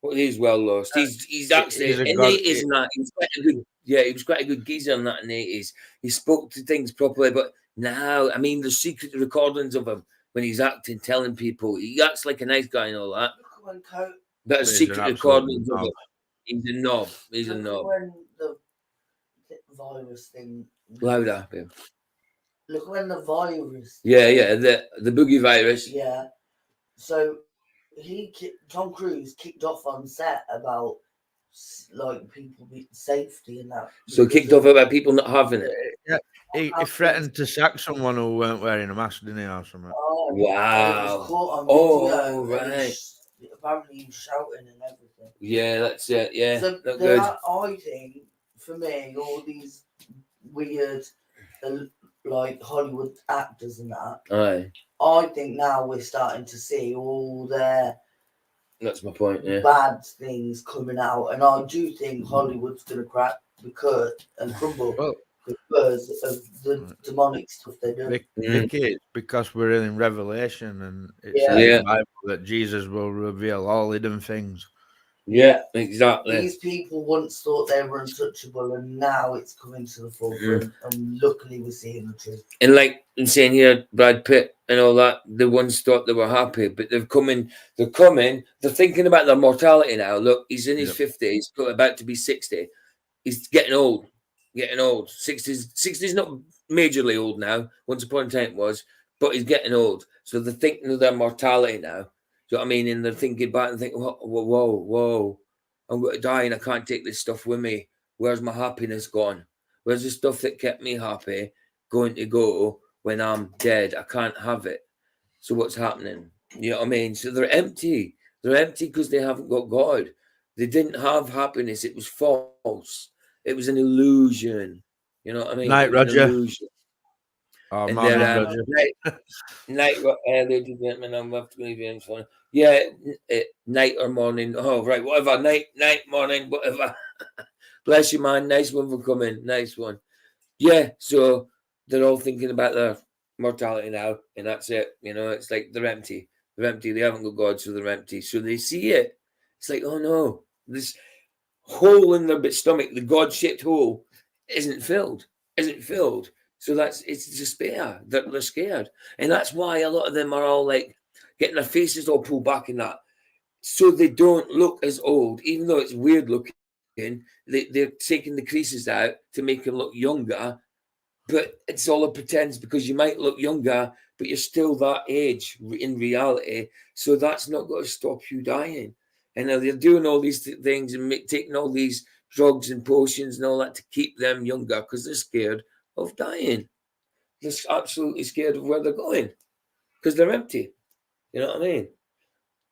Well, he's well lost. He's actually in the 80s and that. He was quite a good. Yeah, he was quite a good geezer in that in the 80s. He spoke to things properly, but now, I mean, there's secret recordings of him when he's acting, telling people he acts like a nice guy and all that. But a secret recordings of him. He's a knob. He's a knob. When the virus thing. Louder, babe. Look when the virus. Yeah, the boogie virus. Yeah. So Tom Cruise kicked off on set about like people safety and that. So kicked off about people not having it. Yeah, he threatened to sack someone who weren't wearing a mask, didn't he, or something? Oh, wow. Oh, right. Apparently he was shouting and everything. Yeah, that's it. Yeah, so not good. I think for me, all these weird, like Hollywood actors and that. Aye. I think now we're starting to see all their. That's my point. Yeah. Bad things coming out, and I do think Hollywood's gonna crack and crumble. because of the demonic stuff they do. Vicky, it's because we're in Revelation, and it Yeah. says in Yeah. the Bible that Jesus will reveal all hidden things. Yeah, exactly. These people once thought they were untouchable, and now it's coming to the forefront. And luckily, we're seeing the truth. And like I'm saying here, Brad Pitt and all that, the ones thought they were happy, but they're thinking about their mortality now. Look, he's in his 50s, about to be 60. He's getting old. 60's not majorly old now. Once upon a time it was, but he's getting old. So they're thinking of their mortality now. Do you know what I mean? And they're thinking back and thinking, whoa, I'm going to die and I can't take this stuff with me. Where's my happiness gone? Where's the stuff that kept me happy going to go when I'm dead? I can't have it. So what's happening? You know what I mean? So they're empty. They're empty because they haven't got God. They didn't have happiness. It was false. It was an illusion. You know what I mean? Night, Roger. Illusion. Oh, And morning, then, Roger. night, ladies and gentlemen, I'm have to leave you in phone. Yeah, night or morning. Oh, right, whatever. Night, morning, whatever. Bless you, man. Nice one for coming. Nice one. Yeah, so they're all thinking about their mortality now, and that's it. You know, it's like they're empty. They're empty. They haven't got God, so they're empty. So they see it. It's like, oh no, this hole in their stomach, the God-shaped hole, isn't filled. So it's despair. They're scared. And that's why a lot of them are all like getting their faces all pulled back in that. So they don't look as old, even though it's weird looking. They're taking the creases out to make them look younger. But it's all a pretense because you might look younger, but you're still that age in reality. So that's not going to stop you dying. And they're doing all these things and taking all these drugs and potions and all that to keep them younger because they're scared of dying. They're absolutely scared of where they're going because they're empty. You know what I mean?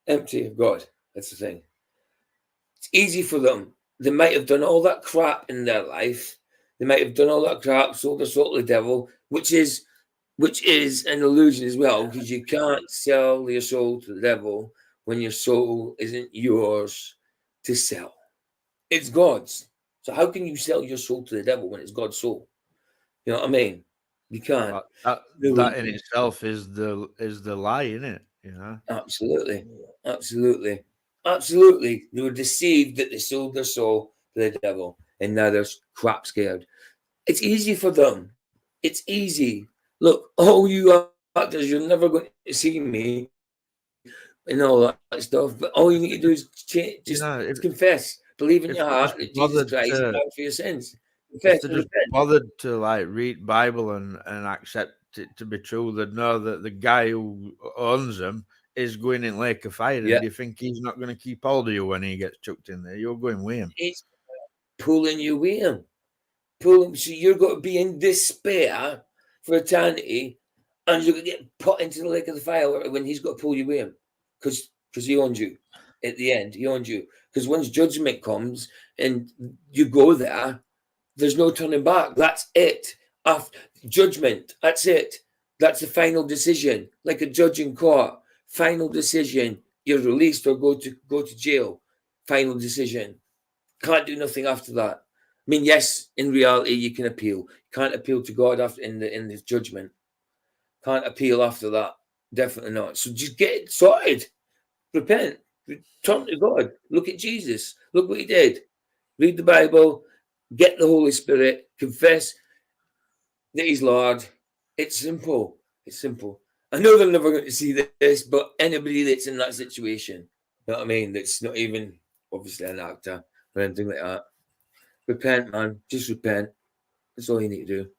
Empty of God. That's the thing. It's easy for them. They might have done all that crap in their life. They might have done all that crap, sold their soul to the devil, which is an illusion as well, because you can't sell your soul to the devil when your soul isn't yours to sell. It's God's. So how can you sell your soul to the devil when it's God's soul? You know what I mean? You can't. That in itself is the lie, isn't it? You know? Absolutely. They were deceived that they sold their soul to the devil, and now they're crap scared. It's easy for them. It's easy. Look, all you actors, you're never going to see me and all that stuff. But all you need to do is just confess, believe in your heart that Jesus Christ died for your sins. If they're just bothered to like read Bible and accept it to be true, they'd know that the guy who owns them is going in lake of fire. And do you think he's not going to keep hold of you when he gets chucked in there? You're going with him. He's pulling you with him. So you're going to be in despair for eternity, and you're going to get put into the lake of the fire when he's got to pull you with him, because he owns you. At the end, he owns you. Because once judgment comes and you go there, there's no turning back. That's it. After judgment, that's it. That's the final decision. Like a judge in court, final decision. You're released or go to jail. Final decision. Can't do nothing after that. I mean, yes, in reality, you can appeal. You can't appeal to God after in the judgment. Can't appeal after that. Definitely not. So just get it sorted. Repent. Turn to God. Look at Jesus. Look what he did. Read the Bible. Get the Holy Spirit. Confess that he's Lord. It's simple. It's simple. I know they're never going to see this, but anybody that's in that situation, you know what I mean, that's not even obviously an actor or anything like that, repent, man. Just repent. That's all you need to do.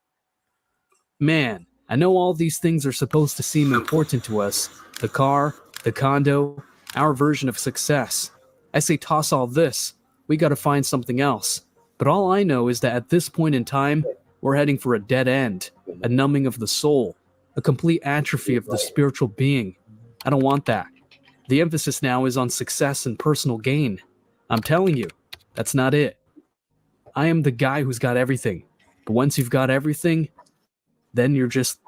Man, I know all these things are supposed to seem important to us. The car, the condo, our version of success. I say toss all this. We got to find something else. But all I know is that at this point in time, we're heading for a dead end, a numbing of the soul, a complete atrophy of the spiritual being. I don't want that. The emphasis now is on success and personal gain. I'm telling you, that's not it. I am the guy who's got everything. But once you've got everything, then you're just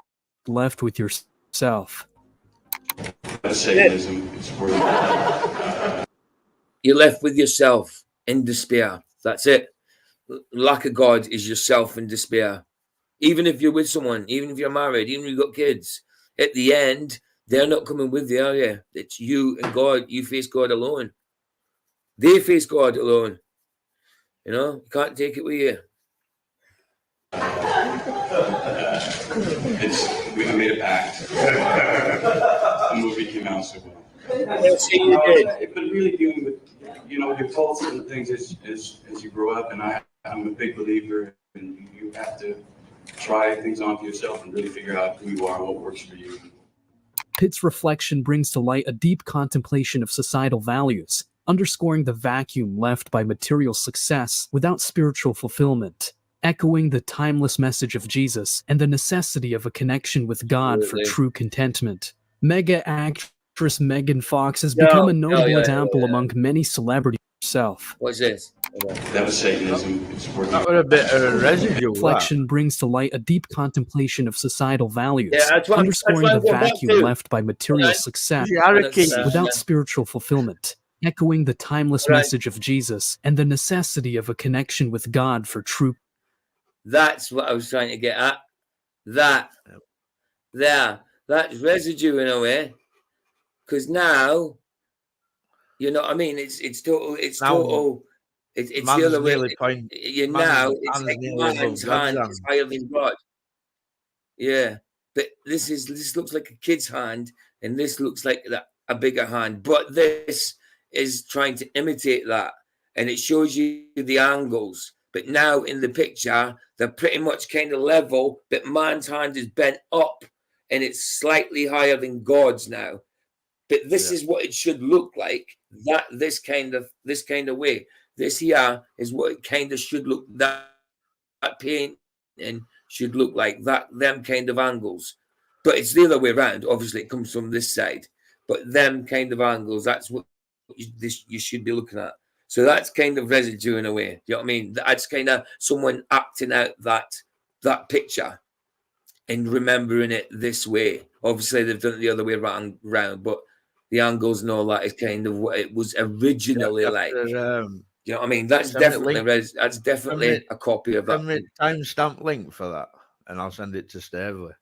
left with yourself. You're left with yourself in despair. That's it. Lack of God is yourself in despair. Even if you're with someone, even if you're married, even if you've got kids, at the end, they're not coming with you, are you? It's you and God. You face God alone. They face God alone. You know, you can't take it with you. We made a pact. The movie came out so well. Yes, you did. But really dealing with, you know, your culture and things as you grow up, and I'm a big believer, and you have to try things on for yourself and really figure out who you are and what works for you. Pitt's reflection brings to light a deep contemplation of societal values, underscoring the vacuum left by material success without spiritual fulfillment, echoing the timeless message of Jesus and the necessity of a connection with God for true contentment. Mega actress Megan Fox has become a notable example among many celebrities herself. What's this? That was Satanism. It's working. That would have been a residual. Reflection brings to light a deep contemplation of societal values, that's what underscoring I'm the going back vacuum to. left by material success without spiritual fulfillment, echoing the timeless message of Jesus and the necessity of a connection with God for true. That's what I was trying to get at. That's residue in a way, because now, you know what I mean. It's total. It's Now, total. It's the other way. It's like man's hand is higher than God. Yeah, but this looks like a kid's hand, and this looks like a bigger hand. But this is trying to imitate that, and it shows you the angles. But now in the picture, they're pretty much kind of level, but man's hand is bent up, and it's slightly higher than God's now. But this is what it should look like. This kind of way. This here is what it kind of should look. That painting should look like that. Them kind of angles. But it's the other way around. Obviously, it comes from this side. But them kind of angles. That's what you should be looking at. So that's kind of residue in a way. You know what I mean? That's kind of someone acting out that picture and remembering it this way. Obviously, they've done it the other way around, but the angles and all that is kind of what it was originally like. You know what I mean? That's definitely a copy of that. Send me a timestamp link for that, and I'll send it to Stavely.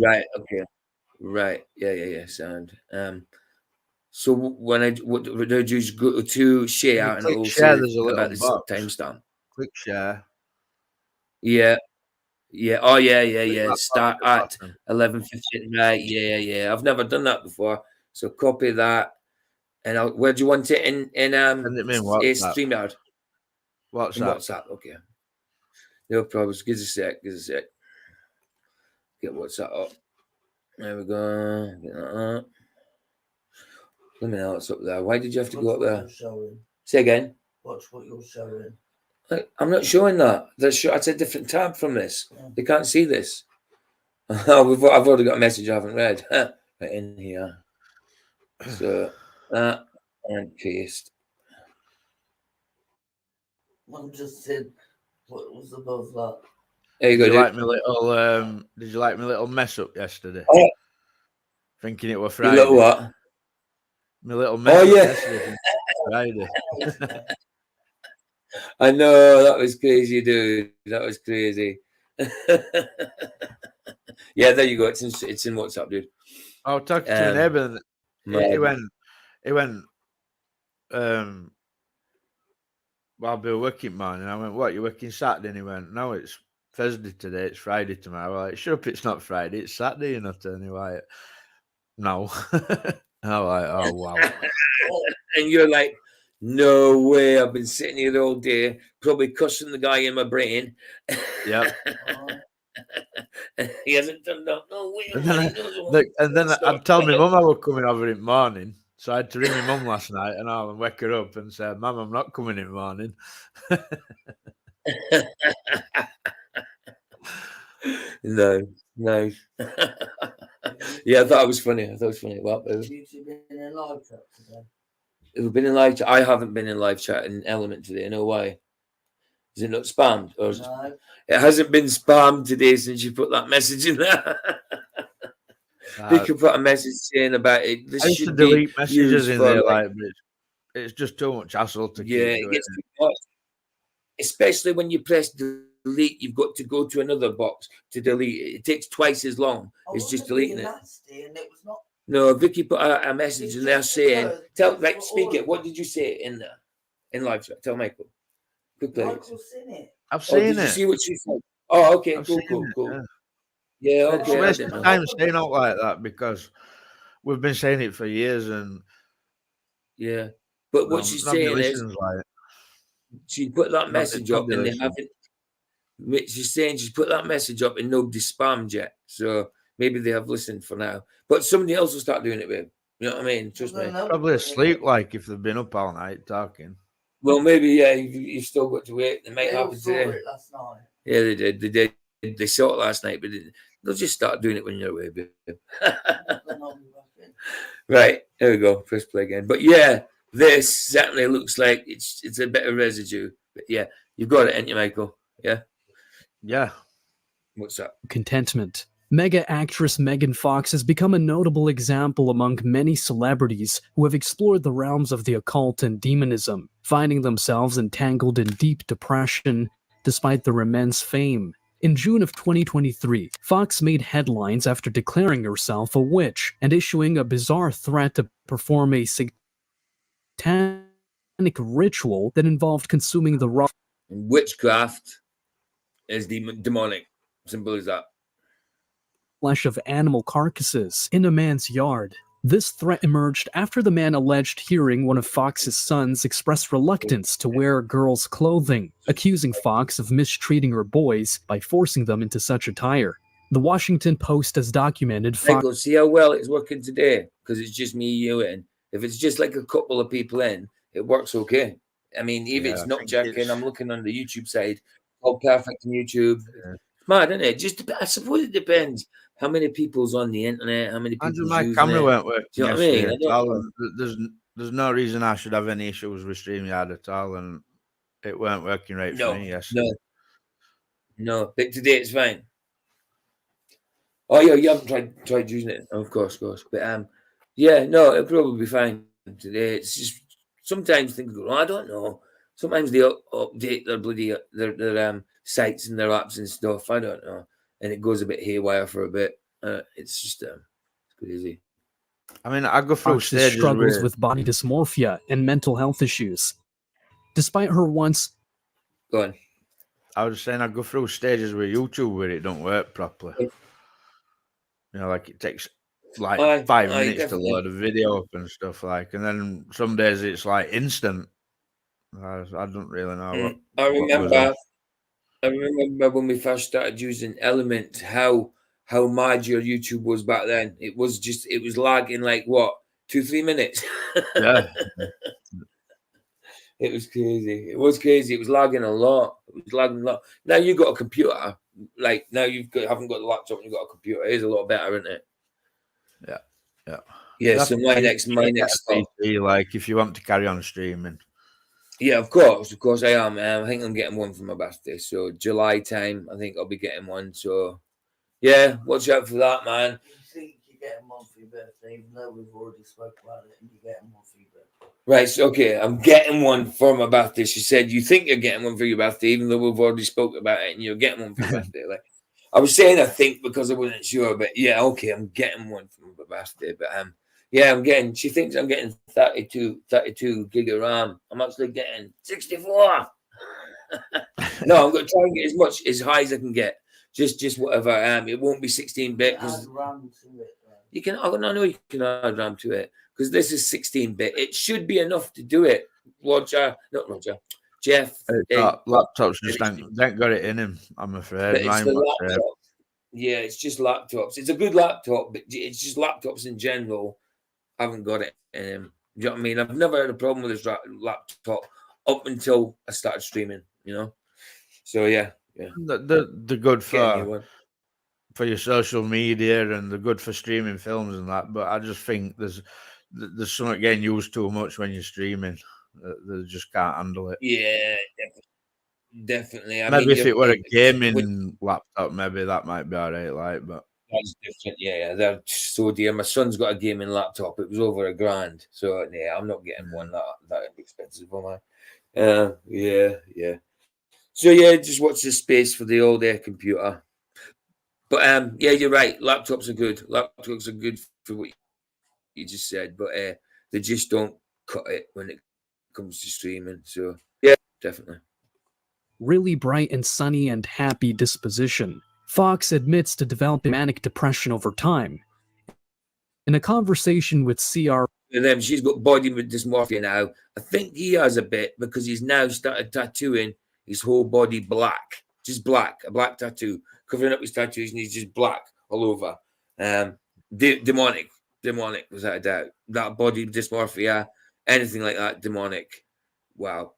Right. Okay. Right. Yeah. Sound. So when I just go to share and it'll share, say there's a about little the timestamp. Click share. Yeah. Oh yeah. Start at 11:15. Right. Yeah. I've never done that before. So copy that, and where do you want it in StreamYard? WhatsApp. Okay. No problems. Give us a sec. Get WhatsApp up. There we go. Get that up. Let me know what's up there. Why did you have to go up there? Say again. Watch what you're showing. I'm not showing that. That's a different tab from this. They can't see this. I've already got a message I haven't read. Right in here. So that and paste. I'm just saying what was above that. There you go. Did you like my little mess up yesterday? Oh. Thinking it was Friday. Your little what? My little mess up yesterday. Friday. I know, that was crazy, dude. That was crazy. Yeah, there you go. It's in WhatsApp, dude. I was talking to a neighbour. He went. Well, I'll be working, man. And I went, "What? You working Saturday?" And he went, "No, it's Thursday today. It's Friday tomorrow." I was like, "Shut up! It's not Friday. It's Saturday." And I turned him like, "No." And I was like, "Oh wow!" And you're like, "No way! I've been sitting here all day, probably cussing the guy in my brain." Yep. He hasn't turned up. No way. And then I'd tell my mum I was coming over in the morning. So I had to ring my mum last night and I'll wake her up and say, "Mum, I'm not coming in the morning." No. Yeah, I thought it was funny. Well, Have you been in live chat today? We've been in live chat. I haven't been in live chat in Element today. I know why. Is it not spammed? Or No. It hasn't been spammed today since you put that message in there. They could put a message saying about it. This I used to should delete be messages used in for, there, like, but it's just too much hassle to keep it doing gets it. too much. Especially when you press delete delete, you've got to go to another box to delete it. It takes twice as long as just deleting it. Nasty, and it was not. No, Vicky put a message and they're saying, speak it. What did you say in there? In live chat? Tell Michael. Quick, please. Michael's seen it. I've seen did it. you see what she said? Oh, okay, I've cool. Yeah, It's okay. a waste of time staying out like that because we've been saying it for years and yeah. But what she's saying is, she put that message up and they haven't. She's saying she's put that message up and nobody spammed yet. So maybe they have listened for now. But somebody else will start doing it, babe. You know what I mean? Trust me. Probably asleep, like if they've been up all night talking. Well, maybe, yeah, you've still got to wait. It might happen saw today. it last night. Yeah, they did. They saw it last night, but they'll just start doing it when you're away, babe. Right, there we go. Press play again. But yeah, this certainly looks like it's a bit of residue. But yeah, you've got it, ain't you, Michael? Yeah? Yeah. What's up? Contentment. Mega actress Megan Fox has become a notable example among many celebrities who have explored the realms of the occult and demonism, finding themselves entangled in deep depression despite their immense fame. In June of 2023, Fox made headlines after declaring herself a witch and issuing a bizarre threat to perform a satanic ritual that involved consuming the raw Witchcraft is demonic. Simple as that. Flesh of animal carcasses in a man's yard. This threat emerged after the man alleged hearing one of Fox's sons express reluctance to wear girls' clothing, accusing Fox of mistreating her boys by forcing them into such attire. The Washington Post has documented Michael, see how well it's working today? Because it's just me, you, and if it's just like a couple of people in, it works okay. I mean, even it's not jacking. I'm looking on the YouTube side, all perfect on YouTube. It's mad, isn't it? I suppose it depends how many people's on the internet, how many people. My camera won't work. Do you know what I mean? There's no reason I should have any issues with StreamYard at all, and it weren't working right for me. Yes. No. But today it's fine. Oh yeah, you haven't tried using it. Oh, of course. But yeah, no, it'll probably be fine today. It's just sometimes things go wrong. I don't know. Sometimes they update their bloody their sites and their apps and stuff. I don't know, and it goes a bit haywire for a bit. It's just it's crazy. I mean, I go through Fox's stages struggles with body dysmorphia and mental health issues. Despite her once... Go on. I was saying I go through stages with YouTube where it don't work properly. You know, like it takes like 5 minutes to load a video up and stuff like, and then some days it's like instant. I don't really know. I remember when we first started using Element, how mad your YouTube was back then. It was lagging like what, 2-3 minutes. Yeah. It was crazy. It was lagging a lot. Now you got a computer. Like now haven't got the laptop and you've got a computer. It is a lot better, isn't it? Yeah. So my next PC, like if you want to carry on streaming. Yeah, of course I am. I think I'm getting one for my birthday. So July time, I think I'll be getting one. So yeah, watch out for that, man. You think you're getting one for your birthday, even though we've already spoke about it, and you're getting one for your birthday. Right, so okay, I'm getting one for my birthday. She said, you think you're getting one for your birthday, even though we've already spoke about it, and you're getting one for your birthday. Like, I was saying I think because I wasn't sure, but yeah, okay, I'm getting one for my birthday. But yeah, she thinks I'm getting 32 gig of RAM. I'm actually getting 64. No, I'm going to try and get as high as I can get. Just whatever. It won't be 16-bit. You can. I know you can add RAM to it because this is 16-bit. It should be enough to do it. Jeff. Laptops just ain't got it in him. I'm afraid. Yeah, it's just laptops. It's a good laptop, but it's just laptops in general haven't got it in him. You know what I mean? I've never had a problem with this laptop up until I started streaming. You know. So yeah. The good for your social media and the good for streaming films and that, but I just think there's something getting used too much when you're streaming. They just can't handle it. Yeah, definitely. Maybe if it were a gaming laptop, maybe that might be alright. Like, but that's different. Yeah, they're so dear. My son's got a gaming laptop. It was over $1,000. So yeah, I'm not getting one that expensive for mine. Yeah. So yeah, just watch the space for the old air computer. But yeah, you're right. Laptops are good. Laptops are good for what you just said, but they just don't cut it when it comes to streaming. So yeah, definitely. Really bright and sunny and happy disposition. Fox admits to developing manic depression over time. In a conversation with CR, And then she's got body dysmorphia now. I think he has a bit because he's now started tattooing his whole body black, just black, a black tattoo, covering up his tattoos, and he's just black all over. Demonic, without a doubt. That body dysmorphia, anything like that, demonic. Wow.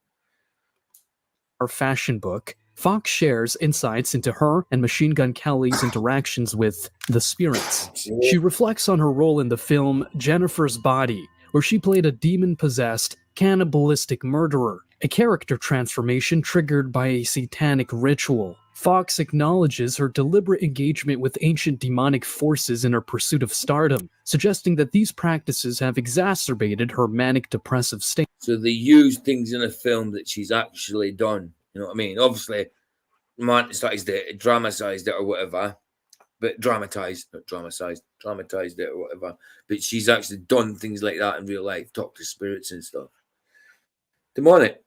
our fashion book, Fox shares insights into her and Machine Gun Kelly's interactions with the spirits. She reflects on her role in the film Jennifer's Body, where she played a demon-possessed, cannibalistic murderer, a character transformation triggered by a satanic ritual. Fox acknowledges her deliberate engagement with ancient demonic forces in her pursuit of stardom, suggesting that these practices have exacerbated her manic-depressive state. So they use things in a film that she's actually done. You know what I mean? Obviously, dramatized it or whatever, but dramatized it or whatever. But she's actually done things like that in real life, talk to spirits and stuff. Demonic.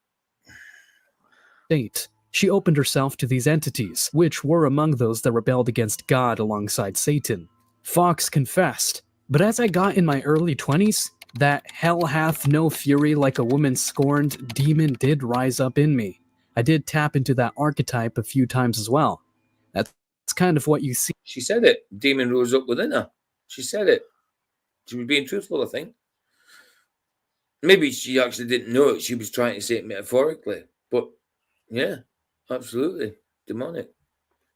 She opened herself to these entities, which were among those that rebelled against God alongside Satan. Fox confessed, but as I got in my early 20s, that hell hath no fury like a woman scorned demon did rise up in me. I did tap into that archetype a few times as well. That's kind of what you see. She said it. Demon rose up within her. She said it. She was being truthful, I think. Maybe she actually didn't know it. She was trying to say it metaphorically. But yeah, absolutely. Demonic.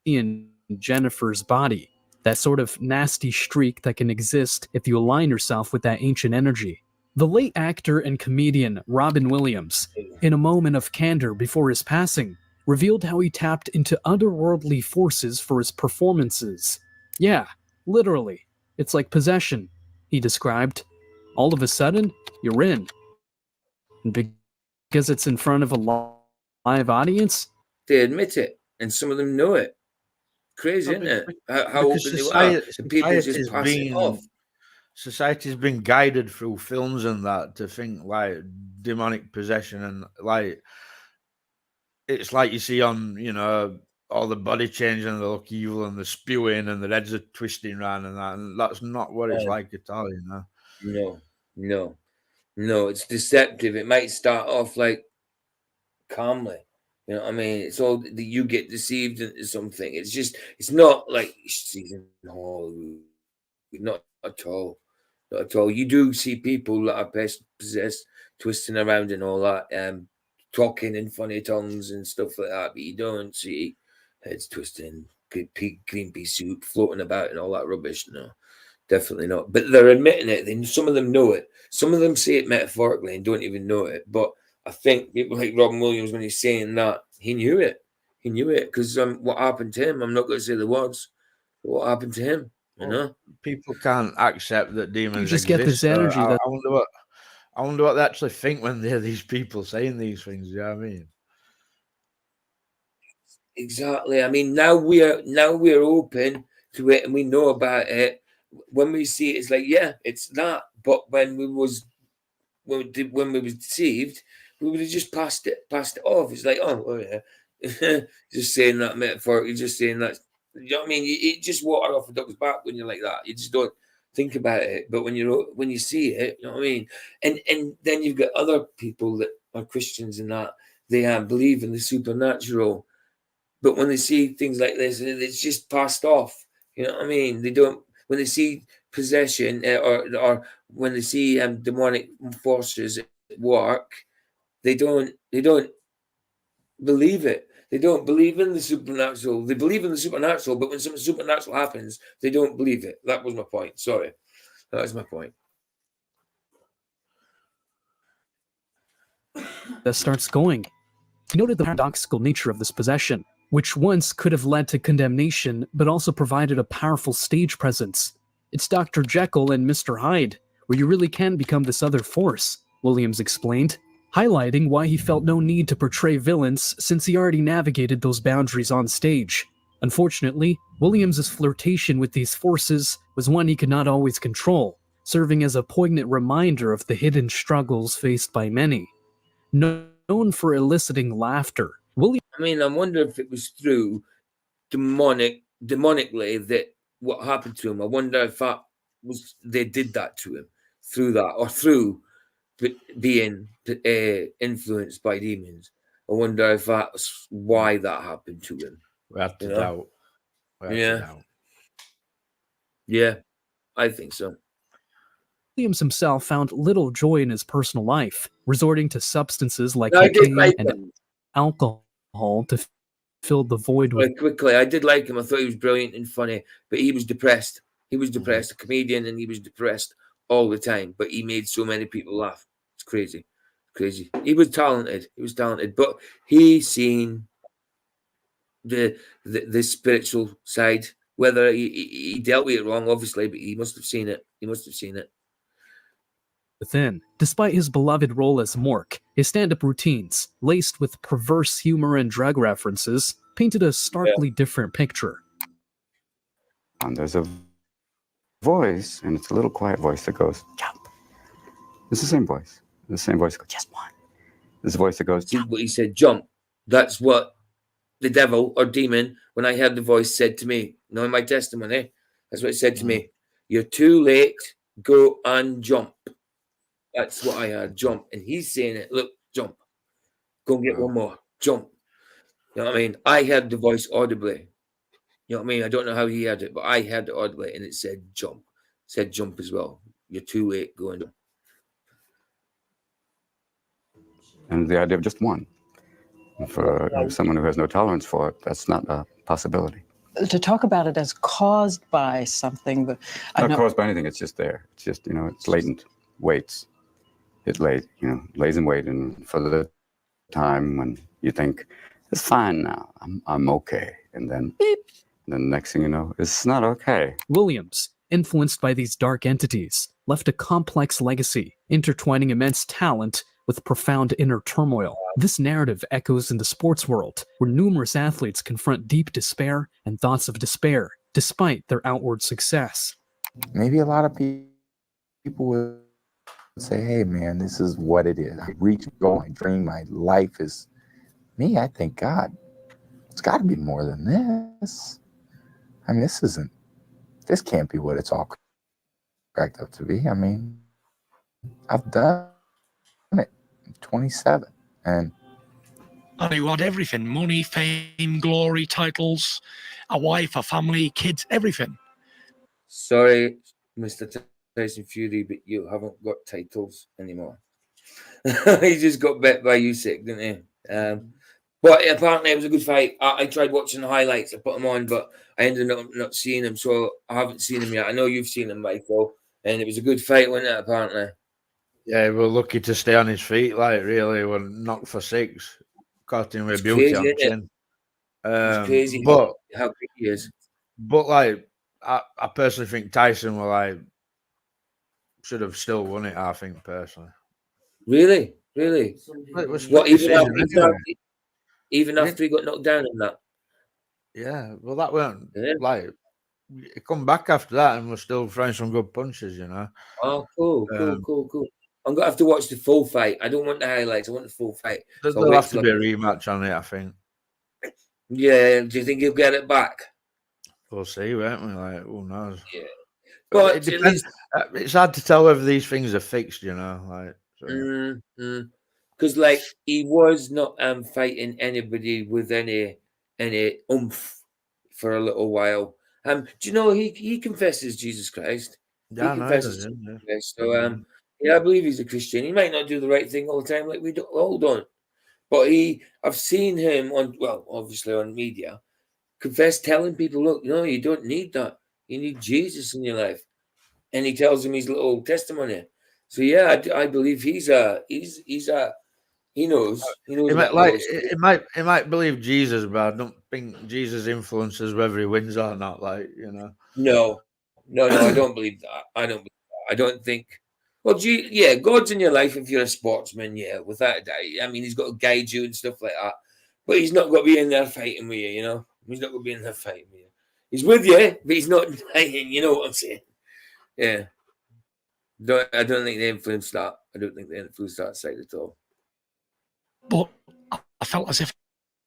In Jennifer's Body, that sort of nasty streak that can exist if you align yourself with that ancient energy. The late actor and comedian Robin Williams, in a moment of candor before his passing, revealed how he tapped into otherworldly forces for his performances. Yeah, literally. It's like possession, he described. All of a sudden, you're in. And because it's in front of a live audience? They admit it, and some of them know it. Crazy, isn't it? How open they are. And people just pass it off. Society's been guided through films and that to think like demonic possession, and like it's like you see on, you know, all the body change and the look evil and the spewing and the heads are twisting around and that, and that's not what it's like at all, you know. No, it's deceptive. It might start off like calmly. You know what I mean? It's all that you get deceived into something. It's not like season Hollywood. Not at all. Not at all. You do see people that are possessed, twisting around and all that, talking in funny tongues and stuff like that, but you don't see heads twisting, green pea soup floating about and all that rubbish. No, definitely not. But they're admitting it. Some of them know it. Some of them say it metaphorically and don't even know it. But I think people like Robin Williams, when he's saying that, he knew it. He knew it because what happened to him, I'm not going to say the words, but what happened to him, you know? People can't accept that demons You just exist. get this energy that... I wonder what they actually think when they're these people saying these things. You know what I mean? Exactly. I mean, now we're open to it and we know about it. When we see it, it's like, yeah, it's that. But when we was deceived, we would have just passed it off. It's like, oh yeah, just saying that metaphor. You're just saying that. You know what I mean? You just water off a duck's back when you're like that. You just don't think about it. But when you see it, you know what I mean? And then you've got other people that are Christians and that they believe in the supernatural. But when they see things like this, it's just passed off. You know what I mean? They don't, when they see possession or when they see demonic forces at work, they don't believe it. They don't believe in the supernatural. They believe in the supernatural, but when something supernatural happens, they don't believe it. That was my point. Sorry. That was my point. That starts going. He noted the paradoxical nature of this possession, which once could have led to condemnation, but also provided a powerful stage presence. It's Dr. Jekyll and Mr. Hyde, where you really can become this other force, Williams explained. highlighting why he felt no need to portray villains since he already navigated those boundaries on stage. Unfortunately, Williams's flirtation with these forces was one he could not always control, serving as a poignant reminder of the hidden struggles faced by many. Known for eliciting laughter, William... I mean, I wonder if it was through demonically that what happened to him. I wonder if that was they did that to him through that, or through being influenced by demons. I wonder if that's why that happened to him. We have to doubt. Yeah, I think so. Williams himself found little joy in his personal life, resorting to substances like I did cocaine like and him. alcohol to fill the void with... Quickly, I did like him. I thought he was brilliant and funny, but he was depressed. He was depressed, a comedian, and he was depressed all the time. But he made so many people laugh. It's crazy, crazy. He was talented. But he seen the spiritual side. Whether he dealt with it wrong, obviously, but he must have seen it. Within. Despite his beloved role as Mork, his stand-up routines, laced with perverse humor and drug references, painted a starkly different picture. And there's a voice, and it's a little quiet voice that goes, jump. It's the same voice. The same voice goes, just one. This voice that goes, jump. What he said, jump. That's what the devil or demon, when I heard the voice, said to me. Knowing my testimony, that's what it said to me. You're too late. Go and jump. That's what I heard. Jump. And he's saying it. Look, jump. Go and get one more. Jump. You know what I mean? I heard the voice audibly. You know what I mean? I don't know how he heard it, but I heard it audibly, and it said jump. It said jump as well. You're too late. Go and jump. And the idea of just one. For someone who has no tolerance for it, that's not a possibility. To talk about it as caused by something that... Not caused by anything, it's just there. It's just, it's latent. Waits. It lays in wait, and for the time when you think, it's fine now, I'm okay. And then, beep. And then the next thing you know, it's not okay. Williams, influenced by these dark entities, left a complex legacy, intertwining immense talent with profound inner turmoil. This narrative echoes in the sports world, where numerous athletes confront deep despair and thoughts of despair, despite their outward success. Maybe a lot of people would say, hey, man, this is what it is. I reach a goal, I dream, my life is me. I think, God, it's got to be more than this. I mean, this can't be what it's all cracked up to be. I mean, I've done it. 27, and you want everything: money, fame, glory, titles, a wife, a family, kids, everything. Sorry, Mr. Tyson Fury, but you haven't got titles anymore. He just got bit by Usyk, didn't he? But apparently it was a good fight. I tried watching the highlights. I put them on, but I ended up not seeing them, so I haven't seen them yet. I know you've seen them, Michael, and it was a good fight, wasn't it, apparently? Yeah, we're lucky to stay on his feet, really. We're knocked for 6. Caught him with a beauty on chin. It's crazy but how quick he is. But, I personally think Tyson should have still won it, I think, personally. Really? What, even after he got knocked down in that? Yeah, well, that weren't, he come back after that and we're still throwing some good punches, Oh, cool. I'm going to have to watch the full fight. I don't want the highlights. I want the full fight. There'll have to be a rematch on it, I think. Yeah, do you think he'll get it back? We'll see, won't we? Who knows? Yeah. But it depends. It's hard to tell whether these things are fixed, Because, he was not fighting anybody with any oomph for a little while. Do you know he confesses Jesus Christ? Yeah, he confesses Jesus Christ. So, I believe he's a Christian. He might not do the right thing all the time, like we all don't. But I've seen him obviously on media, telling people, look, no, you don't need that. You need Jesus in your life. And he tells them his little testimony. So yeah, I believe he knows. He might believe Jesus, but I don't think Jesus influences whether he wins or not. No, I don't believe that. I don't think Well, God's in your life if you're a sportsman, yeah, without a doubt. I mean, he's got to guide you and stuff like that. But he's not got to be in there fighting with you, you know? He's not going to be in there fighting with you. He's with you, but he's not fighting, you know what I'm saying? Yeah. I don't think they influenced that. I don't think they influenced that side at all. But I felt as if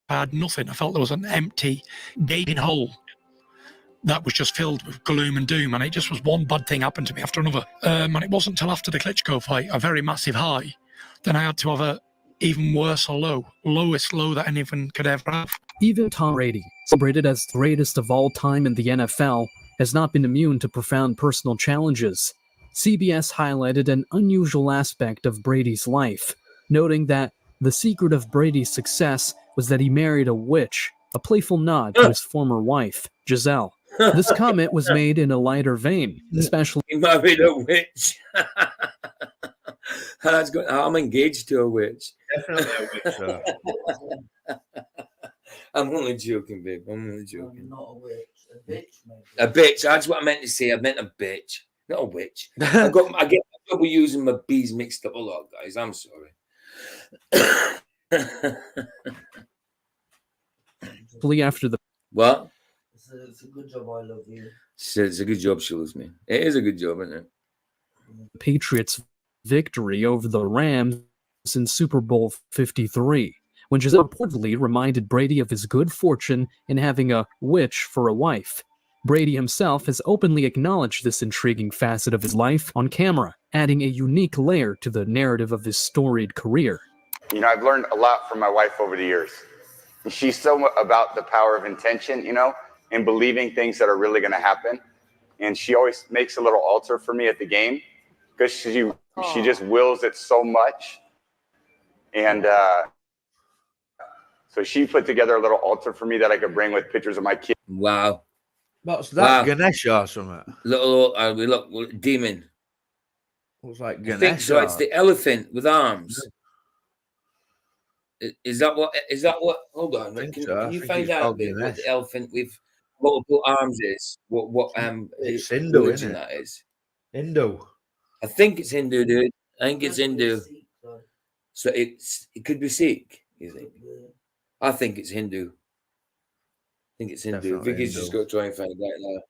I had nothing. I felt there was an empty, gaping hole that was just filled with gloom and doom, and it just was one bad thing happened to me after another. And it wasn't until after the Klitschko fight, a very massive high, then I had to have a even worse low, lowest low that anyone could ever have. Even Tom Brady, celebrated as the greatest of all time in the NFL, has not been immune to profound personal challenges. CBS highlighted an unusual aspect of Brady's life, noting that the secret of Brady's success was that he married a witch, a playful nod to his former wife, Giselle. This comment was made in a lighter vein, especially... He married a witch. That's good. I'm engaged to a witch. Definitely a witch, sir. I'm only joking, babe. I'm only joking. Not a witch. A bitch, maybe. A bitch. That's what I meant to say. I meant a bitch, not a witch. I get my W's and my B's mixed up a lot, guys. I'm sorry. After the... What? It's a good job I love you. It's a good job she loves me. It is a good job, isn't it? Patriots' victory over the Rams in Super Bowl 53, when Giselle reportedly reminded Brady of his good fortune in having a witch for a wife. Brady himself has openly acknowledged this intriguing facet of his life on camera, adding a unique layer to the narrative of his storied career. You know, I've learned a lot from my wife over the years. She's so about the power of intention, you know, and believing things that are really going to happen. And she always makes a little altar for me at the game because she just wills it so much. And so she put together a little altar for me that I could bring with pictures of my kids. Wow. What's that? Wow. Ganesh or something? Look, demon. Looks like Ganesh. Ganesh. I think so. It's the elephant with arms. Is that what? Hold on. Can you find out what the elephant with multiple arms is? What it's Hindu, religion isn't it? That is? Hindu. I think it's Hindu, dude. I think it's Hindu. So it could be Sikh. You think? I think it's Hindu. I think it's Hindu. Definitely Vicky's Hindu. just got to try and find out now.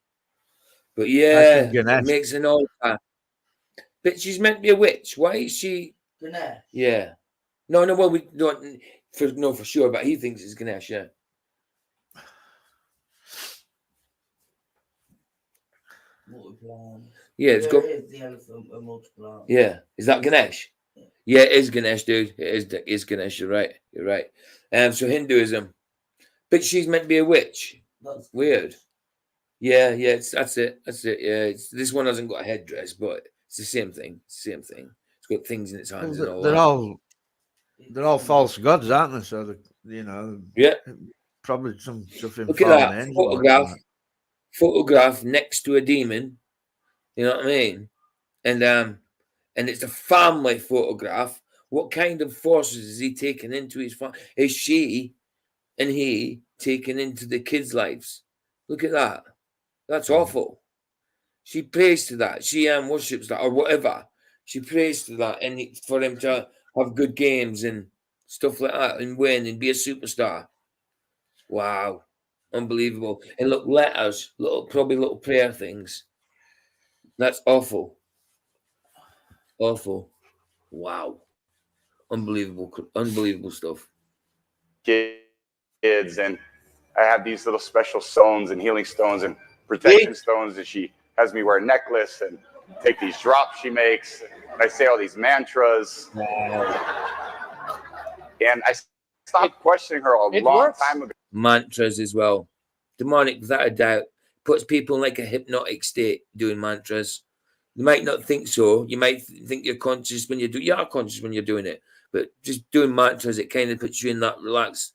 But yeah, it makes an altar. But she's meant to be a witch. Why is she? Ganesh. Yeah. No. Well, we don't know for sure, but he thinks it's Ganesh. Yeah. Multiple. Yeah, it's got. It is the elephant with multiple. Yeah, is that Ganesh? Yeah, it is Ganesh, dude. It is Ganesh. You're right. You're right. So Hinduism, but she's meant to be a witch. That's weird. Yeah. That's it. Yeah, this one hasn't got a headdress, but it's the same thing. It's got things in its hands and all. They're all false gods, aren't they? So yeah, probably some stuff in. Look at that photograph next to a demon. You know what I mean? And it's a family photograph. What kind of forces is he taking into his family? Is she and he taken into the kids' lives? Look at that. That's awful. She prays to that. She worships that or whatever. She prays to that and for him to have good games and stuff like that and win and be a superstar. Wow. Unbelievable. And look, letters, probably little prayer things. That's awful. Awful. Wow. Unbelievable stuff. Kids, and I have these little special stones and healing stones and protection stones that she has me wear a necklace and take these drops she makes. And I say all these mantras. And I stopped questioning her a long time ago. Mantras as well. Demonic, without a doubt, puts people in like a hypnotic state doing mantras. You might not think so. You might think you're conscious when you are conscious when you're doing it. But just doing mantras, it kind of puts you in that relaxed,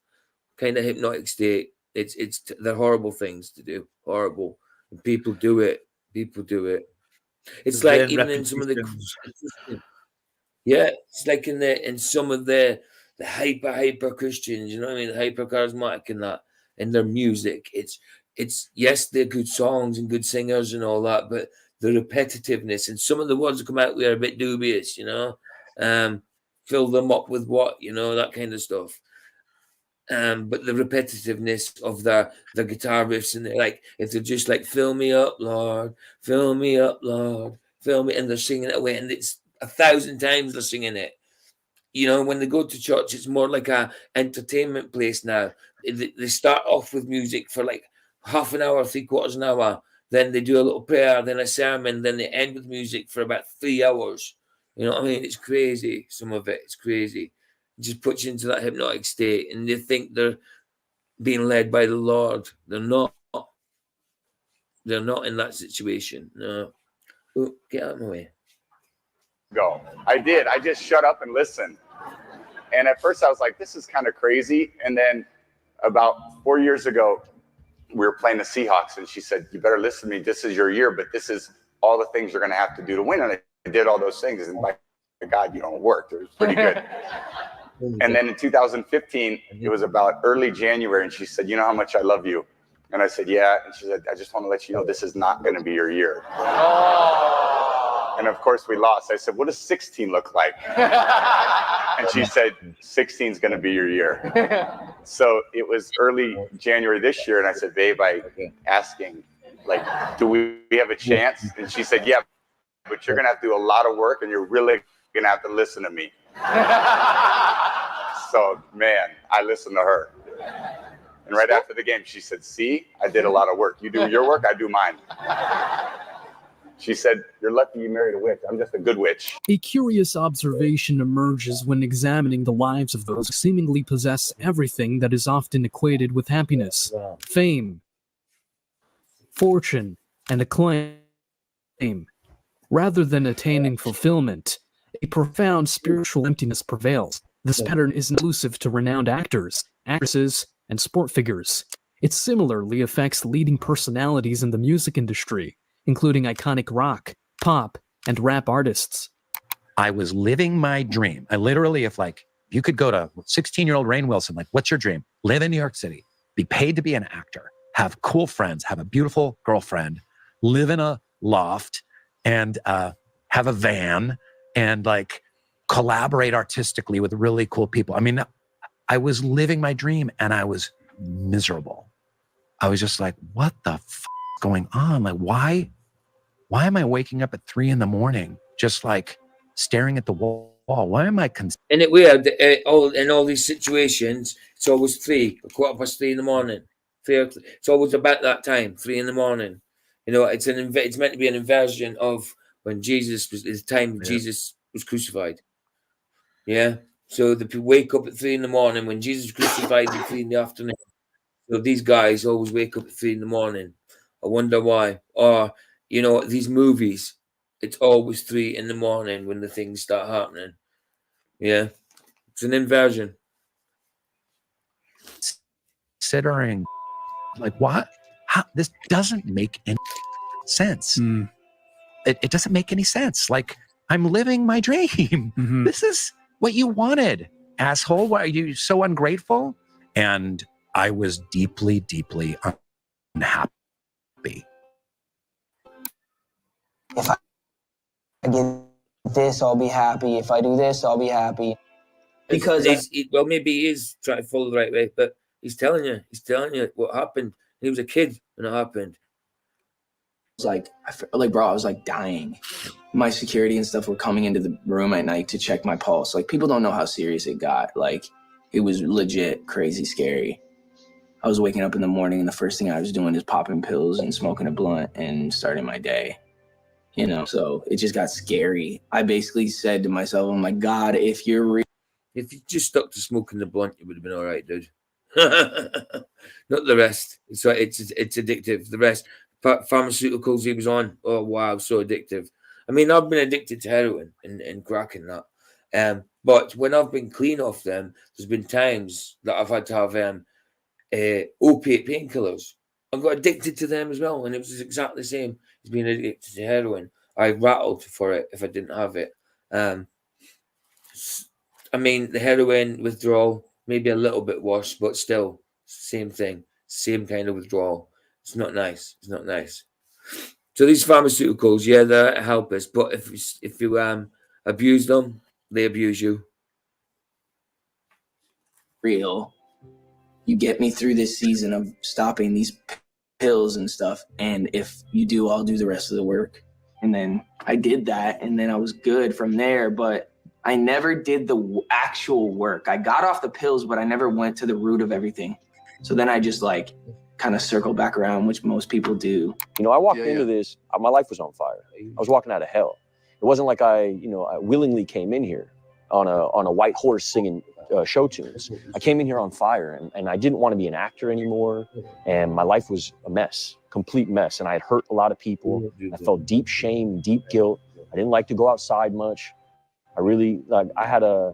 kind of hypnotic state. They're horrible things to do. Horrible. And people do it. It's like even in some of the it's like in some of the hyper Christians, you know what I mean? The hyper charismatic and that, and their music. It's yes, they're good songs and good singers and all that, but the repetitiveness, and some of the words that come out there are a bit dubious, you know. Fill them up with what, you know, that kind of stuff. But the repetitiveness of the guitar riffs, and they're like, if they're just like, fill me up, Lord, fill me up, Lord, fill me, and they're singing it away, and it's 1,000 times they're singing it. You know, when they go to church, it's more like a entertainment place now. They start off with music for like half an hour, 3/4 an hour. Then they do a little prayer, then a sermon, then they end with music for about 3 hours. You know what I mean? It's crazy. Some of it, it's crazy. It just puts you into that hypnotic state, and they think they're being led by the Lord. They're not. They're not in that situation. No. Ooh, get out of my way. Go. I did. I just shut up and listened. And at first I was like, this is kind of crazy. And then about 4 years ago, we were playing the Seahawks, and she said, you better listen to me. This is your year, but this is all the things you're going to have to do to win. And I did all those things. And by God, you know, it worked. It was pretty good. And then in 2015, it was about early January, and she said, you know how much I love you? And I said, yeah. And she said, I just want to let you know this is not going to be your year. And of course we lost. I said, what does 16 look like? And she said, 16 is going to be your year. So it was early January this year, and I said, babe, I asking, like, do we have a chance? And she said, yeah, but you're going to have to do a lot of work, and you're really going to have to listen to me. So, man, I listened to her. And right after the game, she said, see, I did a lot of work. You do your work, I do mine. She said, you're lucky you married a witch. I'm just a good witch. A curious observation emerges when examining the lives of those who seemingly possess everything that is often equated with happiness, fame, fortune, and acclaim. Rather than attaining fulfillment, a profound spiritual emptiness prevails. This pattern is inclusive to renowned actors, actresses, and sport figures. It similarly affects leading personalities in the music industry, including iconic rock, pop, and rap artists. I was living my dream. I literally, if you could go to 16-year-old Rainn Wilson, like, what's your dream? Live in New York City, be paid to be an actor, have cool friends, have a beautiful girlfriend, live in a loft, and have a van, and like collaborate artistically with really cool people. I mean, I was living my dream, and I was miserable. I was just like, what the f is going on? Like, why am I waking up at 3 a.m, just like staring at the wall? Why am I? Isn't it weird? In all these situations, it's always 3, 3:15 in the morning. It's always about that time, 3 a.m. You know, it's meant to be an inversion of when Jesus was, the time Jesus was crucified. Yeah. So the people wake up at 3 a.m. when Jesus was crucified at 3 p.m. So these guys always wake up at 3 a.m. I wonder why. Or, you know, these movies, it's always 3 a.m. when the things start happening. Yeah. It's an inversion. Considering, like, what? How? This doesn't make any sense. It doesn't make any sense. Like, I'm living my dream. This is what you wanted, asshole. Why are you so ungrateful? And I was deeply, deeply unhappy. If I get this, I'll be happy. If I do this, I'll be happy. Because well, maybe he is trying to follow the right way, but he's telling you what happened. He was a kid when it happened. It's like, bro, I was like dying. My security and stuff were coming into the room at night to check my pulse. Like, people don't know how serious it got. Like, it was legit crazy scary. I was waking up in the morning, and the first thing I was doing is popping pills and smoking a blunt and starting my day. You know, so it just got scary. I basically said to myself, oh my God, if you just stuck to smoking the blunt, you would have been all right, dude. Not the rest. It's addictive. The rest, pharmaceuticals he was on, oh wow, so addictive. I mean, I've been addicted to heroin and crack and that. But when I've been clean off them, there's been times that I've had to have opiate painkillers. I got addicted to them as well, and it was exactly the same as being addicted to heroin. I rattled for it if I didn't have it. I mean, the heroin withdrawal, maybe a little bit worse, but still, same thing. Same kind of withdrawal. It's not nice. It's not nice. So these pharmaceuticals, yeah, they help us, but if you abuse them, they abuse you. Real. You get me through this season of stopping these pills and stuff, and if you do, I'll do the rest of the work. And then I did that, and then I was good from there, but I never did the actual work. I got off the pills, but I never went to the root of everything. So then I just like kind of circle back around, which most people do. You know, I walked into this, my life was on fire. I was walking out of hell. It wasn't like I willingly came in here on a white horse singing show tunes. I came in here on fire, and I didn't want to be an actor anymore. And my life was a mess, complete mess. And I had hurt a lot of people. I felt deep shame, deep guilt. I didn't like to go outside much. I really, like, I had a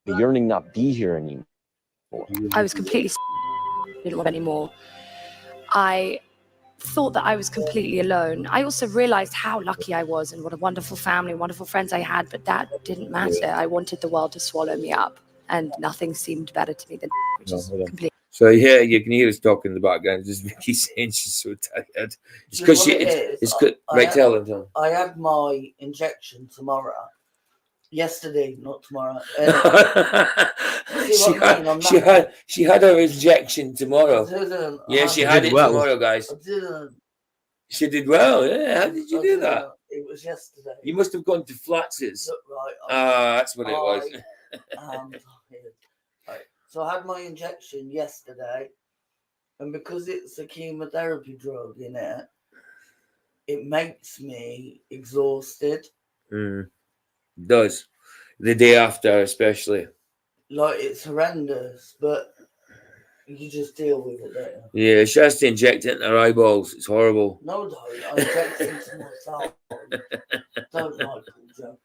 yearning not be here anymore. I was completely didn't want anymore. I thought that I was completely alone. I also realized how lucky I was and what a wonderful family, wonderful friends I had, but that didn't matter. I wanted the world to swallow me up, and nothing seemed better to me than which is complete. So yeah, you can hear us talking in the background. Just Vicky saying she's so tired. It's because tell them. I had my injection tomorrow. Yesterday, not tomorrow. She had her injection tomorrow. Yeah, she had it tomorrow, guys. I didn't. She did well. Yeah, how did you do that? It was yesterday. You must have gone to Flats's. Right. That's what it was. Right. So I had my injection yesterday, and because it's a chemotherapy drug in it, it makes me exhausted. Does the day after, especially. Like, it's horrendous, but you just deal with it, don't you? Yeah, she has to inject it in her eyeballs. It's horrible. No, I inject it into myself. Don't like Paul Joe.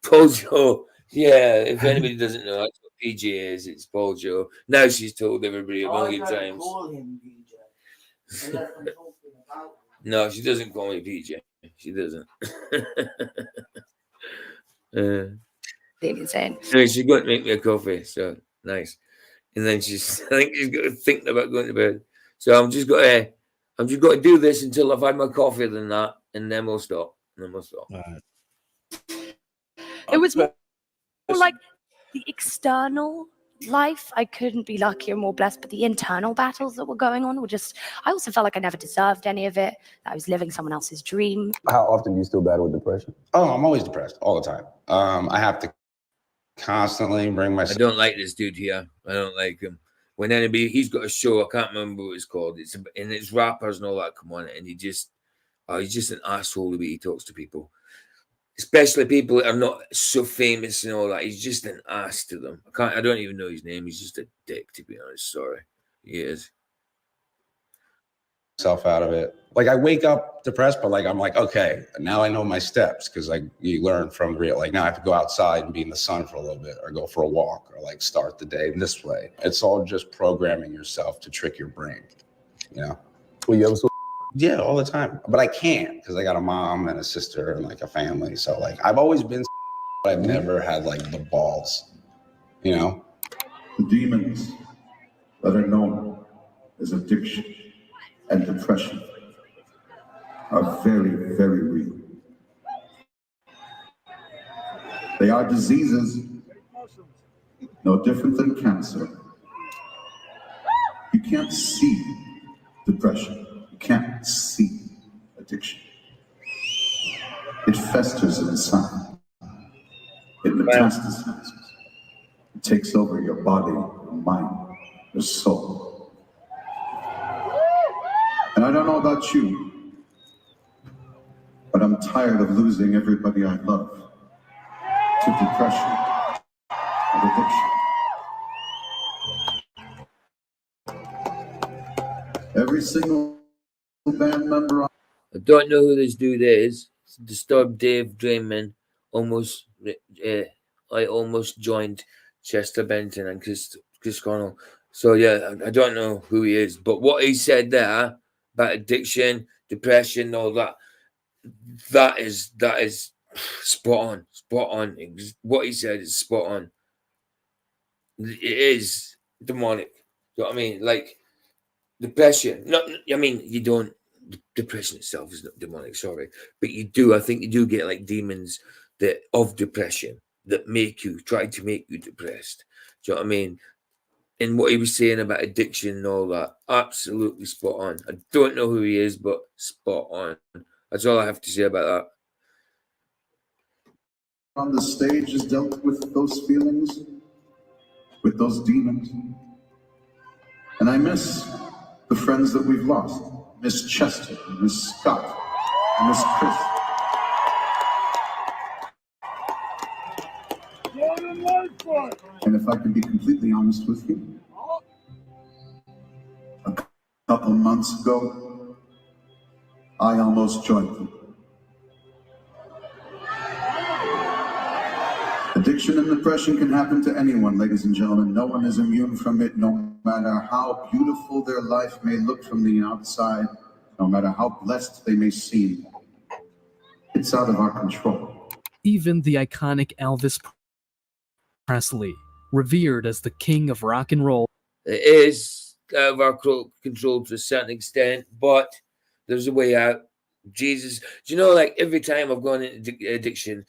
Paul Joe. Yeah, if anybody doesn't know, that's what PJ is. It's Paul Joe. Now she's told everybody a million times. I don't call him PJ. Unless I'm talking about him. No, she doesn't call me PJ. She doesn't. Insane. Anyway, she's going to make me a coffee, so nice. And then I think she's got to think about going to bed. So I'm just going to do this until I've had my coffee, and then we'll stop. It was more like the external life. I couldn't be luckier, more blessed, but the internal battles that were going on were just, I also felt like I never deserved any of it. That I was living someone else's dream. How often do you still battle with depression? Oh, I'm always depressed all the time. I have to constantly bring myself. I don't like this dude here. I don't like him. When he's got a show, I can't remember what it's called. And it's rappers and all that come on, and he's just an asshole the way he talks to people. Especially people that are not so famous and all that. He's just an ass to them. I don't even know his name. He's just a dick, to be honest. Sorry. He is. Myself out of it. Like, I wake up depressed, but like I'm like, okay, now I know my steps, because like you learn from the real. Like, now I have to go outside and be in the sun for a little bit, or go for a walk, or like start the day this way. It's all just programming yourself to trick your brain. You know? Well, you ever yeah, all the time. But I can't, because I got a mom and a sister and like a family. So like I've always been, but I've never had like the balls, you know? The demons that are known as addiction and depression are very, very real. They are diseases no different than cancer. You can't see depression. You can't see addiction. It festers inside. It metastasizes. It takes over your body, your mind, your soul. And I don't know about you, but I'm tired of losing everybody I love to depression and addiction. Every single band member. I don't know who this dude is. Disturbed Dave Draymond. I almost joined Chester Benton and Chris Cornell. So yeah, I don't know who he is, but what he said there about addiction, depression, all that, that is spot on. What he said is spot on. It is demonic. You know what I mean? Like depression. You don't depression itself is not demonic, sorry, but I think you do get like demons that of depression that try to make you depressed. Do you know what I mean? And what he was saying about addiction and all that, absolutely spot on. I don't know who he is, but spot on. That's all I have to say about that. On the stage has dealt with those feelings, with those demons. And I miss the friends that we've lost. Miss Chester, Miss Scott, Miss Chris. And if I can be completely honest with you, a couple months ago, I almost joined them. Addiction and depression can happen to anyone, ladies and gentlemen. No one is immune from it, no matter how beautiful their life may look from the outside, no matter how blessed they may seem. It's out of our control. Even the iconic Elvis Presley, revered as the king of rock and roll. It is out of our control to a certain extent, but there's a way out. Jesus, do you know, like every time I've gone into addiction,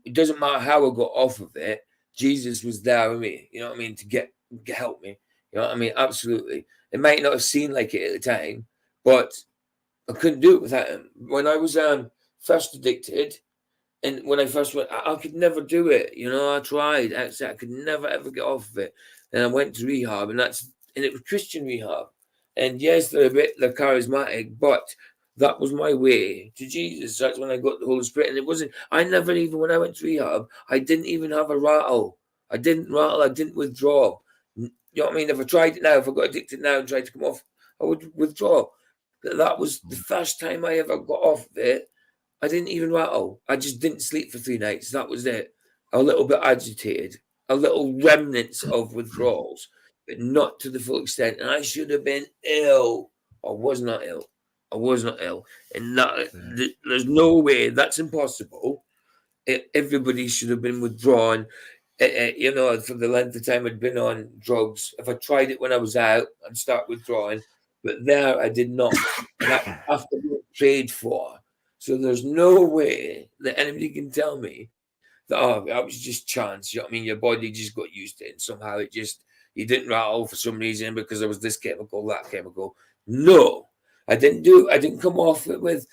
it doesn't matter how I got off of it, Jesus was there with me, you know what I mean, to help me, you know what I mean, absolutely. It might not have seemed like it at the time, but I couldn't do it without him. When I was first addicted, and when I first went, I could never do it, you know, I tried, I could never ever get off of it, and I went to rehab, and it was Christian rehab, and yes, they're charismatic, but that was my way to Jesus. That's when I got the Holy Spirit. And it wasn't, when I went to rehab, I didn't even have a rattle. I didn't rattle. I didn't withdraw. You know what I mean? If I tried it now, if I got addicted now and tried to come off, I would withdraw. That was the first time I ever got off of it. I didn't even rattle. I just didn't sleep for 3 nights. That was it. A little bit agitated, a little remnants of withdrawals, but not to the full extent. And I should have been ill. I was not ill. I was not ill, and there's no way, that's impossible. Everybody should have been withdrawn, you know, for the length of time I'd been on drugs. If I tried it when I was out, I'd start withdrawing, but there I did not. And that after being prayed for. So there's no way that anybody can tell me that, that was just chance. You know what I mean? Your body just got used to it, and somehow you didn't rattle for some reason because there was this chemical, that chemical. No. I didn't come off it with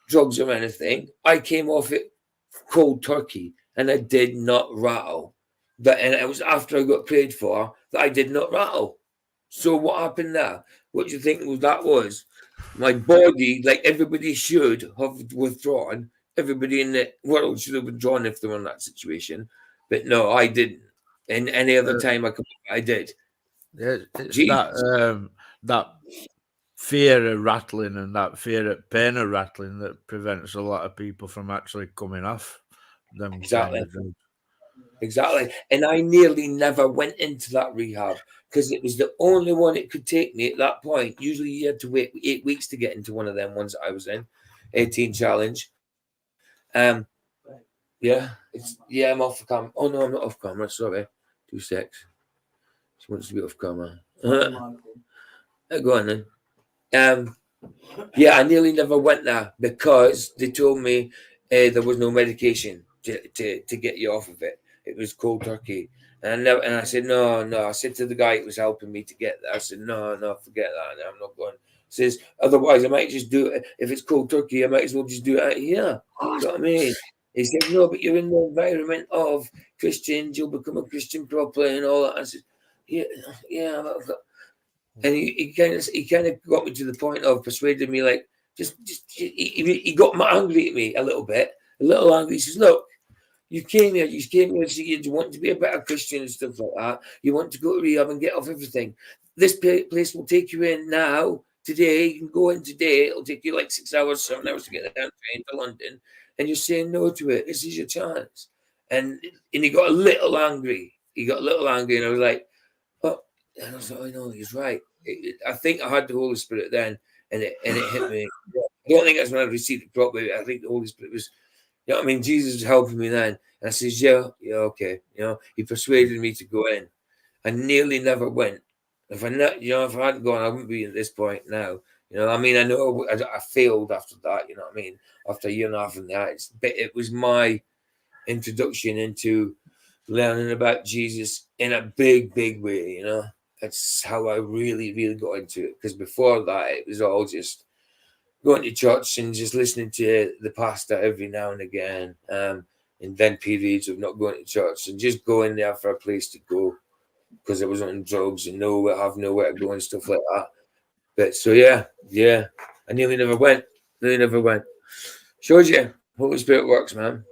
drugs or anything. I came off it cold turkey, and I did not rattle. And it was after I got prayed for that I did not rattle. So what happened there? What do you think that was? My body, like everybody should have withdrawn. Everybody in the world should have withdrawn if they were in that situation. But no, I didn't. And any other time I did. Yeah, it's that fear of rattling and that fear of pain of rattling that prevents a lot of people from actually coming off them. Exactly. And I nearly never went into that rehab because it was the only one it could take me at that point. Usually you had to wait 8 weeks to get into one of them ones that I was in, 18 challenge. I'm off the camera. Oh no, I'm not off camera, sorry. 2 secs. She wants to be off camera. Go on then. I nearly never went there because they told me there was no medication to get you off of it. It was cold turkey, and I said no. I said to the guy who was helping me to get there, I said no, forget that. I'm not going. He says otherwise I might just do it. If it's cold turkey, I might as well just do it out here. You know what I mean? He said no, but you're in the environment of Christians. You'll become a Christian properly and all that. I said yeah. And he kind of got me to the point of persuading me, like he got angry at me a little angry. He says, "Look, you came here so you want to be a better Christian and stuff like that. You want to go to rehab and get off everything. This place will take you in now, today. You can go in today. It'll take you like 6 hours, 7 hours to get the train to London, and you're saying no to it. This is your chance." And he got a little angry. And I was like, "Oh." And I was like, "I know, he's right." I think I had the Holy Spirit then, and it hit me. I don't think that's when I received it properly. I think the Holy Spirit was, you know what I mean? Jesus was helping me then. And I says, yeah, okay. You know, he persuaded me to go in. I nearly never went. If I hadn't gone, I wouldn't be at this point now. You You know, I mean, I know I failed after that. You know what I mean? After a year and a half in that, it was my introduction into learning about Jesus in a big, big way. You know, that's how I really, really got into it. Because before that, it was all just going to church and just listening to the pastor every now and again. And then periods of not going to church and just going there for a place to go because I was on drugs and have nowhere to go and stuff like that. But so yeah, I nearly never went. Shows you Holy Spirit works, man.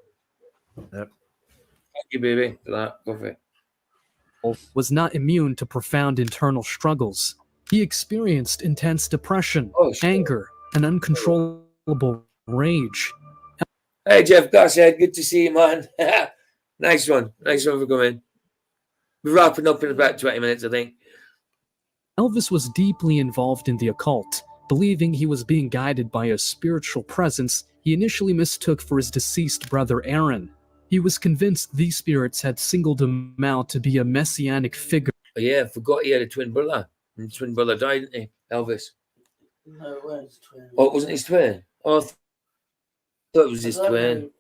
Yep. Thank you, baby, for that. Go for it. Was not immune to profound internal struggles. He experienced intense depression, anger, and uncontrollable rage. Hey, Jeff Gossett, good to see you, man. Nice one for coming. We're wrapping up in about 20 minutes, I think. Elvis was deeply involved in the occult, believing he was being guided by a spiritual presence he initially mistook for his deceased brother Aaron. He was convinced these spirits had singled him out to be a messianic figure. Oh, yeah, I forgot he had a twin brother. And his twin brother died, didn't he? Elvis. No, it was his twin. Oh, it wasn't his twin? Oh, I thought it was his twin.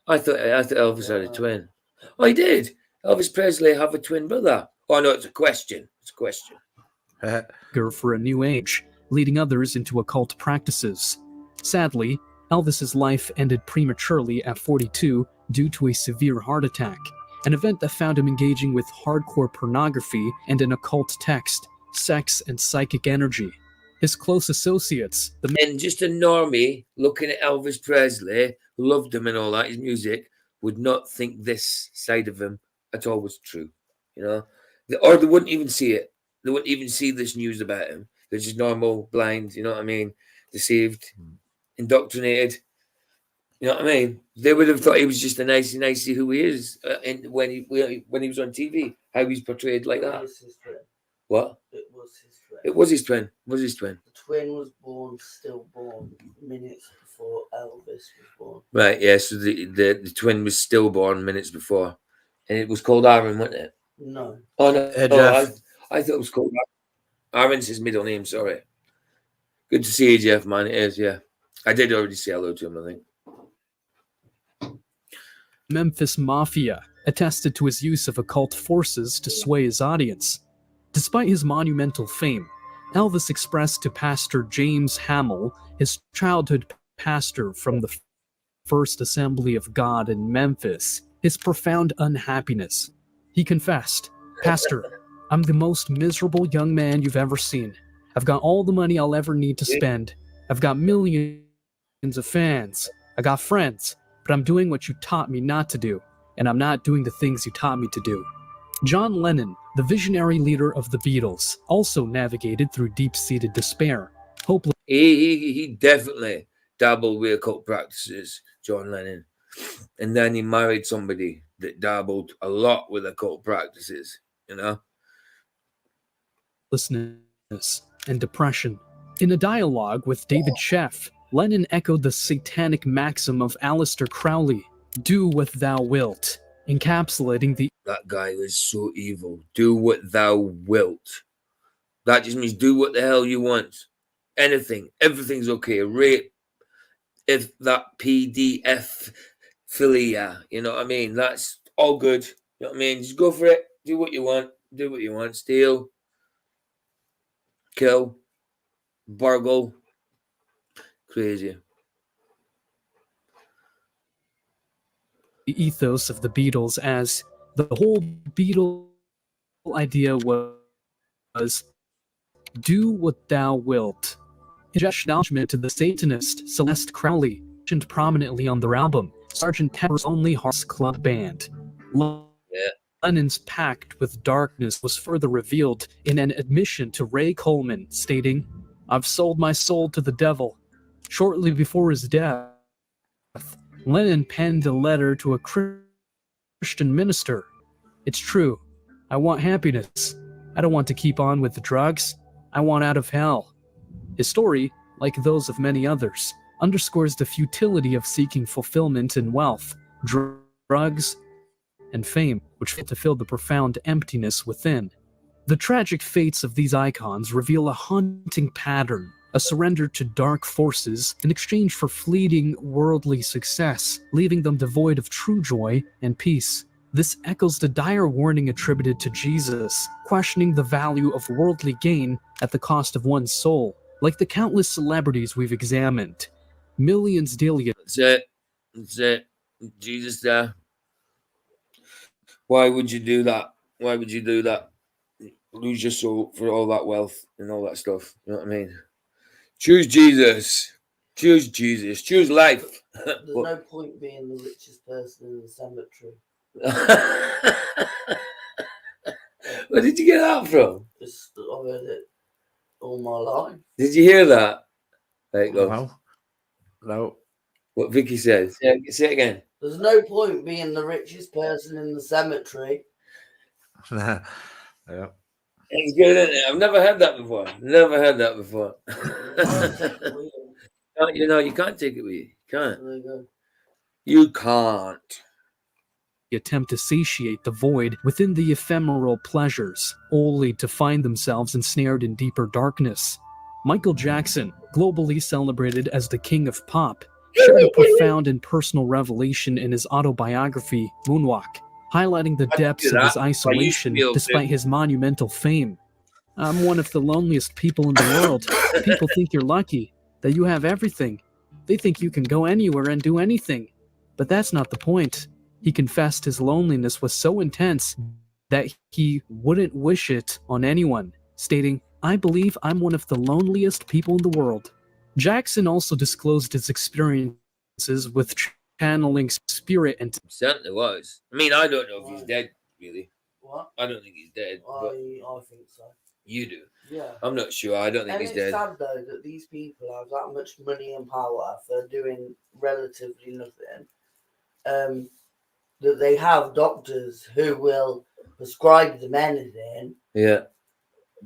I thought Elvis had a twin. Oh, he did. Elvis Presley have a twin brother. Oh, no, it's a question. For a new age, leading others into occult practices. Sadly, Elvis's life ended prematurely at 42 due to a severe heart attack, an event that found him engaging with hardcore pornography and an occult text, sex, and psychic energy. His close associates, and just a normie looking at Elvis Presley, who loved him and all that, his music, would not think this side of him at all was true, you know, or they wouldn't even see it. They wouldn't even see this news about him. They're just normal, blind, you know what I mean, deceived, indoctrinated. You know what I mean? They would have thought he was just a nicey who he is, and when he was on TV, how he's portrayed like that. What? It was his twin. It was his twin. Was his twin? The twin was stillborn, minutes before Elvis was born. Right. Yeah. So the twin was stillborn minutes before, and it was called Aaron, wasn't it? No. Oh no. Hey, Oh, Jeff. I thought it was called Aaron's his middle name. Sorry. Good to see you, Jeff. Man, it is. Yeah. I did already say hello to him, I think. Memphis Mafia attested to his use of occult forces to sway his audience. Despite his monumental fame, Elvis expressed to Pastor James Hamill, his childhood pastor from the First Assembly of God in Memphis, his profound unhappiness. He confessed, "Pastor, I'm the most miserable young man you've ever seen. I've got all the money I'll ever need to spend. I've got millions of fans. I got friends, but I'm doing what you taught me not to do, and I'm not doing the things you taught me to do." John Lennon, the visionary leader of the Beatles, also navigated through deep-seated despair, hopeless. He definitely dabbled with occult practices, John Lennon, and then he married somebody that dabbled a lot with occult practices. You know, hopelessness and depression. In a dialogue with David Sheff, Lennon echoed the satanic maxim of Aleister Crowley, "Do what thou wilt," encapsulating that guy was so evil. Do what thou wilt. That just means do what the hell you want. Anything. Everything's okay. Rape. If that PDF philia, you know what I mean? That's all good. You know what I mean? Just go for it. Do what you want. Do what you want. Steal. Kill. Burgle. Crazy. the ethos of the Beatles, as the whole Beatle idea was do what thou wilt. In acknowledgement to the Satanist Celeste Crowley, mentioned prominently on their album, Sgt. Pepper's Lonely Hearts Club Band. Lennon's pact with darkness was further revealed in an admission to Ray Coleman, stating, "I've sold my soul to the devil." Shortly before his death, Lennon penned a letter to a Christian minister. "It's true. I want happiness. I don't want to keep on with the drugs. I want out of hell." His story, like those of many others, underscores the futility of seeking fulfillment in wealth, drugs, and fame, which fail to fill the profound emptiness within. The tragic fates of these icons reveal a haunting pattern, a surrender to dark forces in exchange for fleeting worldly success, leaving them devoid of true joy and peace. This echoes the dire warning attributed to Jesus, questioning the value of worldly gain at the cost of one's soul. Like the countless celebrities we've examined, millions daily. That's it. That's it. Jesus there. Why would you do that? Why would you do that? Lose your soul for all that wealth and all that stuff. You know what I mean? Choose Jesus. Choose Jesus. Choose life. There's no point being the richest person in the cemetery. Where did you get that from? I've heard it all my life. Did you hear that? There it goes. No. No. What Vicky said. Say it again. There's no point being the richest person in the cemetery. Yeah. It's good, isn't it? I've never heard that before. Never heard that before. You know, you can't take it with you. You can't. You can't. Attempt to satiate the void within the ephemeral pleasures, only to find themselves ensnared in deeper darkness. Michael Jackson, globally celebrated as the king of pop, shared a profound and personal revelation in his autobiography, Moonwalk, highlighting the depths of his isolation despite his monumental fame. I'm one of the loneliest people in the world. People think you're lucky, that you have everything. They think you can go anywhere and do anything. But that's not the point. He confessed his loneliness was so intense that he wouldn't wish it on anyone, stating, "I believe I'm one of the loneliest people in the world." Jackson also disclosed his experiences with channeling spirit and... Certainly was. I mean, I don't know if he's dead, really. What? I don't think he's dead. But I think so. you do? Yeah. I'm not sure. I don't think And he's it's dead. sad, though, that these people have that much money and power for doing relatively nothing. That they have doctors who will prescribe them anything. Yeah.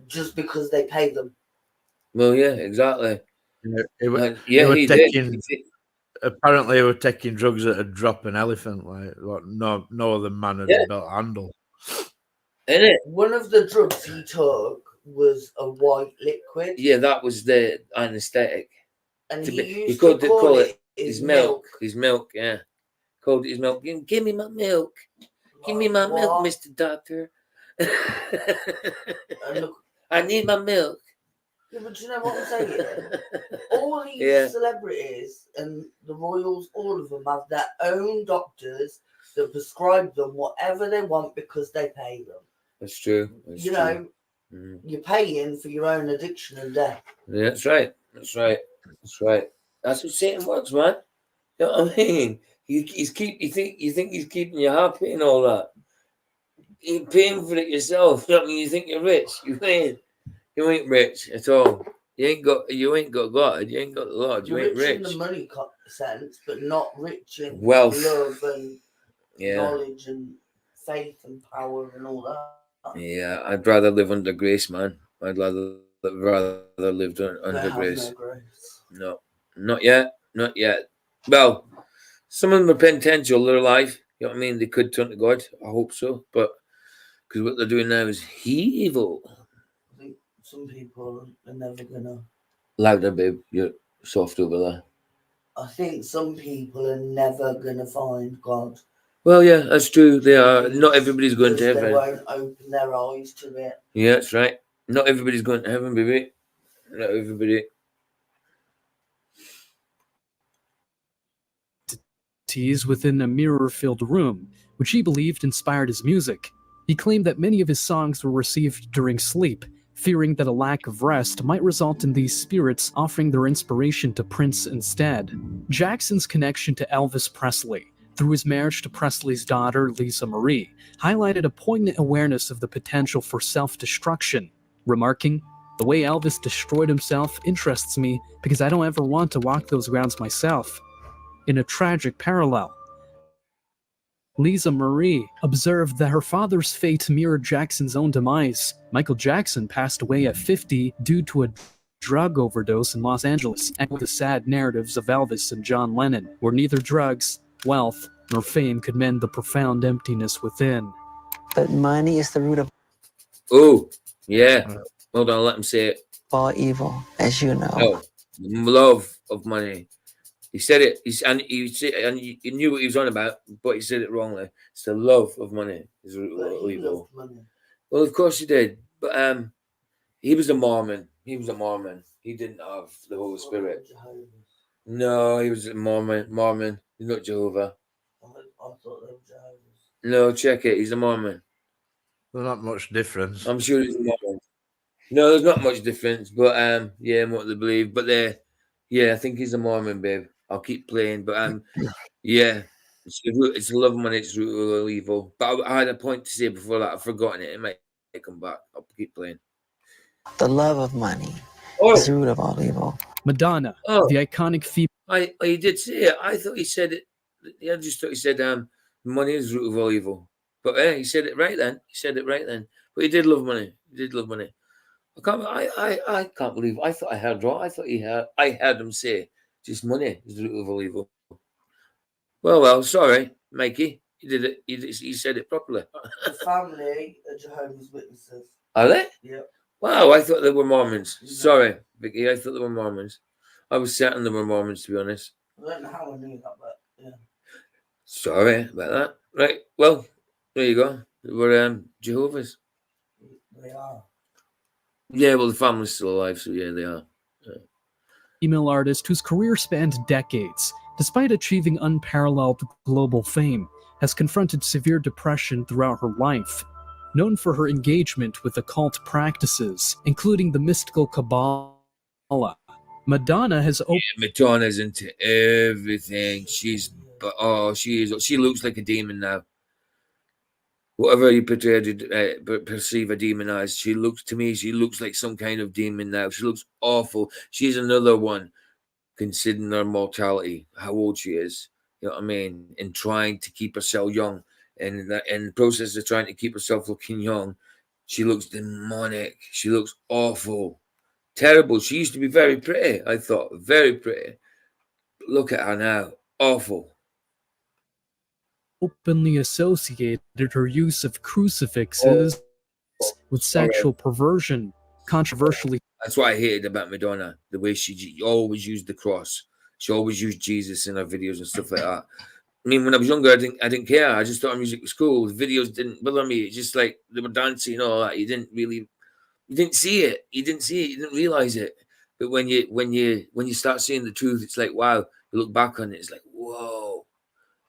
Just because they pay them. Well, yeah, exactly. He did. Apparently, they were taking drugs that would drop an elephant. Like no other man had built a handle. Isn't it? One of the drugs he took was a white liquid. Yeah, that was the anesthetic. And he called it his milk. His milk, yeah. Called it his milk. Give me my milk. Give me my milk, Mr. Doctor. I need my milk. Yeah, but you know what I'm saying? All these celebrities and the royals, all of them have their own doctors that prescribe them whatever they want because they pay them. That's true. You know, you're paying for your own addiction and death. Yeah, that's right. That's right. That's right. That's what Satan works, man. You know what I mean? You think he's keeping you happy and all that. You're paying for it yourself. You know what I mean? You think you're rich. You ain't rich at all. You ain't got God. You ain't got the Lord. You ain't rich. In the money sense, but not rich in wealth, love and knowledge and faith and power and all that. Yeah, I'd rather live under grace, man. I'd rather live under grace. No grace. No, not yet. Not yet. Well, some of them are penitential their life. You know what I mean? They could turn to God. I hope so. But because what they're doing now is evil. I think some people are never gonna. Louder, babe. You're soft over there. I think some people are never gonna find God. Well, yeah, that's true. They are. Not everybody's going to heaven. They won't open their eyes to it. Yeah, that's right. Not everybody's going to heaven, baby. Not everybody. Within a mirror-filled room, which he believed inspired his music. He claimed that many of his songs were received during sleep, fearing that a lack of rest might result in these spirits offering their inspiration to Prince instead. Jackson's connection to Elvis Presley, through his marriage to Presley's daughter, Lisa Marie, highlighted a poignant awareness of the potential for self-destruction, remarking, "The way Elvis destroyed himself interests me because I don't ever want to walk those grounds myself." In a tragic parallel, Lisa Marie observed that her father's fate mirrored Jackson's own demise. Michael Jackson passed away at 50 due to a drug overdose in Los Angeles, echoing the sad narratives of Elvis and John Lennon, where neither drugs, wealth, nor fame could mend the profound emptiness within. But money is the root of... Oh, Yeah. Hold on, let him say it. All evil, as you know. Oh, love of money. He said it. He knew what he was on about, but he said it wrongly. It's the love of money is root of all evil. Well, of course he did, but he was a Mormon. He was a Mormon. He didn't have the Holy Spirit. No, he was a Mormon. He's not Jehovah. I thought they were Jehovah's. No, check it. He's a Mormon. There's not much difference. I'm sure he's a Mormon. No, there's not much difference, but yeah, what they believe. But I think he's a Mormon, babe. I'll keep playing, but yeah, it's the love of money. It's root of all evil. But I had a point to say before that. I've forgotten it. It might come back. I'll keep playing. The love of money is the root of all evil. Madonna, the iconic female. He did say it. I thought he said it. I just thought he said money is the root of all evil. But he said it right then. He said it right then. But he did love money. He did love money. I can't believe. I thought I heard wrong. I thought I heard him say just money is the root of all evil. Well, sorry, Mikey. He did it. He said it properly. The family are Jehovah's Witnesses. Are they? Yep. Wow, I thought they were Mormons. Sorry, Vicky. I thought they were Mormons. I was certain they were Mormons, to be honest. I don't know how I knew that, but yeah. Sorry about that. Right. Well, there you go. They were Jehovah's. They are. Yeah, well, the family's still alive, so yeah, they are. Yeah. Female artist whose career spanned decades, despite achieving unparalleled global fame, has confronted severe depression throughout her life. Known for her engagement with occult practices, including the mystical Kabbalah, Madonna has opened. Yeah, Madonna's into everything. She looks like a demon now. Whatever you perceive a demon as, she looks like some kind of demon now. She looks awful. She's another one, considering her mortality, how old she is. You know what I mean? And trying to keep herself young. And in the process of trying to keep herself looking young, she looks demonic. She looks awful. Terrible. She used to be very pretty, I thought. Very pretty. But look at her now. Awful. Openly associated her use of crucifixes with sexual perversion, controversially. That's what I hated about Madonna, the way she always used the cross. She always used Jesus in her videos and stuff like that. I mean, when I was younger, I didn't care. I just thought her music was cool. The videos didn't bother me. It's just like they were dancing and all that. You didn't see it. You didn't realize it. But when you start seeing the truth, it's like, wow. You look back on it, it's like, whoa.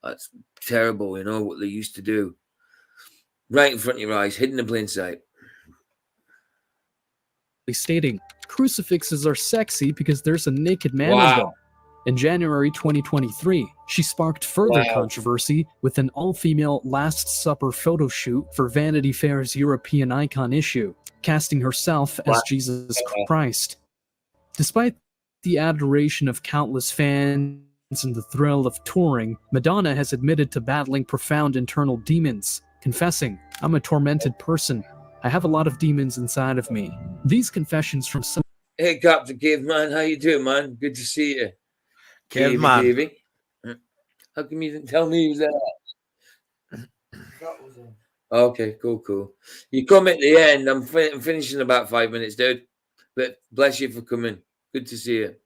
That's terrible, you know, what they used to do. Right in front of your eyes, hidden in plain sight. Stating, crucifixes are sexy because there's a naked man in them. In January 2023, she sparked further controversy with an all-female Last Supper photo shoot for Vanity Fair's European Icon issue, casting herself as Jesus Christ. Despite the adoration of countless fans and the thrill of touring, Madonna has admitted to battling profound internal demons, confessing, "I'm a tormented person. I have a lot of demons inside of me." These confessions from some. Hey, Captain Caveman, how you doing, man? Good to see you. Caveman. Davey. How come you didn't tell me he was there? Okay, cool. You come at the end. I'm finishing in about 5 minutes, dude. But bless you for coming. Good to see you.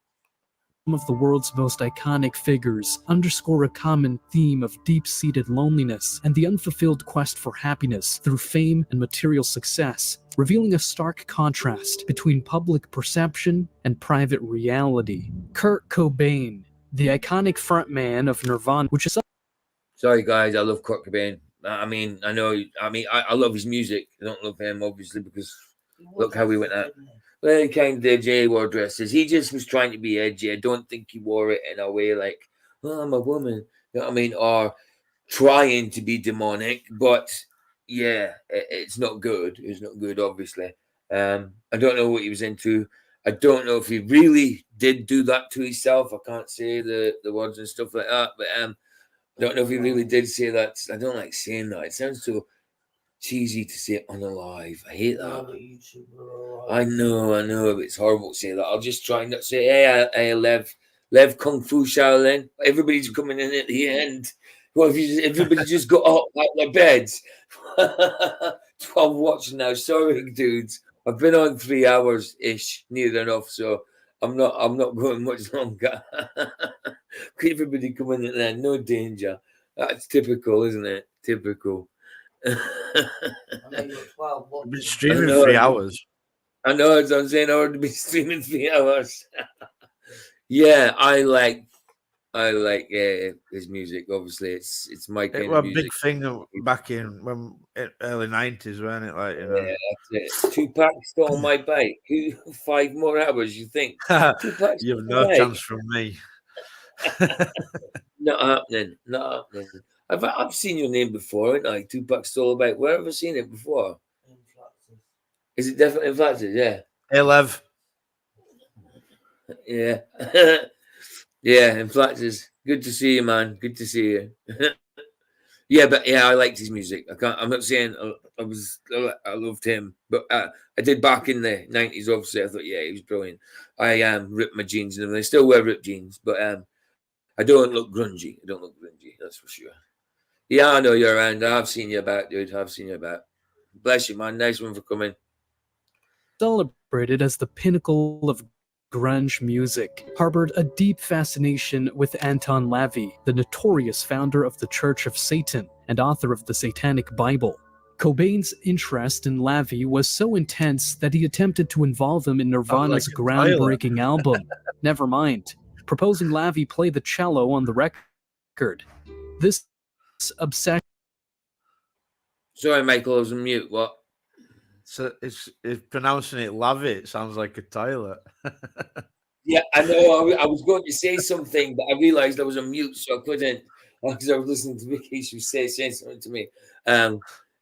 Some of the world's most iconic figures underscore a common theme of deep-seated loneliness and the unfulfilled quest for happiness through fame and material success, revealing a stark contrast between public perception and private reality. Kurt Cobain, the iconic frontman of Nirvana, which is... Sorry, guys, I love Kurt Cobain. I love his music. I don't love him, obviously, because look how he went out. Well, he kind of did J wore dresses. He just was trying to be edgy. I don't think he wore it in a way like, "Oh, I'm a woman," you know what I mean, or trying to be demonic. But yeah, it's not good. It's not good, obviously. I don't know what he was into. I don't know if he really did do that to himself. I can't say the words and stuff like that. But I don't know if he really did say that. I don't like saying that. It sounds so cheesy to say unalive. I hate that. I know, but it's horrible to say that. I'll just try not to say, hey, Lev Kung Fu Shaolin. Everybody's coming in at the end. Well, if everybody just got up out their beds. I'm watching now. Sorry, dudes. I've been on 3 hours ish, near enough. So I'm not going much longer. Everybody coming in there, no danger. That's typical, isn't it? Typical. I know you've got 12 I've been watching. streaming 3 hours. I know, as I'm saying, I would be streaming 3 hours. Yeah, I like his music. Obviously, it's my kind It was of a music. big thing back in early 90s, wasn't it? Like, you know. Yeah, that's it. Tupac stole my bike. 5 more hours, you think? Tupac You stole have my no bike. chance from me. Not happening. Not happening. I've seen your name before, haven't I? Tupac stole a bike. Where have I seen it before? Is it definitely in Flaxes? Yeah. Hey, Lev. Yeah. Yeah, in Flaxes. Good to see you, man. Good to see you. Yeah, but yeah, I liked his music. I'm not saying I loved him, but I did back in the 90s. Obviously, I thought, yeah, he was brilliant. I ripped my jeans and everything. I still wear ripped jeans, but I don't look grungy. I don't look grungy. That's for sure. Yeah, I know you're around. I've seen you about, dude. I've seen you about. Bless you, man. Nice one for coming. Celebrated as the pinnacle of grunge music, harbored a deep fascination with Anton LaVey, the notorious founder of the Church of Satan and author of the Satanic Bible. Cobain's interest in LaVey was so intense that he attempted to involve him in Nirvana's groundbreaking album, Nevermind, proposing LaVey play the cello on the record. This obsession... Sorry, Michael, I was on mute. What? So it's pronouncing it Lavy. It sounds like a toilet. Yeah, I know. I was going to say something, but I realized I was on mute, so I couldn't, because I was listening to Vicky. She was saying something to me.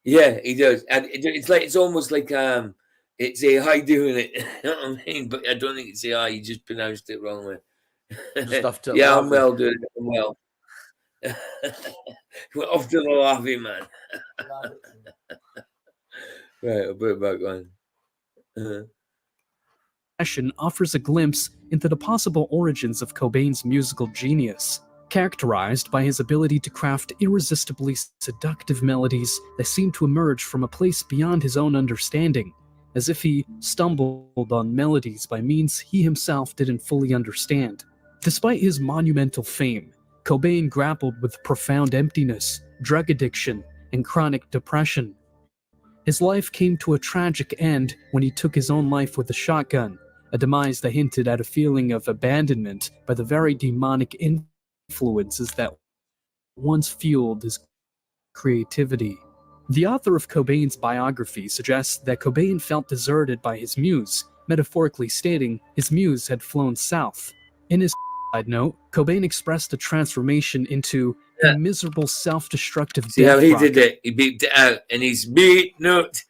Yeah, he does, and it's almost like it's AI doing it. You know what I mean? But I don't think it's AI. You just pronounced it wrongly. Just off to yeah, Lavy. I'm well, dude. I'm well. We're off to the Lavy, man. Right, I'll put it back on. offers a glimpse into the possible origins of Cobain's musical genius, characterized by his ability to craft irresistibly seductive melodies that seem to emerge from a place beyond his own understanding, as if he stumbled on melodies by means he himself didn't fully understand. Despite his monumental fame, Cobain grappled with profound emptiness, drug addiction, and chronic depression. His life came to a tragic end when he took his own life with a shotgun, a demise that hinted at a feeling of abandonment by the very demonic influences that once fueled his creativity. The author of Cobain's biography suggests that Cobain felt deserted by his muse, metaphorically stating his muse had flown south. In his side note, Cobain expressed a transformation into a miserable self-destructive See how death he rocket. did it? He beeped it out, and he's beat note.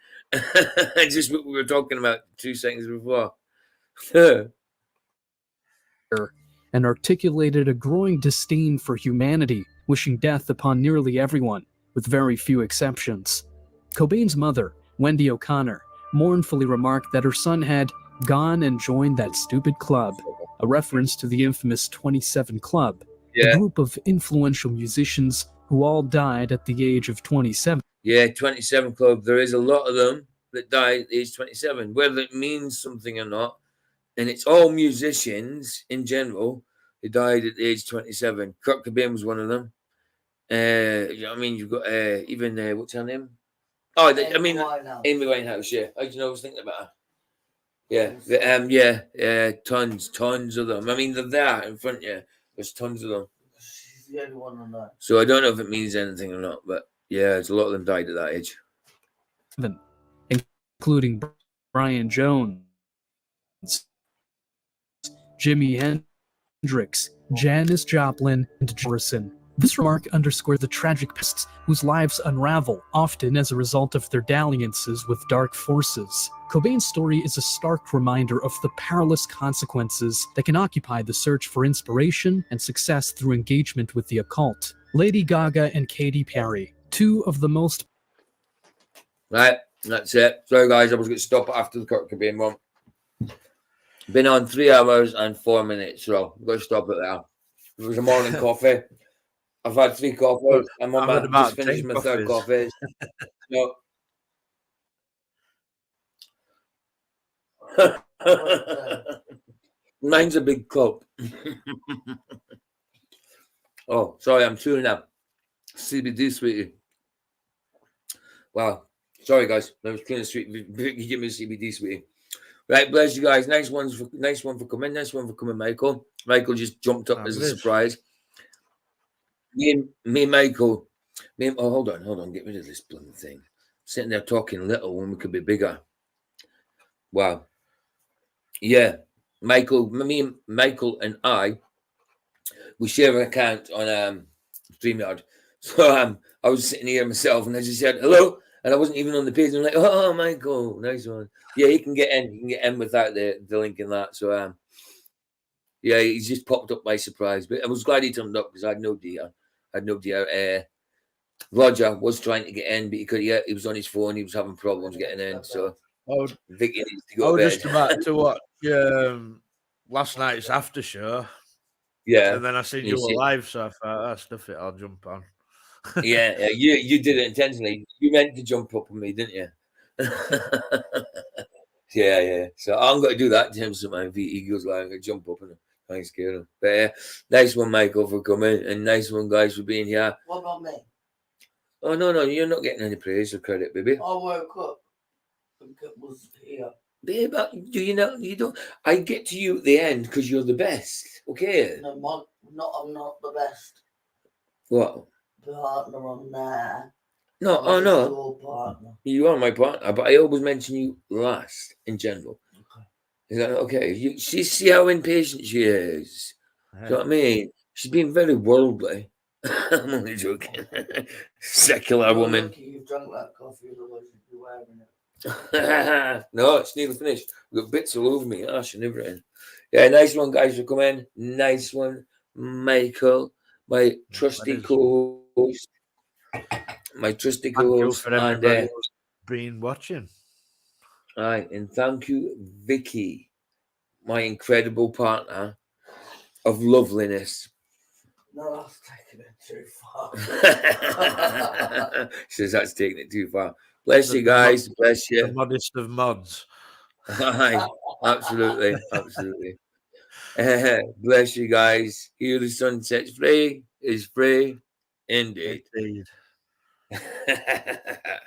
Just what we were talking about 2 seconds before. And articulated a growing disdain for humanity, wishing death upon nearly everyone, with very few exceptions. Cobain's mother, Wendy O'Connor, mournfully remarked that her son had gone and joined that stupid club, a reference to the infamous 27 Club, a group of influential musicians who all died at the age of 27. Yeah, 27 Club. There is a lot of them that died at age 27, whether it means something or not. And it's all musicians in general who died at the age 27. Kurt Cobain was one of them. You know what I mean? You've got even, what's her name? Oh, Amy Winehouse, yeah. How do you know I was thinking about her? Yeah, tons of them. I mean, they're there in front of you. There's tons of them. She's the only one on that. So I don't know if it means anything or not, but yeah, there's a lot of them died at that age. Including Brian Jones, Jimi Hendrix, Janis Joplin, and Morrison. This remark underscores the tragic pests whose lives unravel, often as a result of their dalliances with dark forces. Cobain's story is a stark reminder of the perilous consequences that can occupy the search for inspiration and success through engagement with the occult. Lady Gaga and Katy Perry, 2 of the most... Right, that's it. Sorry guys, I was going to stop after the Kurt Cobain one. Been on 3 hours and 4 minutes, so I'm going to stop it there. It was a morning coffee. I've had 3 coffees. I'm on my, just finished my 3rd coffee. So, Mine's a big cup. Oh, sorry, I'm chewing up CBD, sweetie. Wow. Sorry, guys. I was trying to sweet. You give me a CBD, sweetie. Right, bless you guys. Nice one for coming. Nice one for coming, Michael. Michael just jumped up as a surprise. Me and Michael. Oh, hold on. Get rid of this blooming thing. Sitting there talking little when we could be bigger. Wow. Yeah. Michael and I, we share an account on StreamYard. So I was sitting here myself and I just said hello, and I wasn't even on the page. I'm like, oh, Michael, nice one. Yeah, you can get in. You can get in without the link in that. So yeah, he's just popped up by surprise. But I was glad he turned up because I had no idea. Roger was trying to get in, but he was on his phone. He was having problems getting in. So Vicky needs to go to bed. Just about to watch last night's after show. Yeah, and then I seen you were live, so I thought, that's stuff it. I'll jump on. yeah, you did it intentionally. You meant to jump up on me, didn't you? yeah. So I'm going to do that to him sometime. If he goes live, I'm going to jump up and I ain't scared him. But nice one, Michael, for coming, and nice one, guys, for being here. What about me? Oh no, you're not getting any praise or credit, baby. I woke up and was here. Babe, do you know? You don't. I get to you at the end because you're the best. Okay. No, I'm not the best What? partner on there. No, I'm no. your partner. You are my partner, but I always mention you last in general. Okay. Is that okay? See how impatient she is. Do you know what I mean? She's being very worldly. I'm only joking. Secular woman. Lucky you've drunk that coffee, otherwise you'd be wearing it. No, it's nearly finished. We've got bits all over me, ash and everything. Yeah, nice one, guys, for coming. Nice one, Michael, my trusty co-host. My trusty co-host. Thank you for everybody who's been watching. All right, and thank you, Vicky, my incredible partner of loveliness. No, that's taking it too far. She says that's taking it too far. Bless you guys. Bless you. The modest of mods. Aye, absolutely. Bless you guys. Here the sun sets free is free indeed.